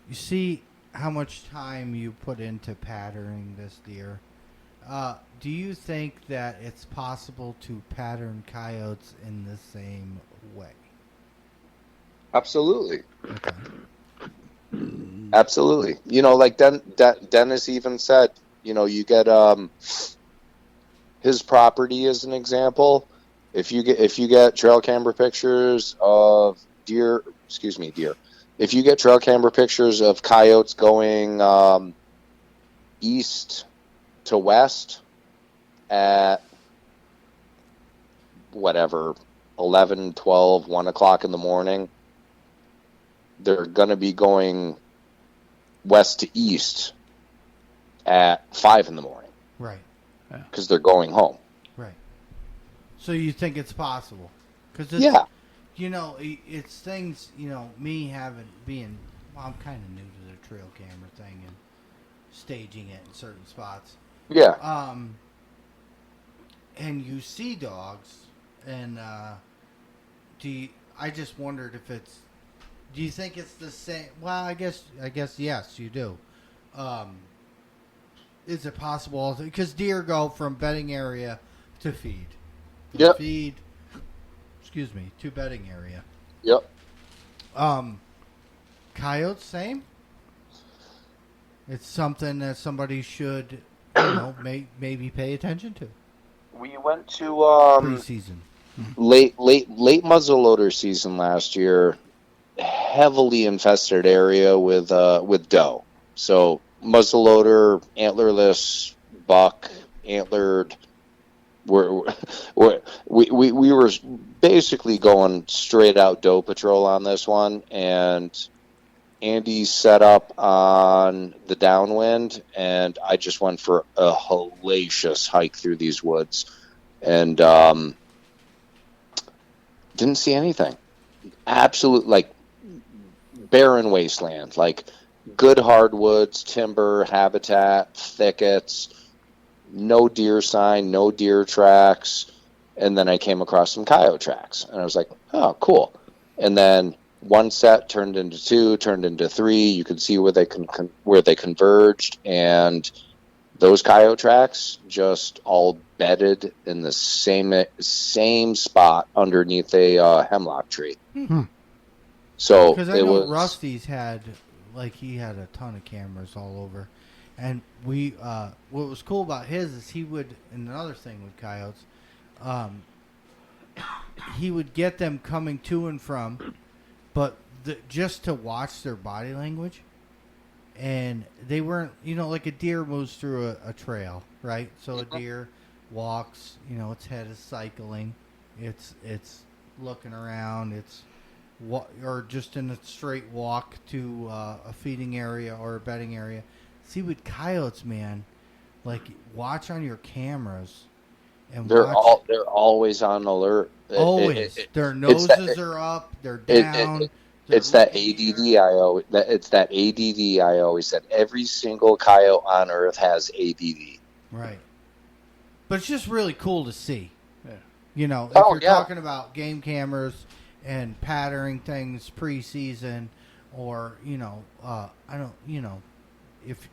you see how much time you put into patterning this deer? Do you think that it's possible to pattern coyotes in the same way? Absolutely. Okay. Absolutely. Like Dennis even said, you get his property as an example. If you get trail camera pictures of deer. If you get trail camera pictures of coyotes going east to west at whatever 11, 12, 1 o'clock in the morning, they're going to be going west to east at 5 in the morning. Right. Because they're going home. Right. So you think it's possible? Cause yeah. It's things, me being, I'm kind of new to the trail camera thing and staging it in certain spots. Yeah. And you see dogs, and I just wondered if do you think it's the same? Well, I guess yes, you do. Is it possible? Because deer go from bedding area to feed. Yep. To bedding area. Yep. Coyotes, same? It's something that somebody should, maybe pay attention to. We went to Preseason. late muzzleloader season last year. heavily infested area with doe. So muzzleloader, antlerless buck, antlered. We were basically going straight out doe patrol on this one, and Andy set up on the downwind, and I just went for a hellacious hike through these woods, and didn't see anything. Absolute, like, barren wasteland, like good hardwoods, timber, habitat, thickets, no deer sign, no deer tracks, and then I came across some coyote tracks, and I was like, oh, cool. And then one set turned into two, turned into three. You could see where they converged, and those coyote tracks just all bedded in the same spot underneath a hemlock tree. Hmm. So because I know Rusty's had, like, he had a ton of cameras all over, and we what was cool about his is he would, and another thing with coyotes, he would get them coming to and from, but just to watch their body language, and they weren't, like a deer moves through a trail, right? So a deer walks, its head is cycling, it's looking around, it's or just in a straight walk to a feeding area or a bedding area. See, with coyotes, man, like, watch on your cameras, and they're always on alert. Always, their noses are up, they're down. It's that ADD I always said. Every single coyote on Earth has ADD. Right. But it's just really cool to see. Yeah. If you're talking about game cameras and patterning things pre-season, or, if,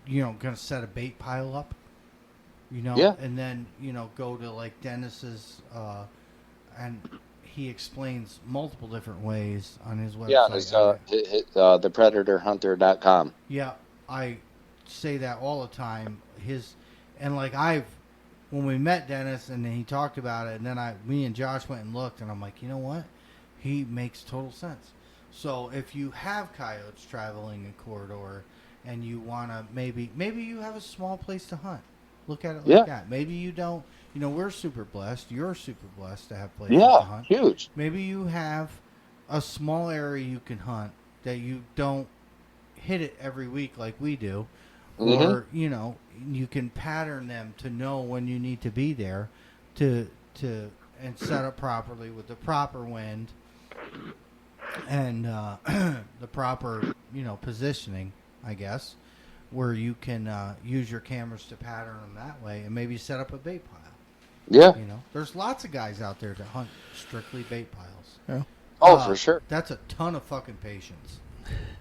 going to set a bait pile up, and then, go to, like, Dennis's, and he explains multiple different ways on his website. Yeah, it's thepredatorhunter.com. Yeah, I say that all the time. When we met Dennis and then he talked about it, and then me and Josh went and looked, and I'm like, you know what? He makes total sense. So if you have coyotes traveling a corridor and you want to, maybe you have a small place to hunt. Look at it like that. Maybe you don't. We're super blessed. You're super blessed to have places to hunt. Yeah, huge. Maybe you have a small area you can hunt that you don't hit it every week like we do. Mm-hmm. Or, you can pattern them to know when you need to be there and set up properly with the proper wind and the proper, positioning, I guess, where you can use your cameras to pattern them that way, and maybe set up a bait pile. Yeah. There's lots of guys out there that hunt strictly bait piles. Yeah. Oh, for sure. That's a ton of fucking patience.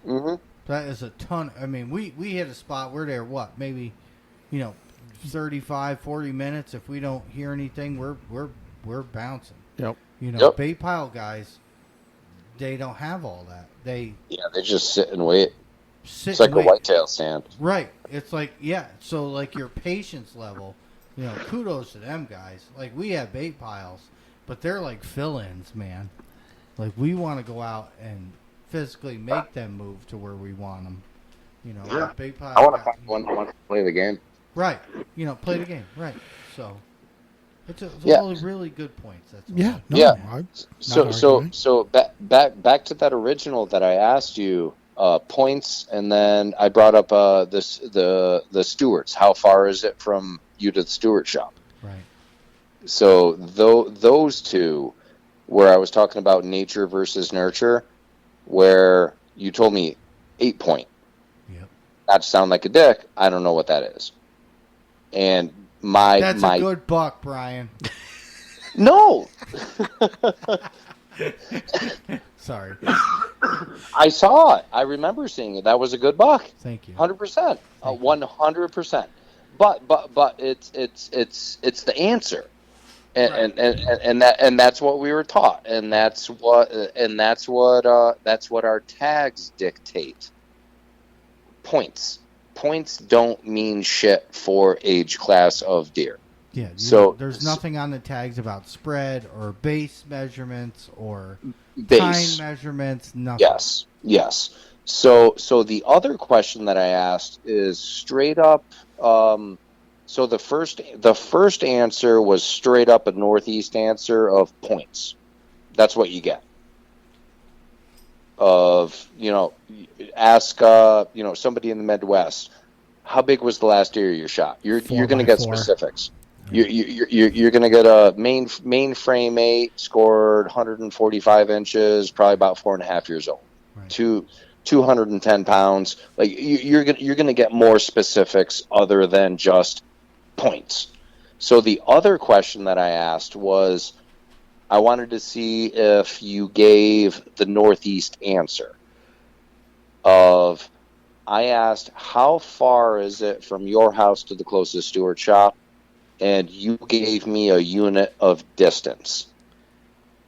Mm-hmm. That is a ton. I mean, we hit a spot. We're there, maybe, 35, 40 minutes. If we don't hear anything, we're bouncing. Yep. Bait pile guys, they don't have all that. They just sit and wait. It's like a whitetail stand. Right. It's like, so, like, your patience level, kudos to them guys. Like, we have bait piles, but they're like fill-ins, man. Like, we want to go out and physically make them move to where we want them. Bait pile. I want to find one that wants to play the game. Right. Play the game. Right. So, it's all really good points. That's all. Yeah. No, Yeah. So back to that original that I asked you. Points, and then I brought up the stewards. How far is it from you to the steward shop? Right. So those two, where I was talking about nature versus nurture, where you told me 8 point. Yep. Not to sound like a dick, I don't know what that is. And that's a good buck, Brian. No. Sorry. I saw it. I remember seeing it. That was a good buck. Thank you. 100%. 100%. But it's the answer, and that's what we were taught, and that's what our tags dictate. Points don't mean shit for age class of deer. Yeah. There's nothing on the tags about spread or base measurements or base. Time measurements, nothing. Yes. So the other question that I asked is straight up. So the first answer was straight up a Northeast answer of points. That's what you get. Of ask somebody in the Midwest, how big was the last deer you shot? You're going to get 4x4. specifics. You're going to get a main frame 8, scored 145 inches, probably about 4.5 years old, Right. 210 pounds. Like you're going to get more specifics other than just points. So the other question that I asked was, I wanted to see if you gave the Northeast answer. I asked, how far is it from your house to the closest Stewart shop? And you gave me a unit of distance,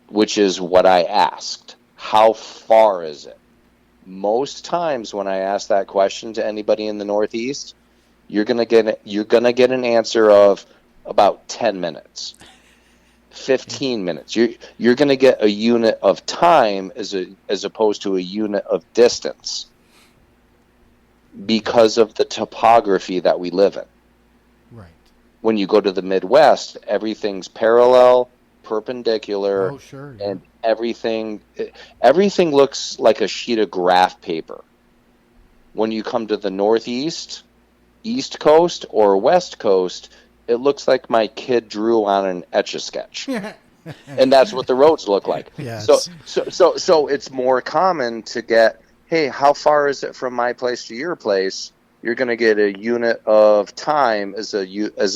which is what I asked. How far is it? Most times when I ask that question to anybody in the Northeast, you're gonna get an answer of about 10 minutes, 15 minutes. You're gonna get a unit of time as opposed to a unit of distance, because of the topography that we live in. Right. When you go to the Midwest, everything's parallel, perpendicular, Oh, sure. Yeah. and everything looks like a sheet of graph paper. When you come to the Northeast, East Coast, or West Coast, it looks like my kid drew on an Etch-a-Sketch. And that's what the roads look like. Yes. So it's more common to get, hey, how far is it from my place to your place? You're going to get a unit of time as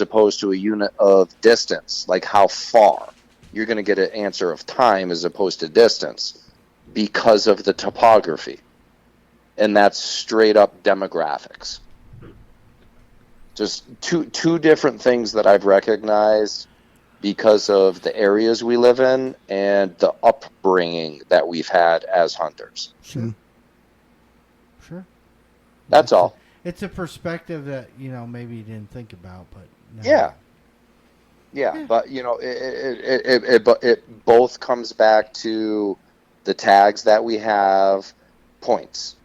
opposed to a unit of distance. Like how far? You're going to get an answer of time as opposed to distance because of the topography. And that's straight up demographics. Just two different things that I've recognized because of the areas we live in and the upbringing that we've had as hunters. Sure. Sure. That's all. It's a perspective that, maybe you didn't think about, but no. Yeah, but it both comes back to the tags that we have, points.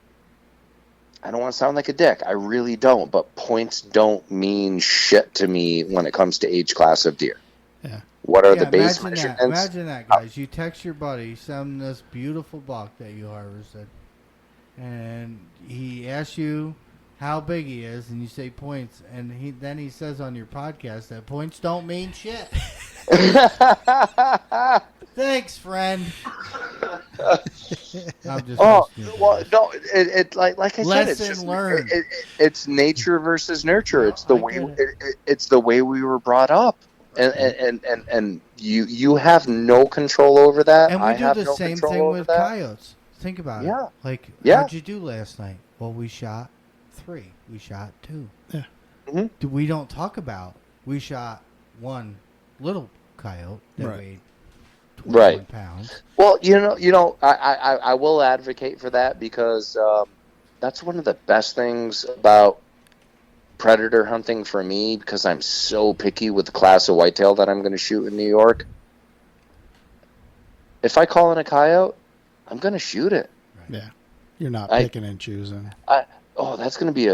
I don't want to sound like a dick. I really don't, but points don't mean shit to me when it comes to age class of deer. Yeah. What are the base imagine measurements? Imagine that, guys. You text your buddy, send him this beautiful buck that you harvested, and he asks you how big he is, and you say points, and then he says on your podcast that points don't mean shit. Thanks, friend. I'm just well, no, it like I said, it's lesson just learned. It's nature versus nurture. No, It's the I way get it. it's the way we were brought up, and you have no control over that. And we I do have the no same control thing over with that. coyotes. Think about it. Yeah. Like, Yeah. how'd you do last night? Well, we shot 3. We shot 2. Yeah. Mm-hmm. We don't talk about. We shot 1 little coyote that Right. weighed 21 Right. pounds. Well, I will advocate for that because that's one of the best things about predator hunting for me, because I'm so picky with the class of whitetail that I'm going to shoot in New York. If I call in a coyote, I'm going to shoot it. Yeah. You're not picking and choosing. That's going to be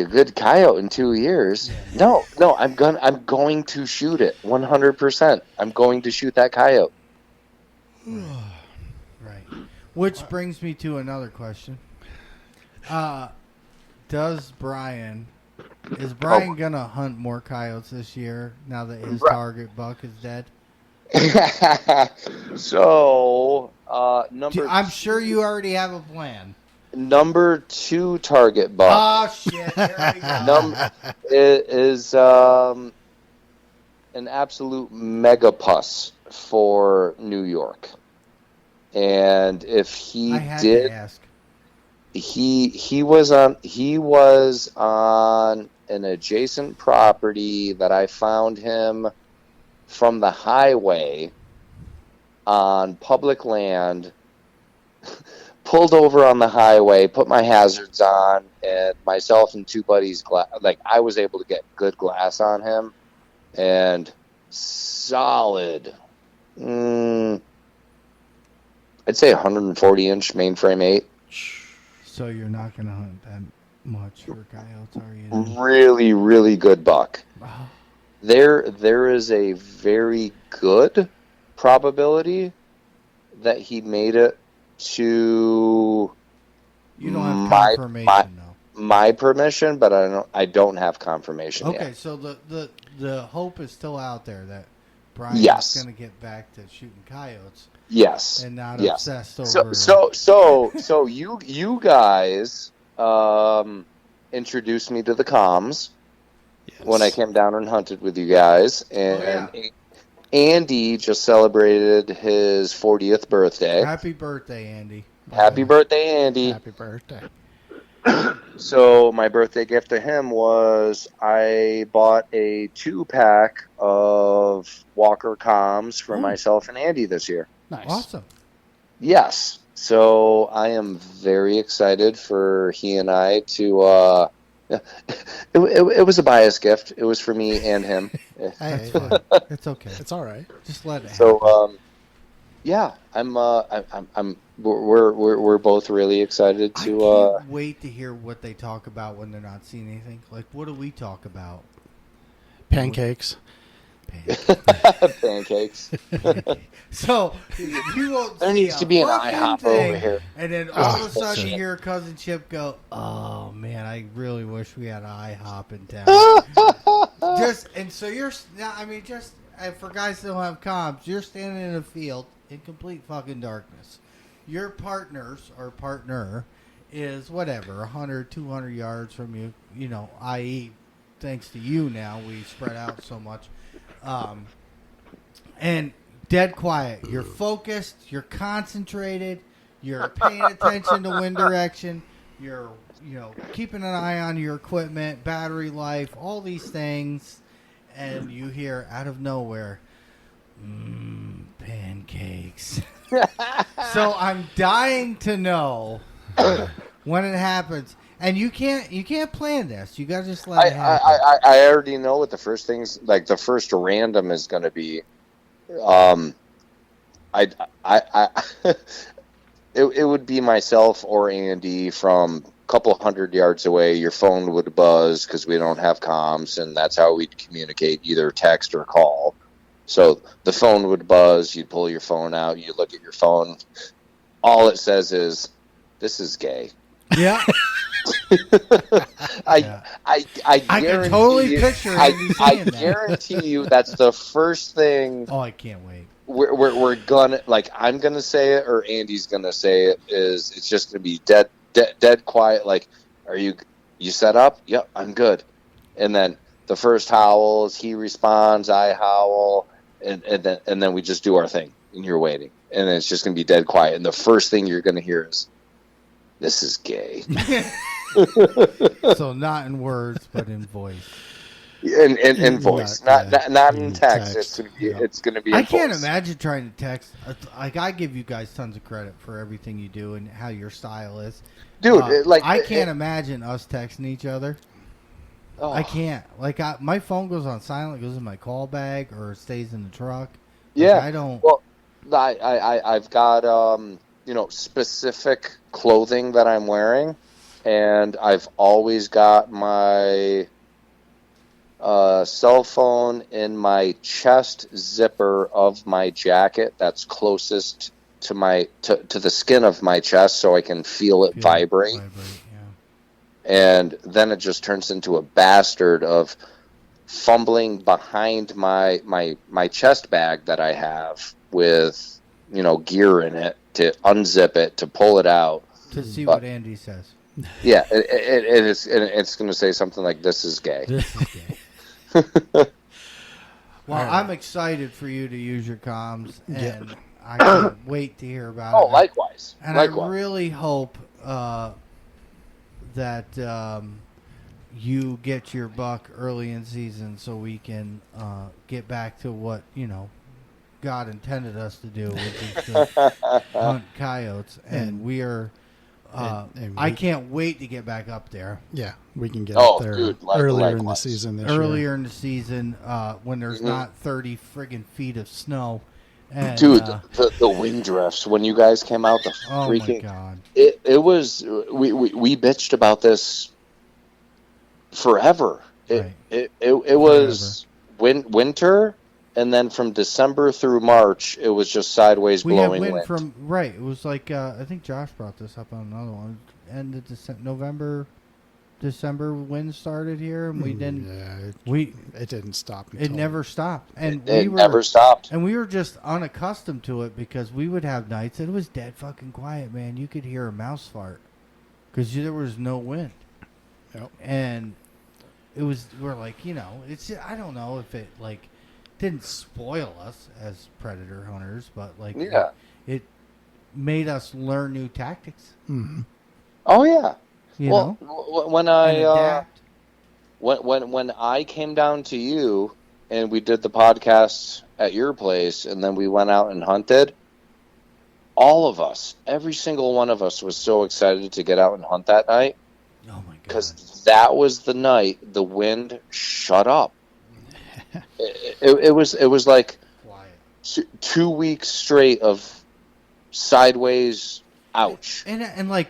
a good coyote in 2 years. No, I'm going to shoot it 100%. I'm going to shoot that coyote. Right. Which brings me to another question. Is Brian gonna hunt more coyotes this year now that his target buck is dead? So, I'm sure you already have a plan. number 2 target buck Oh shit! Here we go. is an absolute mega puss for New York. And if he I had did, to ask. he was on an adjacent property that I found him from the highway on public land. Pulled over on the highway, put my hazards on, and myself and 2 buddies, I was able to get good glass on him, and solid, I'd say 140-inch mainframe 8. So you're not going to hunt that much for coyotes, are you? Then? Really, really good buck. Wow. There is a very good probability that he made it to You don't have confirmation, though. my permission, but I don't have confirmation yet. Okay, so the hope is still out there that Brian Yes. is going to get back to shooting coyotes. Yes. And not yes. obsessed over. So you guys introduced me to the comms when I came down and hunted with you guys, and Andy just celebrated his 40th birthday. Happy birthday, Andy! Happy birthday, Andy! Happy birthday! So my birthday gift to him was I bought a 2-pack of Walker comms for myself and Andy this year. Nice. Awesome. Yes. So I am very excited for he and I to. It was a biased gift. It was for me and him. That's fine. It's okay. It's all right. Just let it happen. So we're both really excited to. I can't wait to hear what they talk about when they're not seeing anything. Like, what do we talk about? Pancakes. Pancakes. So you won't. There needs to be an IHOP over here. And then all of a sudden you hear Cousin Chip go, "Oh man, I really wish we had an IHOP in town." So you're. I mean, for guys that don't have comms, you're standing in a field in complete fucking darkness. Your partners or partner is whatever 100, 200 yards from you. You know, i.e., thanks to you now we spread out so much. And dead quiet. You're focused. You're concentrated. You're paying attention to wind direction. You're, keeping an eye on your equipment, battery life, all these things. And you hear out of nowhere, pancakes. So I'm dying to know when it happens. And you can't plan this. You gotta just let it happen. I already know what the first things, like the first random is going to be. It would be myself or Andy from a couple hundred yards away. Your phone would buzz because we don't have comms, and that's how we'd communicate, either text or call. So the phone would buzz. You'd pull your phone out. You look at your phone. All it says is, "This is gay." Yeah. I can totally picture Andy saying that. I guarantee you that's the first thing. Oh, I can't wait. We're gonna, like, I'm gonna say it or Andy's gonna say it. It's just gonna be dead quiet. Like, are you set up? Yep, I'm good. And then the first howls, he responds, I howl, and then we just do our thing, and you're waiting, and then it's just gonna be dead quiet. And the first thing you're gonna hear is, "This is gay." So not in words, but in voice. In voice, not in text. It's gonna be. I can't imagine trying to text. Like, I give you guys tons of credit for everything you do and how your style is, dude. I can't imagine us texting each other. Oh. I can't. Like, my phone goes on silent, goes in my call bag, or it stays in the truck. Yeah, like, I don't. Well, I've got specific clothing that I'm wearing, and I've always got my cell phone in my chest zipper of my jacket that's closest to the skin of my chest, so I can feel it vibrate. And then it just turns into a bastard of fumbling behind my chest bag that I have with gear in it to unzip it, to pull it out, to see what Andy says. Yeah, it's going to say something like, "This is gay." This is gay. Well, I'm excited for you to use your comms, and I can't wait to hear about it. Oh, likewise. And I really hope that you get your buck early in season so we can get back to what God intended us to do, which is to hunt coyotes, and we are. I can't wait to get back up there. Yeah, we can get up there earlier in the season this year. Earlier in the season, when there's not 30 friggin' feet of snow, And, Dude, the wind drifts when you guys came out, the oh my freaking God. it was we bitched about this forever. Right. It was winter, and then from December through March, it was just sideways We had blowing wind wind. from, right. It was like, I think Josh brought this up on another one. End of November, December wind started here, and we didn't. Yeah, it didn't stop. It never stopped, and It never stopped. And we were just unaccustomed to it because we would have nights that it was dead fucking quiet, man. You could hear a mouse fart because there was no wind. Yep. And we're like, it's, I don't know if it like didn't spoil us as predator hunters, but like it made us learn new tactics. Mm-hmm. Oh yeah. You know? When I when I came down to you and we did the podcast at your place, and then we went out and hunted, all of us, every single one of us, was so excited to get out and hunt that night. Oh my God! Because that was the night the wind shut up. it was like quiet. 2 weeks straight of sideways. Ouch! And like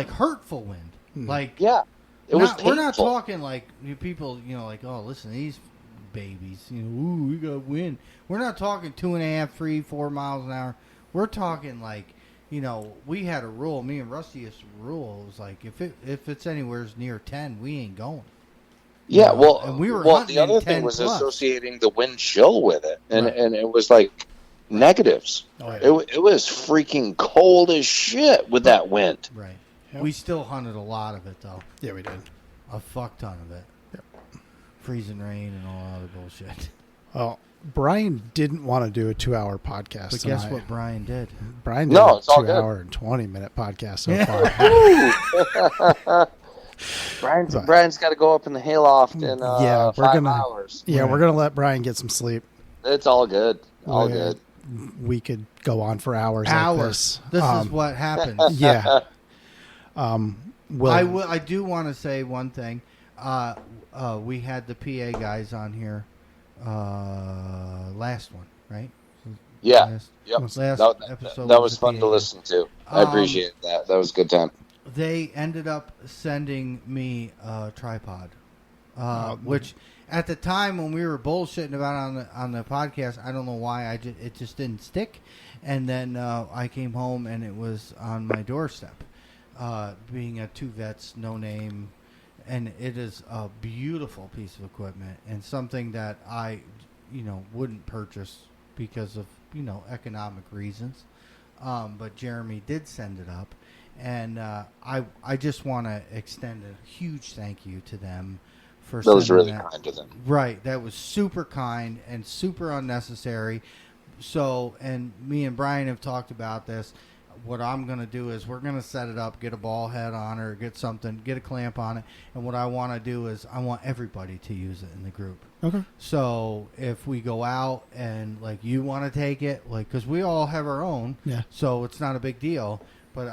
hurtful wind. Like it was painful. We're not talking like people, like, oh, listen, these babies, ooh, we got wind. We're not talking 2.5, 3, 4 miles an hour. We're talking like, we had a rule. Me and Rusty used to rule. It was like if it's anywhere near 10, we ain't going. Yeah, and we were hunting the other thing was associating the wind chill with it, and it was like negatives. Oh, yeah. It was freaking cold as shit with that wind. Right. Yep. We still hunted a lot of it though. Yeah, we did. A fuck ton of it. Yep. Freezing rain and all other bullshit. Well, Brian didn't want to do a 2-hour podcast. But guess what Brian did? Brian did a 2-hour and 20-minute podcast so far. Brian's got to go up in the hayloft in 5 hours. Yeah, we're gonna let Brian get some sleep. It's all good. All good. We could go on for hours. Like this. This is what happens. Yeah. I do want to say one thing. We had the PA guys on here last one, right? Yeah. Last episode. That was fun to listen to. I appreciate that. That was a good time. They ended up sending me a tripod, which at the time when we were bullshitting about it on the podcast, I don't know why it just didn't stick. And then I came home and it was on my doorstep, being a Two Vets, no name, and it is a beautiful piece of equipment and something that I, wouldn't purchase because of economic reasons. But Jeremy did send it up. And I just want to extend a huge thank you to them for that was really that. kind of them. Right, that was super kind and super unnecessary. So, and me and Brian have talked about this. What I'm going to do is we're going to set it up, get a ball head on it, or get a clamp on it. And what I want to do is I want everybody to use it in the group. Okay. So if we go out and like you want to take it, like, because we all have our own, so it's not a big deal. But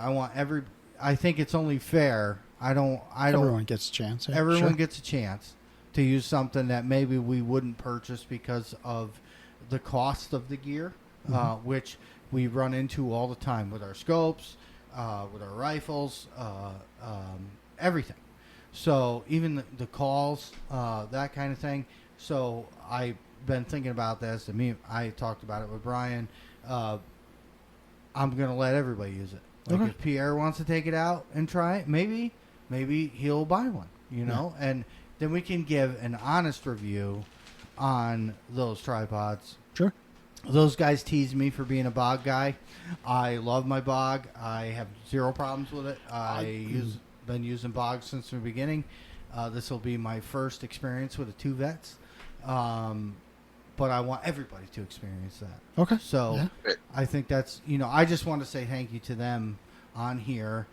I think it's only fair. Everyone gets a chance. Yeah, everyone gets a chance to use something that maybe we wouldn't purchase because of the cost of the gear, which we run into all the time with our scopes, with our rifles, everything. So even the calls, that kind of thing. So I've been thinking about this, and I talked about it with Brian. I'm going to let everybody use it. Like if Pierre wants to take it out and try it, maybe he'll buy one, and then we can give an honest review on those tripods. Sure. Those guys tease me for being a bog guy. I love my bog. I have zero problems with it. Been using bogs since the beginning. This will be my first experience with the Two Vets. But I want everybody to experience that. Okay. So I think that's, I just want to say thank you to them on here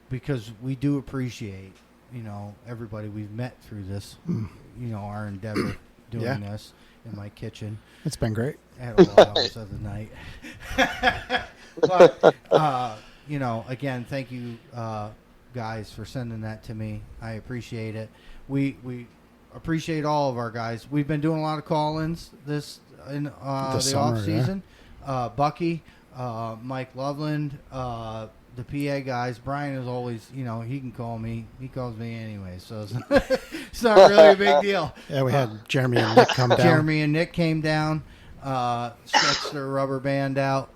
because we do appreciate, everybody we've met through this, our endeavor doing this in my kitchen. It's been great. At all hours of the night. But, again, thank you guys for sending that to me. I appreciate it. We appreciate all of our guys. We've been doing a lot of call-ins this in the summer, off season. Bucky, Mike Loveland, the PA guys. Brian is always, he can call me. He calls me anyway, so it's not really a big deal. Yeah, we had Jeremy and Nick come down. Jeremy and Nick came down, stretched their rubber band out.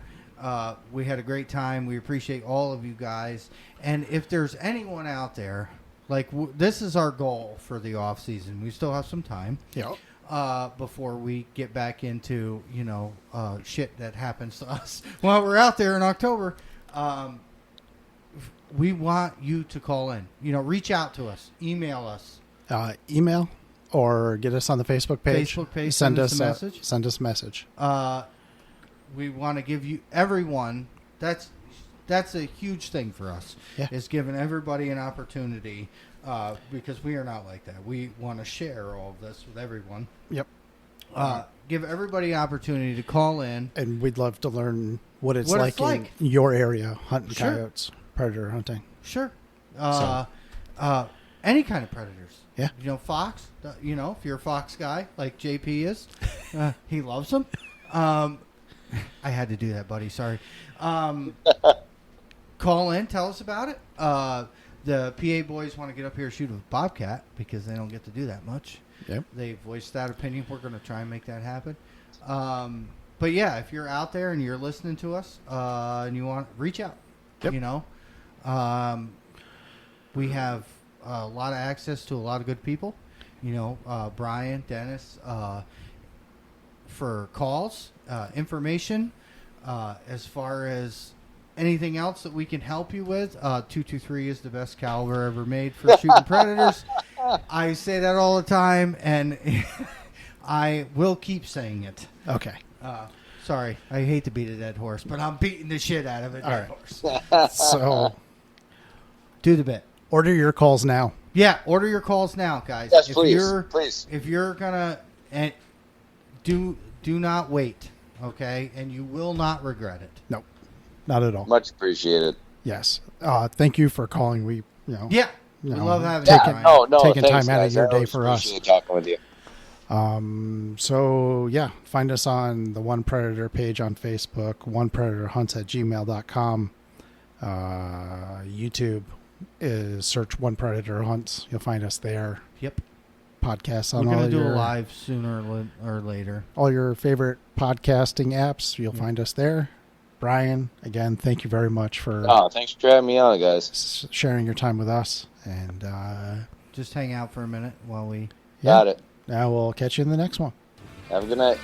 We had a great time. We appreciate all of you guys. And if there's anyone out there, like this is our goal for the off season. We still have some time. Yeah. Before we get back into shit that happens to us while we're out there in October. We want you to call in. Reach out to us. Email us. Email or get us on the Facebook page. Facebook page. Send us a message. Send us a message. We want to give you everyone. That's a huge thing for us. Yeah. Is giving everybody an opportunity because we are not like that. We want to share all of this with everyone. Yep. Give everybody an opportunity to call in. And we'd love to learn what it's like in your area, hunting coyotes, predator hunting. Sure. Any kind of predators. Yeah. Fox, if you're a fox guy like JP is, he loves them. I had to do that, buddy. Sorry. Call in. Tell us about it. The PA boys want to get up here and shoot a bobcat because they don't get to do that much. Yep. They voiced that opinion. We're going to try and make that happen. But yeah, if you're out there and you're listening to us and you want, reach out. Yep. We have a lot of access to a lot of good people. Brian, Dennis, for calls, information, as far as anything else that we can help you with. 223 is the best caliber ever made for shooting predators. I say that all the time, and I will keep saying it. Okay. Sorry, I hate to beat a dead horse, but I'm beating the shit out of a dead horse. So, do the bit. Order your calls now. Yeah, order your calls now, guys. Yes, please. If you're gonna, and do not wait, okay? And you will not regret it. No, not at all. Much appreciated. Yes. Thank you for calling. We we love having taking, you. Taking time out of your day for us. Talking with you. So yeah, find us on the One Predator page on Facebook, onepredatorhunts@gmail.com. YouTube is search One Predator Hunts. You'll find us there. Yep. Podcasts on We're all gonna do your a live sooner or later. all your favorite podcasting apps. You'll find us there. Brian, again, thank you very much for thanks for having me on, guys. Sharing your time with us. And just hang out for a minute while we got it. Now we'll catch you in the next one. Have a good night.